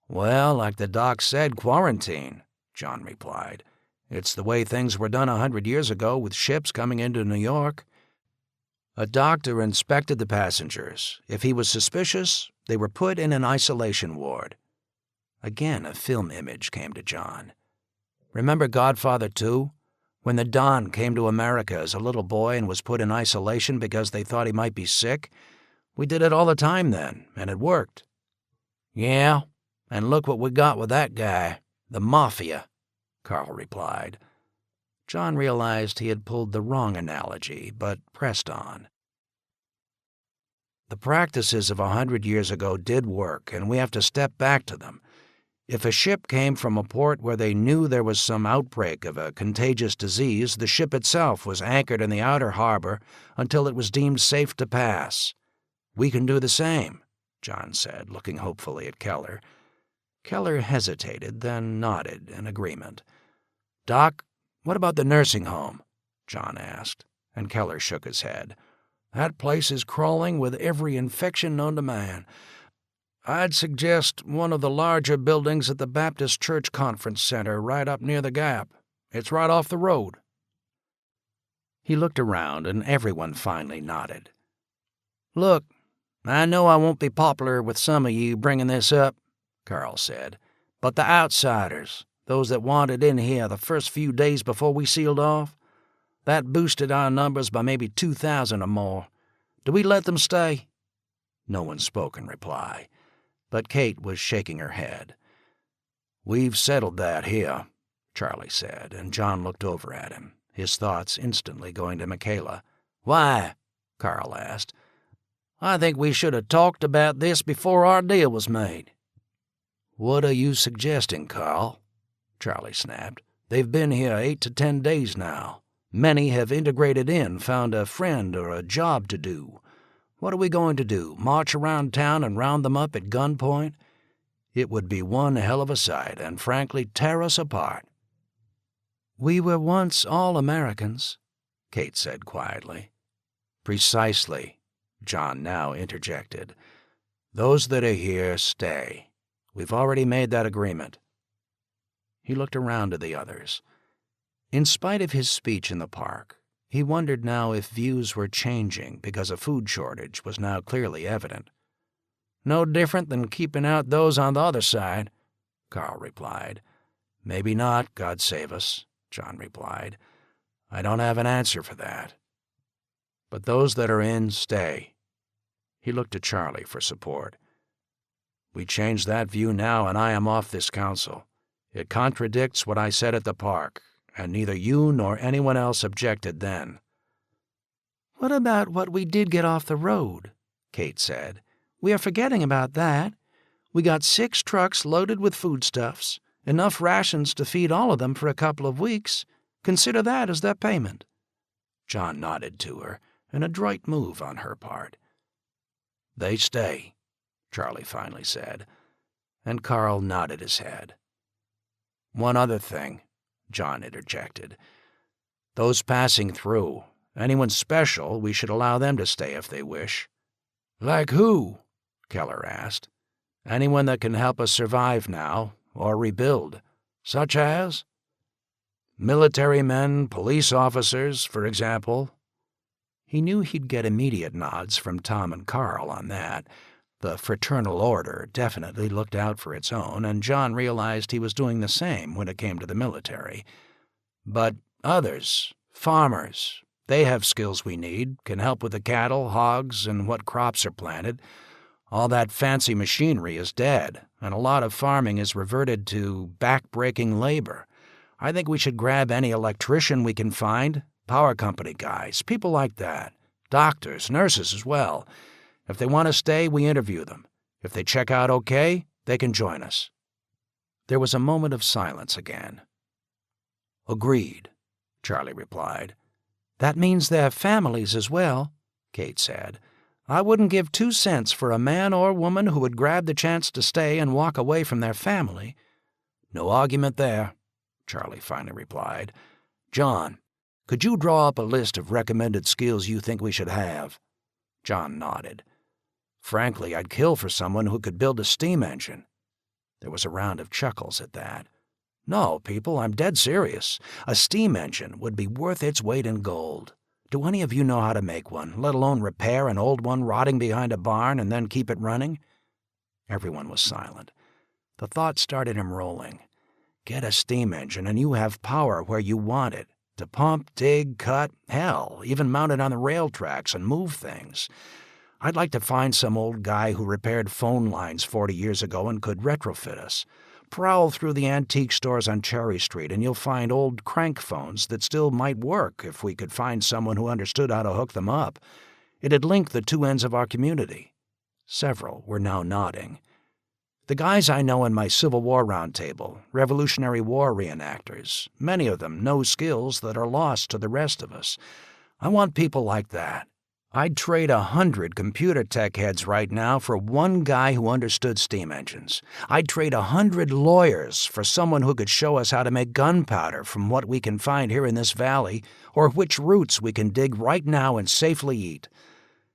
Well, like the doc said, quarantine, John replied. It's the way things were done 100 years ago with ships coming into New York. A doctor inspected the passengers. If he was suspicious, they were put in an isolation ward. Again, a film image came to John. Remember Godfather 2? When the Don came to America as a little boy and was put in isolation because they thought he might be sick? We did it all the time then, and it worked. Yeah, and look what we got with that guy, the Mafia, Carl replied. John realized he had pulled the wrong analogy, but pressed on. The practices of 100 years ago did work, and we have to step back to them. If a ship came from a port where they knew there was some outbreak of a contagious disease, the ship itself was anchored in the outer harbor until it was deemed safe to pass. We can do the same, John said, looking hopefully at Keller. Keller hesitated, then nodded in agreement. Doc, what about the nursing home? John asked, and Keller shook his head. That place is crawling with every infection known to man. I'd suggest one of the larger buildings at the Baptist Church Conference Center right up near the Gap. It's right off the road. He looked around, and everyone finally nodded. Look, I know I won't be popular with some of you bringing this up, Carl said, but the outsiders, those that wanted in here the first few days before we sealed off, that boosted our numbers by maybe 2,000 or more. Do we let them stay? No one spoke in reply, but Kate was shaking her head. We've settled that here, Charlie said, and John looked over at him, his thoughts instantly going to Michaela. Why? Carl asked. I think we should have talked about this before our deal was made. What are you suggesting, Carl? Charlie snapped. They've been here 8 to 10 days now. Many have integrated in, found a friend or a job to do. What are we going to do, march around town and round them up at gunpoint? It would be one hell of a sight and frankly tear us apart. We were once all Americans, Kate said quietly. Precisely, John now interjected. Those that are here stay. We've already made that agreement. He looked around to the others. In spite of his speech in the park, he wondered now if views were changing because a food shortage was now clearly evident. No different than keeping out those on the other side, Carl replied. Maybe not, God save us, John replied. I don't have an answer for that. But those that are in, stay." He looked to Charlie for support. "We change that view now, and I am off this council. It contradicts what I said at the park, and neither you nor anyone else objected then." "What about what we did get off the road?" Kate said. "We are forgetting about that. We got 6 trucks loaded with foodstuffs, enough rations to feed all of them for a couple of weeks. Consider that as their payment." John nodded to her, an adroit move on her part. "They stay," Charlie finally said, and Carl nodded his head. "One other thing," John interjected. "Those passing through, anyone special, we should allow them to stay if they wish." "Like who?" Keller asked. "Anyone that can help us survive now, or rebuild. Such as?" "Military men, police officers, for example." He knew he'd get immediate nods from Tom and Carl on that. The fraternal order definitely looked out for its own, and John realized he was doing the same when it came to the military. "But others, farmers, they have skills we need, can help with the cattle, hogs, and what crops are planted. All that fancy machinery is dead, and a lot of farming is reverted to back-breaking labor. I think we should grab any electrician we can find, power company guys, people like that. Doctors, nurses as well. If they want to stay, we interview them. If they check out okay, they can join us." There was a moment of silence again. "Agreed," Charlie replied. "That means their families as well," Kate said. "I wouldn't give 2 cents for a man or woman who would grab the chance to stay and walk away from their family." "No argument there," Charlie finally replied. "John, could you draw up a list of recommended skills you think we should have?" John nodded. "Frankly, I'd kill for someone who could build a steam engine." There was a round of chuckles at that. "No, people, I'm dead serious. A steam engine would be worth its weight in gold. Do any of you know how to make one, let alone repair an old one rotting behind a barn and then keep it running?" Everyone was silent. The thought started him rolling. Get a steam engine and you have power where you want it, to pump, dig, cut, hell, even mount it on the rail tracks and move things. I'd like to find some old guy who repaired phone lines 40 years ago and could retrofit us. Prowl through the antique stores on Cherry Street and you'll find old crank phones that still might work if we could find someone who understood how to hook them up. It'd link the 2 ends of our community. Several were now nodding. The guys I know in my Civil War roundtable, Revolutionary War reenactors, many of them know skills that are lost to the rest of us. I want people like that. I'd trade 100 computer tech heads right now for one guy who understood steam engines. I'd trade 100 lawyers for someone who could show us how to make gunpowder from what we can find here in this valley, or which roots we can dig right now and safely eat.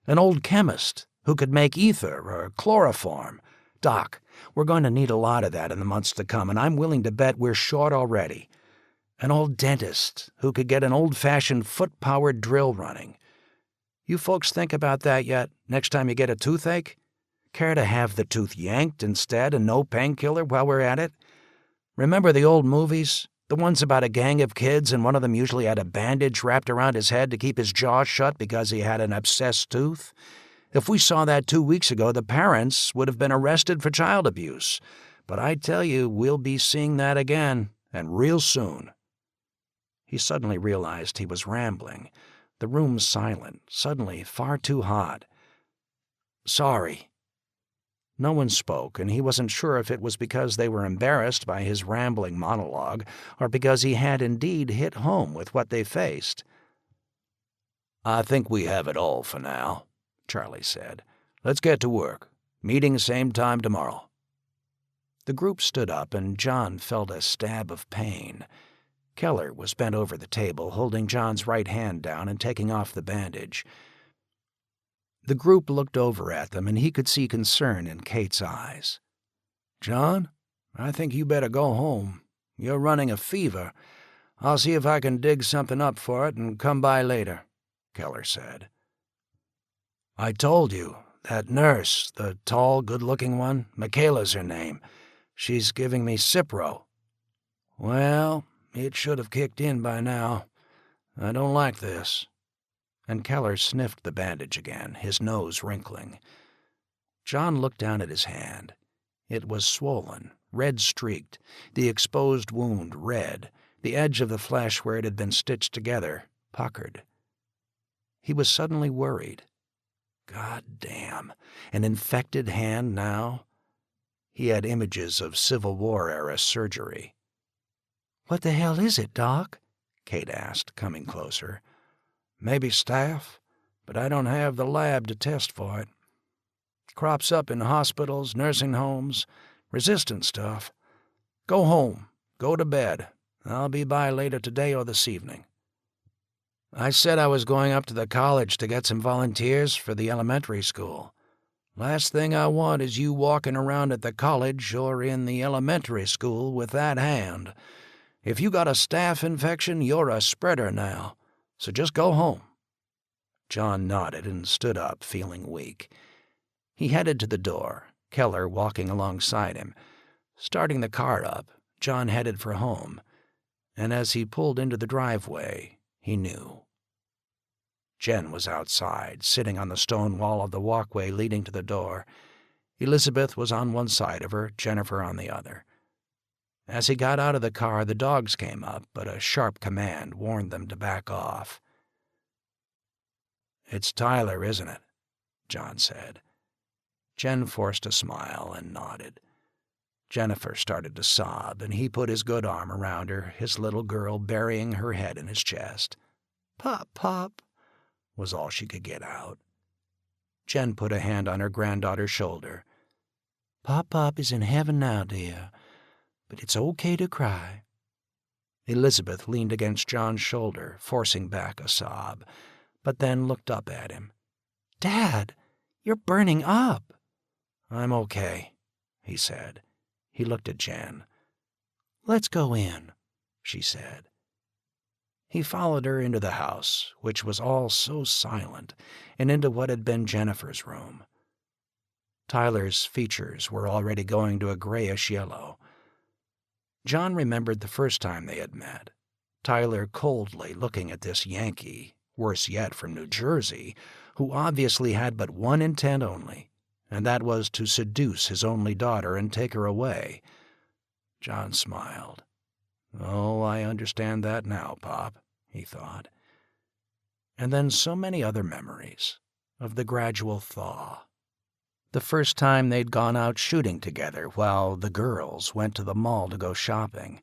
An old chemist who could make ether or chloroform. Doc, we're going to need a lot of that in the months to come, and I'm willing to bet we're short already. An old dentist who could get an old-fashioned foot-powered drill running. You folks think about that yet, next time you get a toothache? Care to have the tooth yanked instead and no painkiller while we're at it? Remember the old movies? The ones about a gang of kids and one of them usually had a bandage wrapped around his head to keep his jaw shut because he had an abscessed tooth? If we saw that 2 weeks ago, the parents would have been arrested for child abuse. But I tell you, we'll be seeing that again, and real soon." He suddenly realized he was rambling. The room silent, suddenly far too hot. "Sorry." No one spoke, and he wasn't sure if it was because they were embarrassed by his rambling monologue or because he had indeed hit home with what they faced. "I think we have it all for now," Charlie said. "Let's get to work. Meeting same time tomorrow." The group stood up, and John felt a stab of pain. Keller was bent over the table, holding John's right hand down and taking off the bandage. The group looked over at them, and he could see concern in Kate's eyes. "John, I think you better go home. You're running a fever. I'll see if I can dig something up for it and come by later," Keller said. "I told you, that nurse, the tall, good-looking one, Michaela's her name. She's giving me Cipro." "Well, it should have kicked in by now. I don't like this." And Keller sniffed the bandage again, his nose wrinkling. John looked down at his hand. It was swollen, red-streaked, the exposed wound red, the edge of the flesh where it had been stitched together puckered. He was suddenly worried. God damn, an infected hand now? He had images of Civil War-era surgery. "What the hell is it, Doc?" Kate asked, coming closer. "Maybe staph, but I don't have the lab to test for it. Crops up in hospitals, nursing homes, resistant stuff. Go home. Go to bed. I'll be by later today or this evening." "I said I was going up to the college to get some volunteers for the elementary school. Last thing I want is you walking around at the college or in the elementary school with that hand. If you got a staph infection, you're a spreader now. So just go home." John nodded and stood up, feeling weak. He headed to the door, Keller walking alongside him. Starting the car up, John headed for home, and as he pulled into the driveway, he knew. Jen was outside, sitting on the stone wall of the walkway leading to the door. Elizabeth was on one side of her, Jennifer on the other. As he got out of the car, the dogs came up, but a sharp command warned them to back off. "It's Tyler, isn't it?" John said. Jen forced a smile and nodded. Jennifer started to sob, and he put his good arm around her, his little girl burying her head in his chest. "Pop, Pop," was all she could get out. Jen put a hand on her granddaughter's shoulder. "Pop is in heaven now, dear, but it's okay to cry." Elizabeth leaned against John's shoulder, forcing back a sob, but then looked up at him. "Dad, you're burning up." "I'm okay," he said. He looked at Jen. "Let's go in," she said. He followed her into the house, which was all so silent, and into what had been Jennifer's room. Tyler's features were already going to a grayish yellow. John remembered the first time they had met, Tyler coldly looking at this Yankee, worse yet from New Jersey, who obviously had but one intent only, and that was to seduce his only daughter and take her away. John smiled. "Oh, I understand that now, Pop," he thought. And then so many other memories of the gradual thaw. The first time they'd gone out shooting together while the girls went to the mall to go shopping.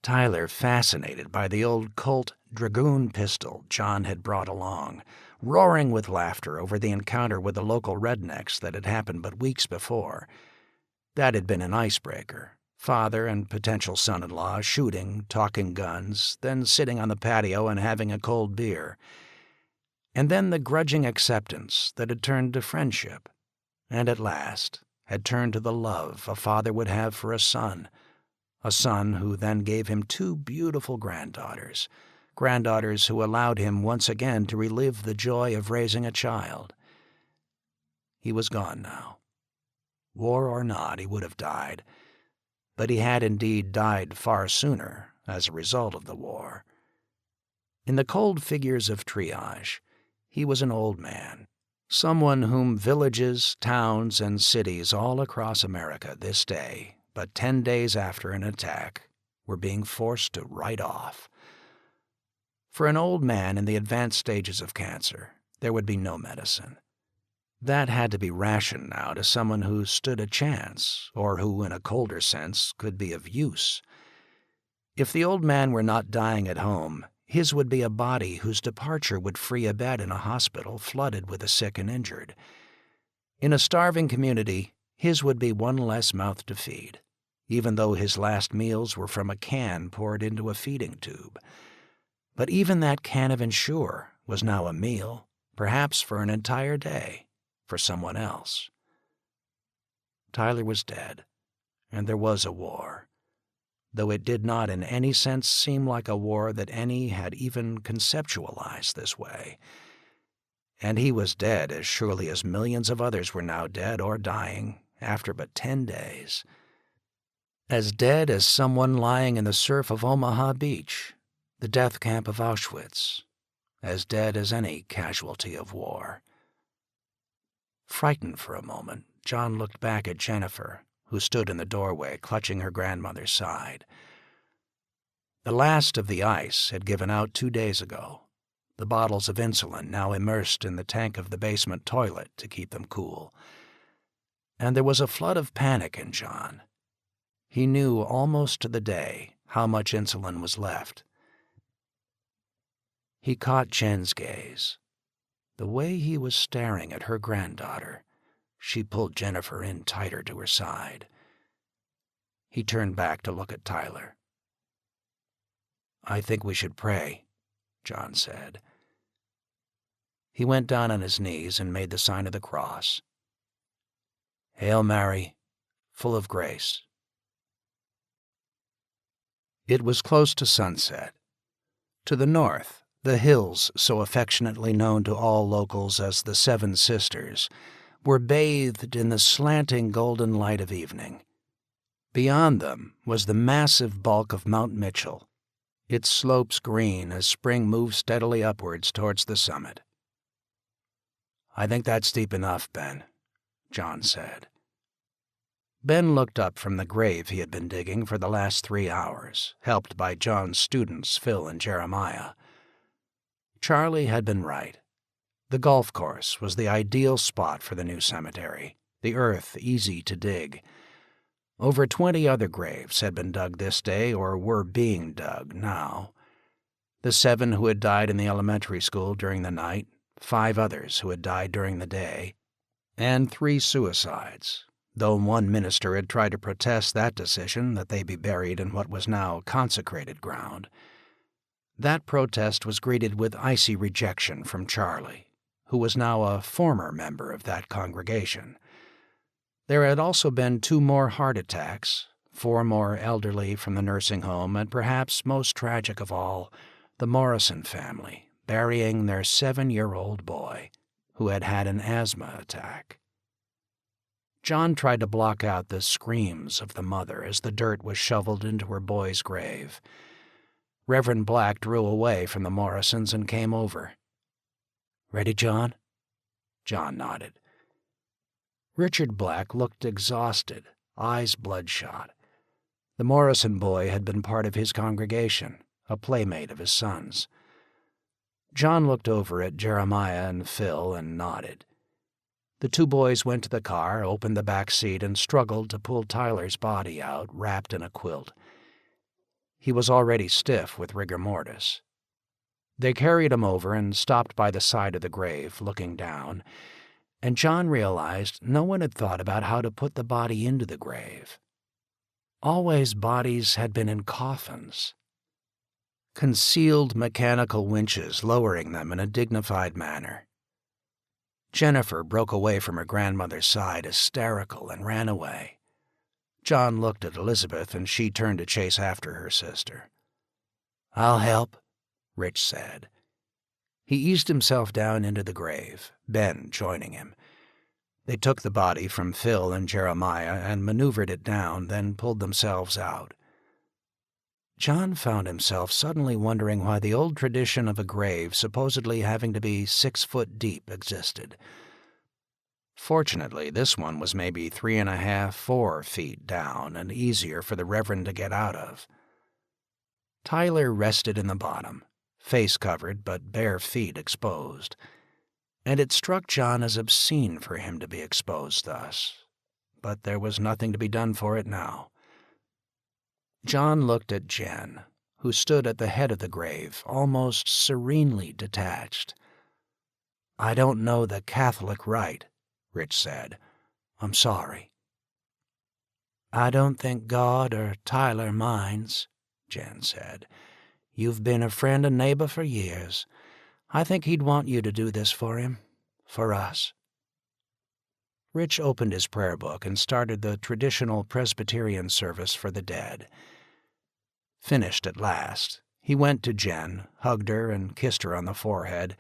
Tyler fascinated by the old Colt Dragoon pistol John had brought along, roaring with laughter over the encounter with the local rednecks that had happened but weeks before. That had been an icebreaker. Father and potential son-in-law shooting, talking guns, then sitting on the patio and having a cold beer. And then the grudging acceptance that had turned to friendship, and at last had turned to the love a father would have for a son who then gave him two beautiful granddaughters who allowed him once again to relive the joy of raising a child. He was gone now. War or not, he would have died, but he had indeed died far sooner as a result of the war. In the cold figures of triage, he was an old man, someone whom villages, towns, and cities all across America this day, but 10 days after an attack, were being forced to write off. For an old man in the advanced stages of cancer, there would be no medicine. That had to be rationed now to someone who stood a chance, or who, in a colder sense, could be of use. If the old man were not dying at home, his would be a body whose departure would free a bed in a hospital flooded with the sick and injured. In a starving community, his would be one less mouth to feed, even though his last meals were from a can poured into a feeding tube. But even that can of Ensure was now a meal, perhaps for an entire day, for someone else. Tyler was dead, and there was a war, though it did not in any sense seem like a war that any had even conceptualized this way. And he was dead as surely as millions of others were now dead or dying after but 10 days. As dead as someone lying in the surf of Omaha Beach, The death camp of Auschwitz, as dead as any casualty of war. Frightened for a moment, John looked back at Jennifer, who stood in the doorway clutching her grandmother's side. The last of the ice had given out 2 days ago, the bottles of insulin now immersed in the tank of the basement toilet to keep them cool. And there was a flood of panic in John. He knew almost to the day how much insulin was left. He caught Jen's gaze. The way he was staring at her granddaughter, she pulled Jennifer in tighter to her side. He turned back to look at Tyler. "I think we should pray," John said. He went down on his knees and made the sign of the cross. "Hail Mary, full of grace." It was close to sunset. To the north, the hills, so affectionately known to all locals as the Seven Sisters, were bathed in the slanting golden light of evening. Beyond them was the massive bulk of Mount Mitchell, its slopes green as spring moved steadily upwards towards the summit. "I think that's steep enough, Ben," John said. Ben looked up from the grave he had been digging for the last 3 hours, helped by John's students, Phil and Jeremiah. Charlie had been right. The golf course was the ideal spot for the new cemetery, the earth easy to dig. Over 20 other graves had been dug this day or were being dug now. The 7 who had died in the elementary school during the night, 5 others who had died during the day, and 3 suicides, though one minister had tried to protest that decision that they be buried in what was now consecrated ground. That protest was greeted with icy rejection from Charlie, who was now a former member of that congregation. There had also been 2 more heart attacks, 4 more elderly from the nursing home, and perhaps most tragic of all, the Morrison family burying their 7-year-old boy, who had had an asthma attack. John tried to block out the screams of the mother as the dirt was shoveled into her boy's grave. Reverend Black drew away from the Morrisons and came over. "Ready, John?" John nodded. Richard Black looked exhausted, eyes bloodshot. The Morrison boy had been part of his congregation, a playmate of his son's. John looked over at Jeremiah and Phil and nodded. The 2 boys went to the car, opened the back seat, and struggled to pull Tyler's body out, wrapped in a quilt. He was already stiff with rigor mortis. They carried him over and stopped by the side of the grave, looking down, and John realized no one had thought about how to put the body into the grave. Always bodies had been in coffins. Concealed mechanical winches lowering them in a dignified manner. Jennifer broke away from her grandmother's side, hysterical, and ran away. John looked at Elizabeth, and she turned to chase after her sister. "I'll help," Rich said. He eased himself down into the grave, Ben joining him. They took the body from Phil and Jeremiah and maneuvered it down, then pulled themselves out. John found himself suddenly wondering why the old tradition of a grave supposedly having to be 6 foot deep existed. Fortunately, this one was maybe 3.5, 4 feet down and easier for the Reverend to get out of. Tyler rested in the bottom, face covered but bare feet exposed, and it struck John as obscene for him to be exposed thus, but there was nothing to be done for it now. John looked at Jen, who stood at the head of the grave, almost serenely detached. "I don't know the Catholic rite," Rich said. "I'm sorry." "I don't think God or Tyler minds," Jen said. "You've been a friend and neighbor for years. I think he'd want you to do this for him, for us." Rich opened his prayer book and started the traditional Presbyterian service for the dead. Finished at last, he went to Jen, hugged her, and kissed her on the forehead,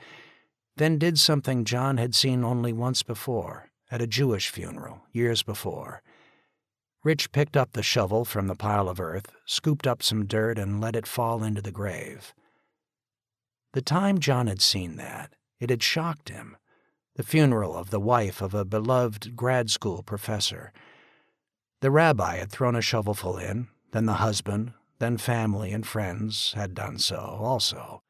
then did something John had seen only once before, at a Jewish funeral, years before. Rich picked up the shovel from the pile of earth, scooped up some dirt, and let it fall into the grave. The time John had seen that, it had shocked him. The funeral of the wife of a beloved grad school professor. The rabbi had thrown a shovelful in, then the husband, then family and friends had done so also,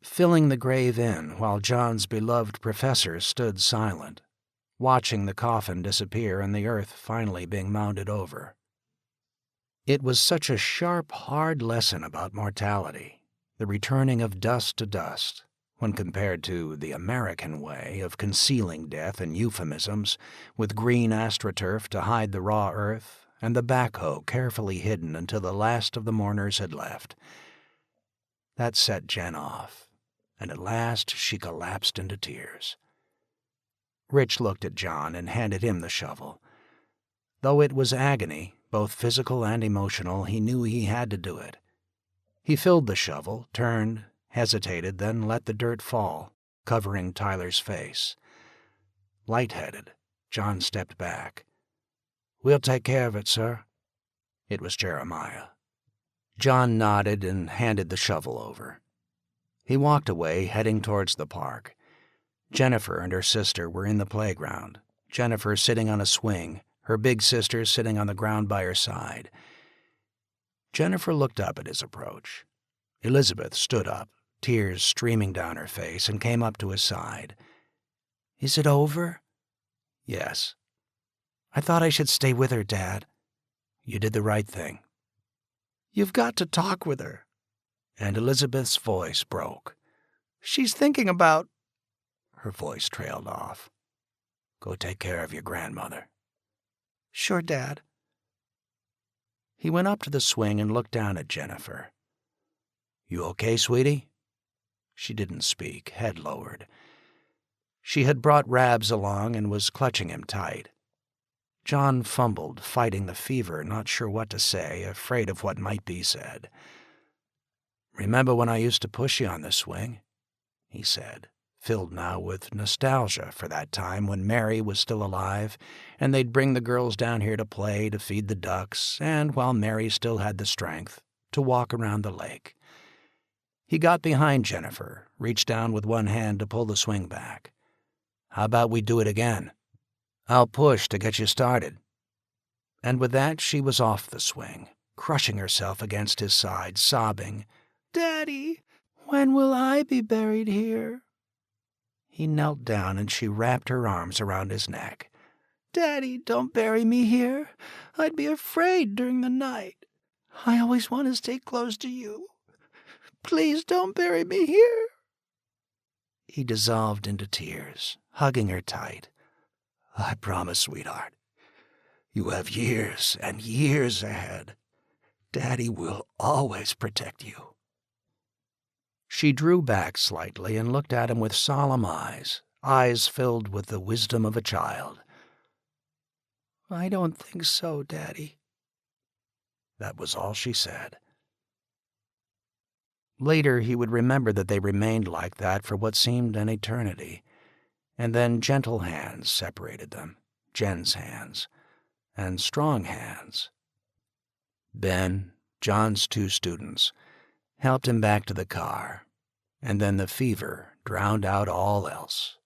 filling the grave in while John's beloved professor stood silent, watching the coffin disappear and the earth finally being mounded over. It was such a sharp, hard lesson about mortality, the returning of dust to dust, when compared to the American way of concealing death in euphemisms, with green astroturf to hide the raw earth and the backhoe carefully hidden until the last of the mourners had left. That set Jen off, and at last she collapsed into tears. Rich looked at John and handed him the shovel. Though it was agony, both physical and emotional, he knew he had to do it. He filled the shovel, turned, hesitated, then let the dirt fall, covering Tyler's face. Light-headed, John stepped back. "We'll take care of it, sir." It was Jeremiah. John nodded and handed the shovel over. He walked away, heading towards the park. Jennifer and her sister were in the playground, Jennifer sitting on a swing, her big sister sitting on the ground by her side. Jennifer looked up at his approach. Elizabeth stood up, tears streaming down her face, and came up to his side. "Is it over?" "Yes." "I thought I should stay with her, Dad." "You did the right thing." "You've got to talk with her." And Elizabeth's voice broke. "She's thinking about—" Her voice trailed off. "Go take care of your grandmother." "Sure, Dad." He went up to the swing and looked down at Jennifer. "You okay, sweetie?" She didn't speak, head lowered. She had brought Rabs along and was clutching him tight. John fumbled, fighting the fever, not sure what to say, afraid of what might be said. "Remember when I used to push you on the swing?" he said, filled now with nostalgia for that time when Mary was still alive, and they'd bring the girls down here to play, to feed the ducks, and, while Mary still had the strength, to walk around the lake. He got behind Jennifer, reached down with one hand to pull the swing back. "How about we do it again? I'll push to get you started." And with that she was off the swing, crushing herself against his side, sobbing, "Daddy, when will I be buried here?" He knelt down and she wrapped her arms around his neck. "Daddy, don't bury me here. I'd be afraid during the night. I always want to stay close to you. Please don't bury me here." He dissolved into tears, hugging her tight. "I promise, sweetheart. You have years and years ahead. Daddy will always protect you." She drew back slightly and looked at him with solemn eyes, eyes filled with the wisdom of a child. "I don't think so, Daddy." That was all she said. Later he would remember that they remained like that for what seemed an eternity, and then gentle hands separated them, Jen's hands, and strong hands. Ben, John's 2 students, helped him back to the car, and then the fever drowned out all else.